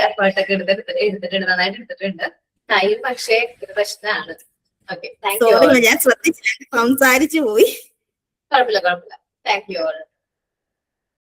Speaker 1: എഫേർട്ടൊക്കെ എടുത്തിട്ടുണ്ട്, നന്നായിട്ട് എടുത്തിട്ടുണ്ട്. ടൈം പക്ഷേ ഒരു പ്രശ്നമാണ്. Okay, thank you.
Speaker 3: ഞാൻ ശ്രദ്ധിച്ചില്ല, സംസാരിച്ചു പോയി.
Speaker 1: കുഴപ്പമില്ല. Thank you all.